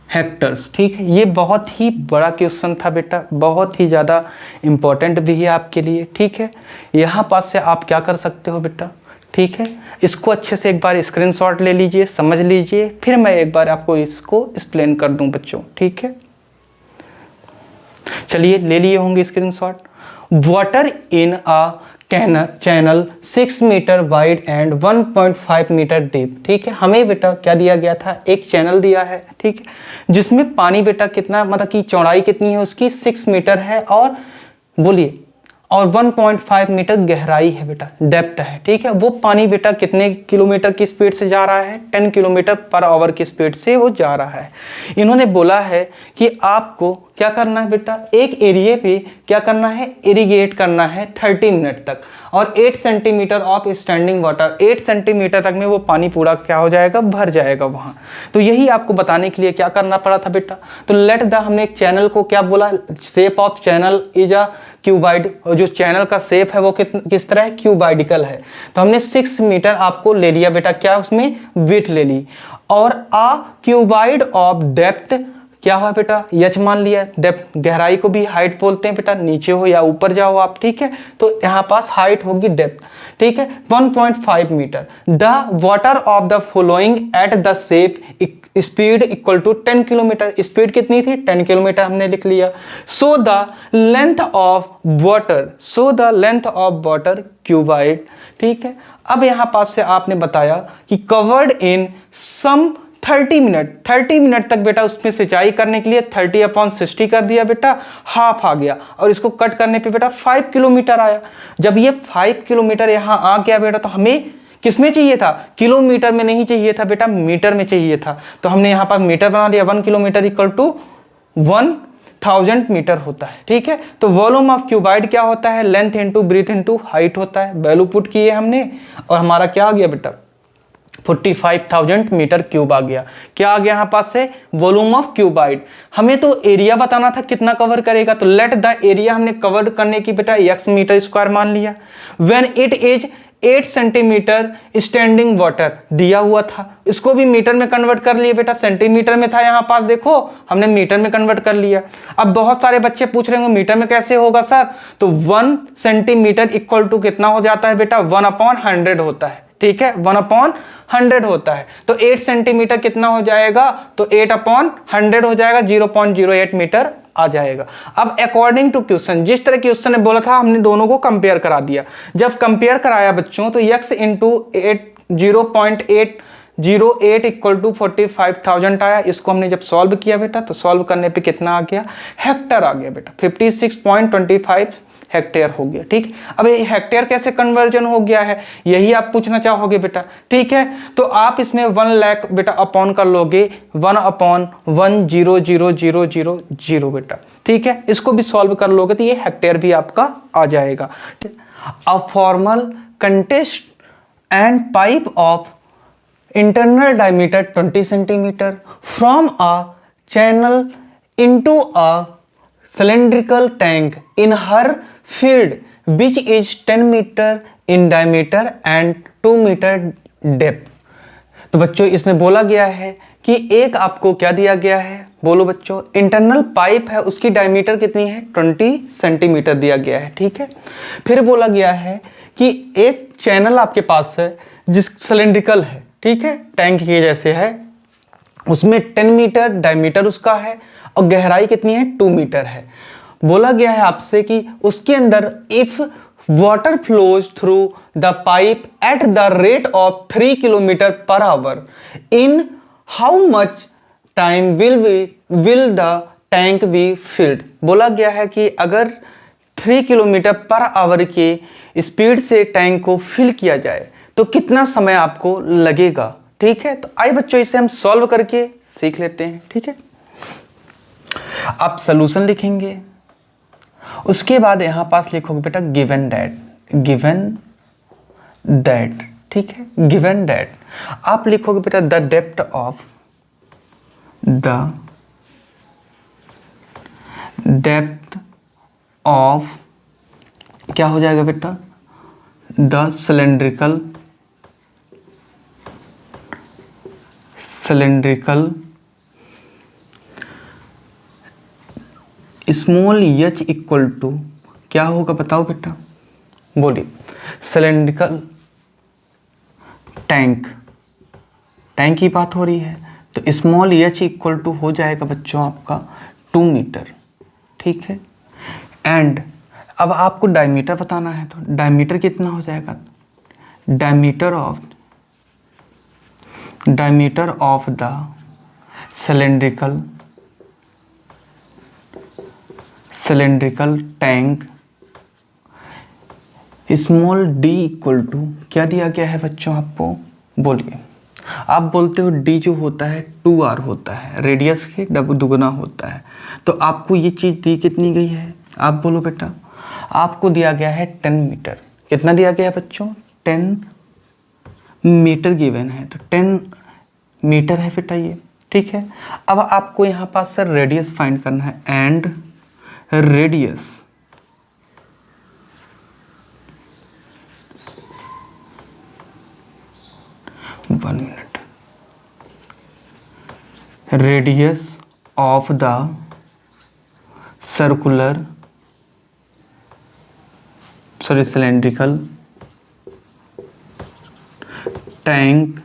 हेक्टर्स, ठीक है। ये बहुत ही बड़ा क्वेश्चन था बेटा, बहुत ही ज़्यादा इम्पोर्टेंट भी है आपके लिए, ठीक है। यहाँ पास से आप क्या कर सकते हो बेटा, ठीक है। इसको अच्छे से एक बार स्क्रीनशॉट ले लीजिए, समझ लीजिए, फिर मैं एक बार आपको इसको एक्सप्लेन कर दूं बच्चों, ठीक है। चलिए, ले लिए होंगे screenshot. Water in a channel 6 metre wide and 1.5 metre deep, ठीक है। हमें बेटा क्या दिया गया था, एक चैनल दिया है, ठीक है, जिसमें पानी बेटा कितना, मतलब कि चौड़ाई कितनी है उसकी, 6 मीटर है, और बोलिए, और 1.5 मीटर गहराई है बेटा, डेप्थ है, ठीक है। वो पानी बेटा कितने किलोमीटर की स्पीड से जा रहा है, 10 किलोमीटर पर आवर की स्पीड से वो जा रहा है। इन्होंने बोला है कि आपको क्या करना है बेटा, एक एरिया पे क्या करना है, इरिगेट करना है 30 मिनट तक, और 8 centimetre of standing water, 8 centimetre तक में वो पानी पूरा क्या हो जाएगा, भर जाएगा वहाँ। तो यही आपको बताने के लिए क्या करना पड़ा था बेटा। तो लेट द, हमने एक चैनल को क्या बोला, shape of channel is a cuboid, और जो चैनल का शेप है वो किस तरह है, क्यूबाइडिकल है। तो हमने 6 मीटर आपको ले लिया बेटा, क्या उसमें विड्थ ले ली, और आ क्यूबाइड ऑफ डेप्थ क्या हुआ बेटा, यच मान लिया। डेप्थ, गहराई को भी हाइट बोलते हैं बेटा, नीचे हो या ऊपर जाओ आप, ठीक है। तो यहाँ पास हाइट होगी डेप्थ, ठीक है, 1.5 metre. The water of the flowing at the shape speed equal to 10 kilometre, speed कितनी थी, 10 किलोमीटर हमने लिख लिया। So the length of water cuboid, ठीक है। अब यहाँ पास से आपने बताया कि कवर्ड इन सम 30 मिनट तक बेटा उसमें सिंचाई करने के लिए 30/60 कर दिया बेटा, हाफ आ गया, और इसको कट करने पे बेटा 5 किलोमीटर आया। जब ये 5 किलोमीटर यहाँ आ गया बेटा, तो हमें किसमें चाहिए था, किलोमीटर में नहीं चाहिए था बेटा, मीटर में चाहिए था। तो हमने यहाँ पर मीटर बना लिया, 1 किलोमीटर इक्वल टू 1000 मीटर होता है, ठीक है। तो वॉल्यूम ऑफ क्यूबाइड क्या होता है, length into breadth into height होता है। वैल्यू पुट किए हमने, और हमारा क्या आ गया बेटा, 45,000 मीटर क्यूब आ गया। क्या आ गया यहाँ पास से? Volume of cuboid. हमें तो एरिया बताना था कितना कवर करेगा, तो लेट द एरिया हमने कवर करने की बेटा x मीटर स्क्वायर मान लिया। When it is 8 centimetre standing water दिया हुआ था, इसको भी मीटर में कन्वर्ट कर लिए बेटा, सेंटीमीटर में था यहाँ पास, देखो हमने मीटर में कन्वर्ट कर लिया। अब बहुत सारे बच्चे पूछ रहे होंगे मीटर में कैसे होगा सर, तो 1 सेंटीमीटर इक्वल टू कितना हो जाता है बेटा? 1/100 होता है, ठीक है, 1/100 होता है। तो 8 सेंटीमीटर कितना हो जाएगा? तो 8/100 हो जाएगा, 0.08 मीटर आ जाएगा। अब अकॉर्डिंग टू क्वेश्चन, जिस तरह क्वेश्चन ने बोला था हमने दोनों को कंपेयर करा दिया। जब कंपेयर कराया बच्चों तो x इंटू 0.808 इक्वल टू 45,000 आया। इसको हमने जब सॉल्व किया बेटा तो सॉल्व करने पे कितना आ गया? हेक्टर आ गया बेटा, 56.25 हेक्टेयर हो गया। ठीक, अब ये हेक्टेयर कैसे कन्वर्जन हो गया है यही आप पूछना चाहोगे बेटा, ठीक है। तो आप इसमें 1 लाख बेटा अपॉन कर लोगे, 1/10000 बेटा, ठीक है। इसको भी सॉल्व कर लोगे तो ये हेक्टेयर भी आपका आ जाएगा। A formal contest and pipe of internal diameter 20 centimetre from a channel into a cylindrical tank in her field which is 10 meter in diameter and 2 meter depth। तो बच्चों इसमें बोला गया है कि एक आपको क्या दिया गया है, बोलो बच्चों, इंटरनल पाइप है उसकी डायमीटर कितनी है? 20 सेंटीमीटर दिया गया है, ठीक है। फिर बोला गया है कि एक चैनल आपके पास है जिस सिलेंड्रिकल है, ठीक है, टैंक के जैसे है, उसमें 10 मीटर डायमीटर उसका है और गहराई कितनी है? 2 मीटर है। बोला गया है आपसे कि उसके अंदर if water flows through the pipe at the rate of 3 kilometre per our in how much time will the tank be filled. बोला गया है कि अगर 3 किलोमीटर पर आवर के स्पीड से टैंक को फिल किया जाए तो कितना समय आपको लगेगा, ठीक है। तो आइए बच्चों इसे हम सॉल्व करके सीख लेते हैं, ठीक है। आप सॉल्यूशन लिखेंगे, उसके बाद यहां पास लिखोगे बेटा गिवन दैट, ठीक है, गिवन दैट। आप लिखोगे बेटा द डेप्थ ऑफ क्या हो जाएगा बेटा? The cylindrical small H equal to क्या होगा बताओ बेटा, बोलिए। सिलेंड्रिकल टैंक की बात हो रही है तो स्मॉल एच इक्वल टू हो जाएगा बच्चों आपका 2 मीटर, ठीक है। एंड अब आपको डायमीटर बताना है तो डायमीटर कितना हो जाएगा? Diameter of the cylindrical tank small D equal to क्या दिया गया है बच्चों आपको, बोलिए। आप बोलते हो डी जो होता है 2r होता है, रेडियस के दुगुना होता है, तो आपको ये चीज़ दी कितनी गई है? आप बोलो बेटा, आपको दिया गया है 10 मीटर। कितना दिया गया है बच्चों? 10 मीटर गिवन है, तो 10 मीटर है बेटा ये, ठीक है। अब आपको यहाँ पास सर रेडियस फाइंड करना है, and radius radius of the cylindrical tank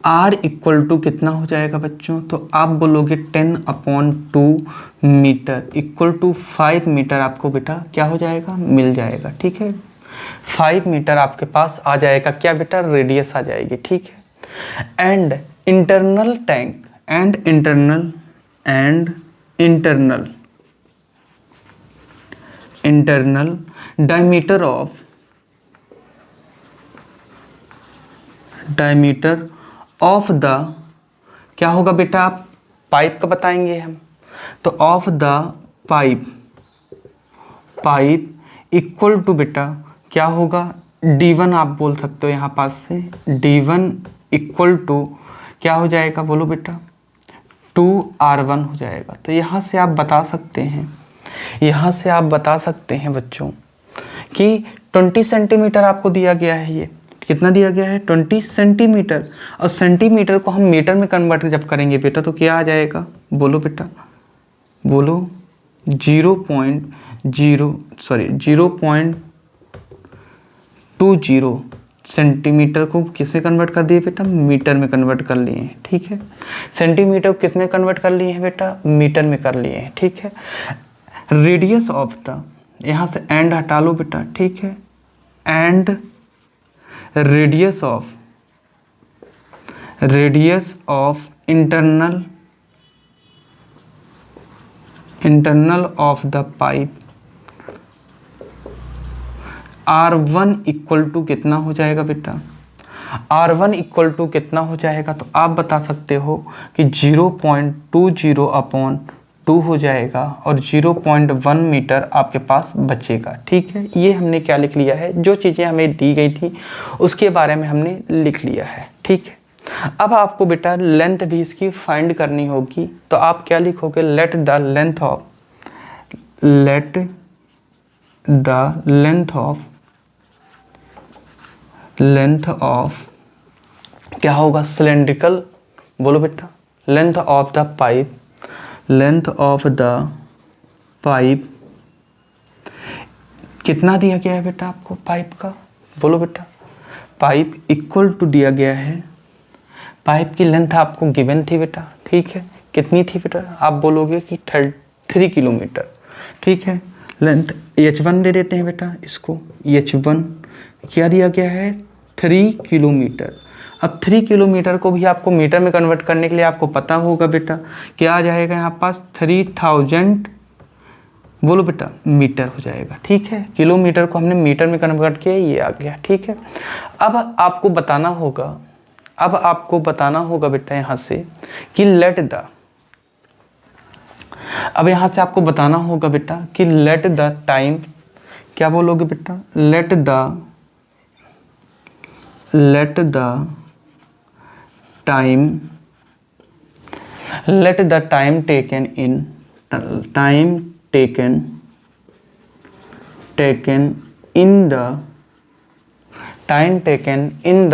R equal to कितना हो जाएगा बच्चों? तो आप बोलोगे 10/2 मीटर इक्वल टू 5 मीटर आपको बेटा क्या हो जाएगा? मिल जाएगा, ठीक है। 5 मीटर आपके पास आ जाएगा क्या बेटा? रेडियस आ जाएगी, ठीक है। And internal tank internal diameter of the क्या होगा बेटा? आप पाइप का बताएंगे हम, तो of the pipe equal to बेटा क्या होगा? D1 आप बोल सकते हो यहाँ पास से, D1 इक्वल टू क्या हो जाएगा बोलो बेटा, 2R1 हो जाएगा। तो यहाँ से आप बता सकते हैं, यहाँ से आप बता सकते हैं बच्चों कि 20 सेंटीमीटर आपको दिया गया है। ये कितना दिया गया है, 20 सेंटीमीटर। और सेंटीमीटर को हम मीटर में कन्वर्ट जब करेंगे बेटा तो क्या आ जाएगा बोलो बेटा, बोलो 0.20 सेंटीमीटर को किसमें कन्वर्ट कर दिए बेटा, मीटर में कन्वर्ट कर लिए हैं। ठीक है, सेंटीमीटर को किसमें कन्वर्ट कर लिए हैं बेटा, मीटर में कर लिए हैं। ठीक है, रेडियस ऑफ द, यहाँ से एंड हटा लो बेटा। ठीक है, and radius of internal of the pipe R1 equal to कितना हो जाएगा बेटा, R1 इक्वल टू कितना हो जाएगा, तो आप बता सकते हो कि 0.20/2 हो जाएगा और 0.1 मीटर आपके पास बचेगा। ठीक है, ये हमने क्या लिख लिया है, जो चीज़ें हमें दी गई थी उसके बारे में हमने लिख लिया है। ठीक है, अब आपको बेटा लेंथ भी इसकी फाइंड करनी होगी। तो आप क्या लिखोगे, लेट द लेंथ ऑफ क्या होगा, सिलेंड्रिकल, बोलो बेटा, लेंथ ऑफ द पाइप कितना दिया गया है बेटा आपको पाइप का, बोलो बेटा, पाइप इक्वल टू दिया गया है, पाइप की लेंथ आपको गिवन थी बेटा। ठीक है, कितनी थी बेटा, आप बोलोगे कि 3 किलोमीटर। ठीक है, लेंथ H1 दे देते हैं बेटा, इसको H1 क्या दिया गया है, 3 किलोमीटर। अब 3 किलोमीटर को भी आपको मीटर में कन्वर्ट करने के लिए आपको पता होगा बेटा क्या आ जाएगा यहाँ पास, 3000 बोलो बेटा मीटर हो जाएगा। ठीक है, किलोमीटर को हमने मीटर में कन्वर्ट किया, ये आ गया। ठीक है, अब आपको बताना होगा बेटा यहाँ से कि लेट द टाइम, क्या बोलोगे बेटा, late the time taken in the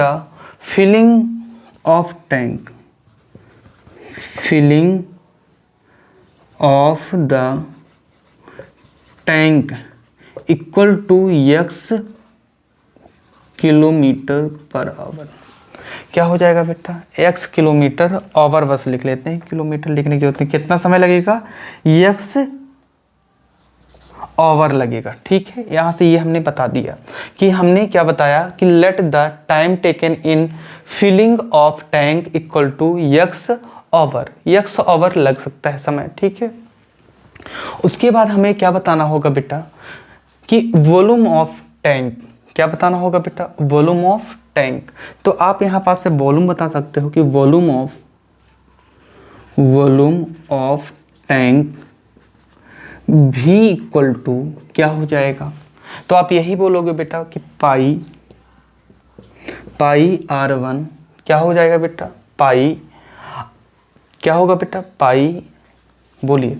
filling of the tank equal to x kilometre per our. क्या हो जाएगा बेटा, x किलोमीटर आवर, बस लिख लेते हैं, किलोमीटर लिखने की जरूरत नहीं। कितना समय लगेगा, x आवर लगेगा। ठीक है, यहाँ से ये हमने बता दिया कि हमने क्या बताया कि let the time taken in filling of tank equal to x hour, x hour लग सकता है समय। ठीक है, उसके बाद हमें क्या बताना होगा बेटा कि वॉल्यूम ऑफ टैंक, क्या बताना होगा बेटा, वॉल्यूम ऑफ टैंक। तो आप यहाँ पास से वॉल्यूम बता सकते हो कि वॉल्यूम ऑफ टैंक भी इक्वल टू क्या हो जाएगा, तो आप यही बोलोगे बेटा कि पाई R1 क्या हो जाएगा बेटा, पाई क्या होगा बेटा, पाई बोलिए,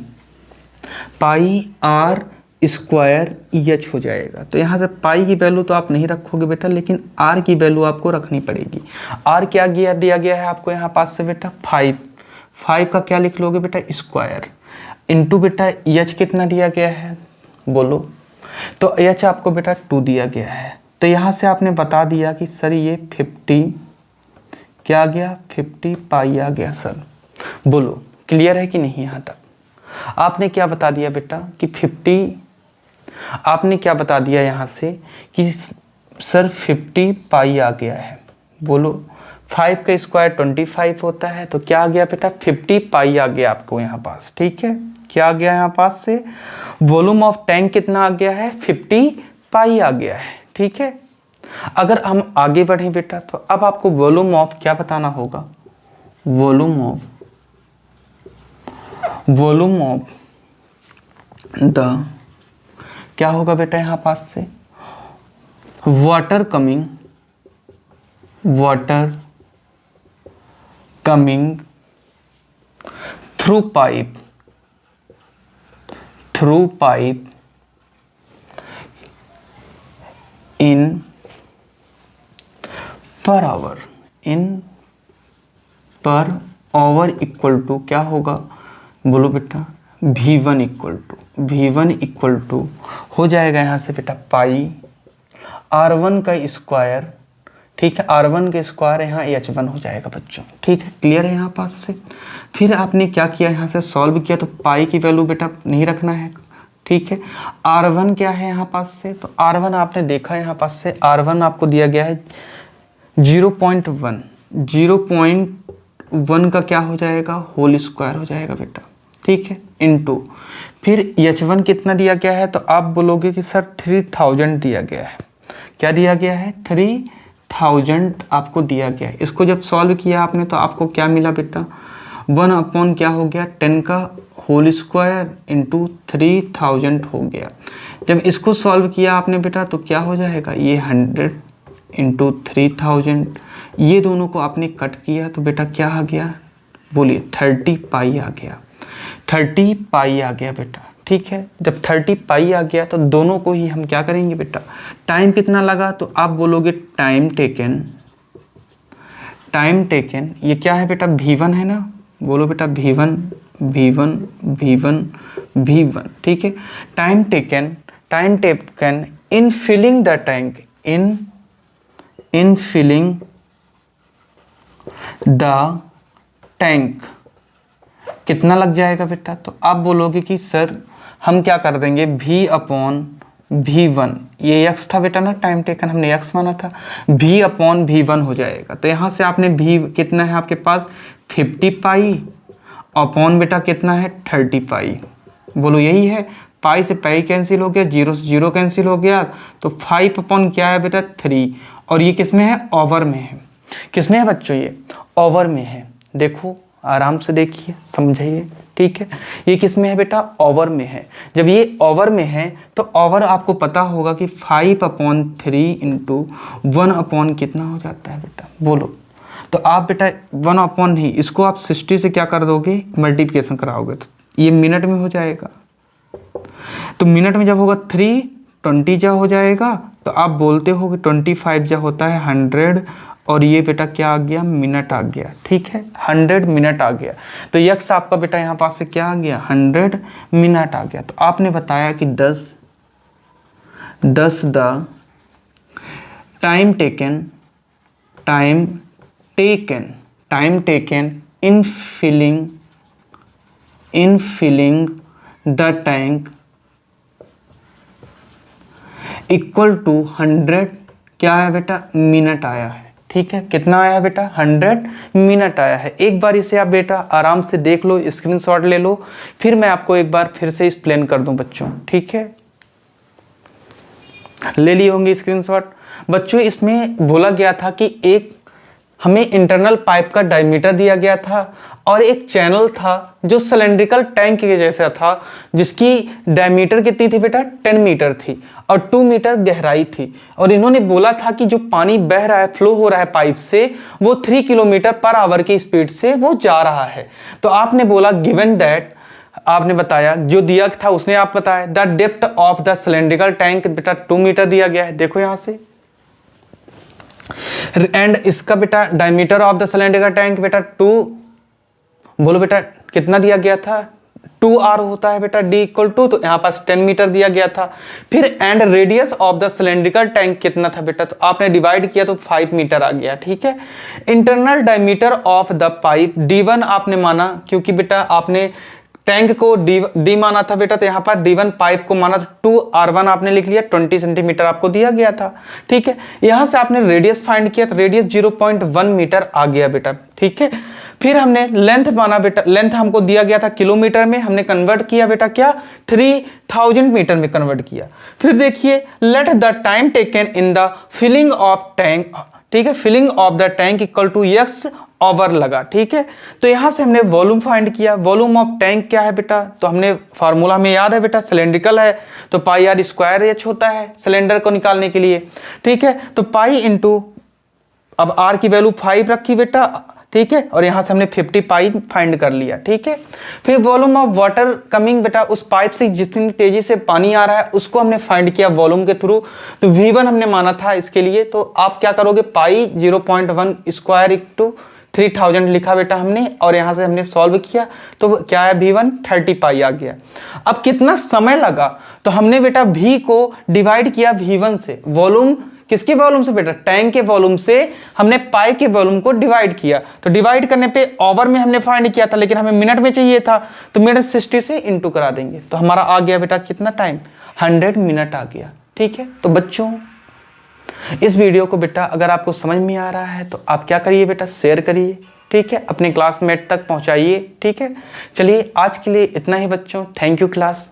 पाई R स्क्वायर EH हो जाएगा। तो यहाँ से पाई की वैल्यू तो आप नहीं रखोगे बेटा, लेकिन R की वैल्यू आपको रखनी पड़ेगी। R क्या दिया गया है आपको यहाँ पास से बेटा, 5 का क्या लिख लोगे बेटा, स्क्वायर, इंटू बेटा EH कितना दिया गया है बोलो, तो EH आपको बेटा 2 दिया गया है। तो यहाँ से आपने बता दिया कि सर ये 50 क्या आ गया, 50 पाई आ गया सर। बोलो क्लियर है कि नहीं, यहाँ तक आपने क्या बता दिया बेटा कि 50, आपने क्या बता दिया यहाँ से कि सर 50 पाई आ गया है। बोलो 5 का स्क्वायर 25 होता है, तो क्या आ गया बेटा, 50 पाई आ गया आपको यहाँ पास। ठीक है, क्या आ गया यहाँ पास से, वॉल्यूम ऑफ टैंक कितना आ गया है, 50 पाई आ गया है। ठीक है, अगर हम आगे बढ़ें बेटा तो अब आपको वॉल्यूम ऑफ क्या बताना होगा, वॉल्यूम ऑफ द क्या होगा बेटा यहाँ पास से, water coming through pipe in per hour equal to क्या होगा, बोलो बेटा, V1 इक्वल टू हो जाएगा यहाँ से बेटा पाई R1 का स्क्वायर, ठीक है, R1 का स्क्वायर यहाँ H1 हो जाएगा बच्चों, ठीक है, क्लियर है यहाँ पास से। फिर आपने क्या किया, यहाँ से सॉल्व किया तो पाई की वैल्यू बेटा नहीं रखना है, ठीक है। R1 क्या है यहाँ पास से, तो R1 आपने देखा यहाँ पास से R1 आपको दिया गया है 0.1, 0.1 का क्या हो जाएगा, होल स्क्वायर हो जाएगा बेटा, ठीक है, इनटू फिर H1 कितना दिया गया है, तो आप बोलोगे कि सर 3000 दिया गया है। क्या दिया गया है, 3000 आपको दिया गया है। इसको जब सॉल्व किया आपने तो आपको क्या मिला बेटा, 1 क्या हो गया, 10 का होल स्क्वायर इंटू 3000 हो गया। जब इसको सॉल्व किया आपने बेटा तो क्या हो जाएगा, ये 100 इंटू 3000, ये दोनों को आपने कट किया तो बेटा क्या आ गया, बोलिए 30 पाई आ गया, 30 पाई आ गया बेटा, ठीक है। जब 30 पाई आ गया तो दोनों को ही हम क्या करेंगे बेटा, टाइम कितना लगा, तो आप बोलोगे टाइम टेकन ये क्या है बेटा, V1 है ना, बोलो बेटा V1, ठीक है। Time taken in filling the tank, in filling the tank कितना लग जाएगा बेटा, तो आप बोलोगे कि सर हम क्या कर देंगे, V/V1, ये x था बेटा ना, टाइम टेकन हमने x माना था, V/V1 हो जाएगा। तो यहाँ से आपने v कितना है आपके पास 50 पाई अपॉन बेटा कितना है 30 पाई, बोलो यही है, पाई से पाई कैंसिल हो गया, 0 से 0 कैंसिल हो गया, तो 5 अपॉन क्या है बेटा 3, और ये किस में है, ओवर में है। किस में है बच्चों, ये ओवर में है, देखो आराम से देखिए समझिए, ठीक है, ये किस में है बेटा, ओवर में है। जब ये ओवर में है तो ओवर आपको पता होगा कि 5/3 इंटू 1 कितना हो जाता है बेटा, बोलो। तो आप बेटा 1 नहीं, इसको आप 60 से क्या कर दोगे, मल्टीप्लिकेशन कराओगे तो ये मिनट में हो जाएगा। तो मिनट में जब होगा 320 जा हो जाएगा, तो आप बोलते हो कि 25 जा होता है 100, और ये बेटा क्या आ गया, मिनट आ गया, ठीक है, 100 मिनट आ गया। तो यक्स आपका बेटा यहाँ पास से क्या आ गया, 100 मिनट आ गया। तो आपने बताया कि 10 the time taken in filling the tank equal to 100 क्या है बेटा, मिनट आया है, ठीक है, कितना आया बेटा, 100 मिनट आया है। एक बार इसे आप बेटा आराम से देख लो, स्क्रीनशॉट ले लो, फिर मैं आपको एक बार फिर से एक्सप्लेन कर दूं बच्चों, ठीक है, ले लिए होंगे स्क्रीनशॉट। बच्चों इसमें बोला गया था कि एक हमें इंटरनल पाइप का डायमीटर दिया गया था और एक चैनल था जो सिलेंड्रिकल टैंक के जैसा था, जिसकी डायमीटर कितनी थी बेटा, 10 मीटर थी और 2 मीटर गहराई थी। और इन्होंने बोला था कि जो पानी बह रहा है, फ्लो हो रहा है पाइप से, वो 3 किलोमीटर पर आवर की स्पीड से वो जा रहा है। तो आपने बोला गिवन दैट, आपने बताया जो दिया था उसने आप बताया, the depth of the cylindrical tank बेटा 2 मीटर दिया गया है, देखो यहां से, एंड इसका बेटा diameter of the cylindrical tank बेटा 2, बोलो बेटा कितना दिया गया था, 2r होता है बेटा, d इक्वल टू, तो यहाँ पास 10 मीटर दिया गया था। फिर and radius of the cylindrical tank कितना था बेटा, तो आपने डिवाइड किया तो 5 मीटर आ गया, ठीक है। Internal diameter of the pipe d1 आपने माना, क्योंकि बेटा आपने टैंक को डी माना था बेटा, तो यहाँ पर d1 पाइप को माना, तो 2r1 आपने लिख लिया, 20 सेंटीमीटर आपको दिया गया था, ठीक है। यहाँ से आपने रेडियस फाइंड किया तो रेडियस 0.1 मीटर आ गया बेटा, ठीक है। फिर हमने लेंथ माना बेटा, लेंथ हमको दिया गया था किलोमीटर में, हमने कन्वर्ट किया बेटा क्या, 3000 मीटर में कन्वर्ट किया। फिर देखिए, let the time taken in the filling of tank, ठीक है, filling of the tank equal to x hour लगा। ठीक है, तो यहाँ से हमने वॉल्यूम फाइंड किया। वॉल्यूम ऑफ टैंक क्या है बेटा, तो हमने फार्मूला हमें याद है बेटा, सिलेंड्रिकल है तो पाई आर स्क्वायर एच होता है सिलेंडर को निकालने के लिए। ठीक है, तो पाई इंटू, अब आर की वैल्यू 5 रखी बेटा, ठीक है, और यहाँ से हमने 50 पाई फाइंड कर लिया। ठीक है, फिर वॉल्यूम ऑफ वाटर कमिंग बेटा, उस पाइप से जितनी तेजी से पानी आ रहा है उसको हमने फाइंड किया वॉल्यूम के थ्रू, तो V1 हमने माना था इसके लिए। तो आप क्या करोगे, पाई 0.1 स्क्वायर इंटू 3000 लिखा बेटा हमने, और यहाँ से हमने सॉल्व किया तो क्या है V1 30 पाई आ गया। अब कितना समय लगा, तो हमने बेटा V को डिवाइड किया V1 से, वॉल्यूम किसके वॉल्यूम से बेटा, टैंक के वॉल्यूम से हमने पाई के वॉल्यूम को डिवाइड किया। तो डिवाइड करने पे ओवर में हमने फाइंड किया था, लेकिन हमें मिनट में चाहिए था, तो मिनट 60 से इंटू करा देंगे, तो हमारा आ गया बेटा कितना टाइम, 100 मिनट आ गया। ठीक है, तो बच्चों इस वीडियो को बेटा अगर आपको समझ में आ रहा है तो आप क्या करिए बेटा, शेयर करिए। ठीक है, अपने क्लासमेट तक पहुंचाइए। ठीक है, चलिए आज के लिए इतना ही बच्चों, थैंक यू क्लास।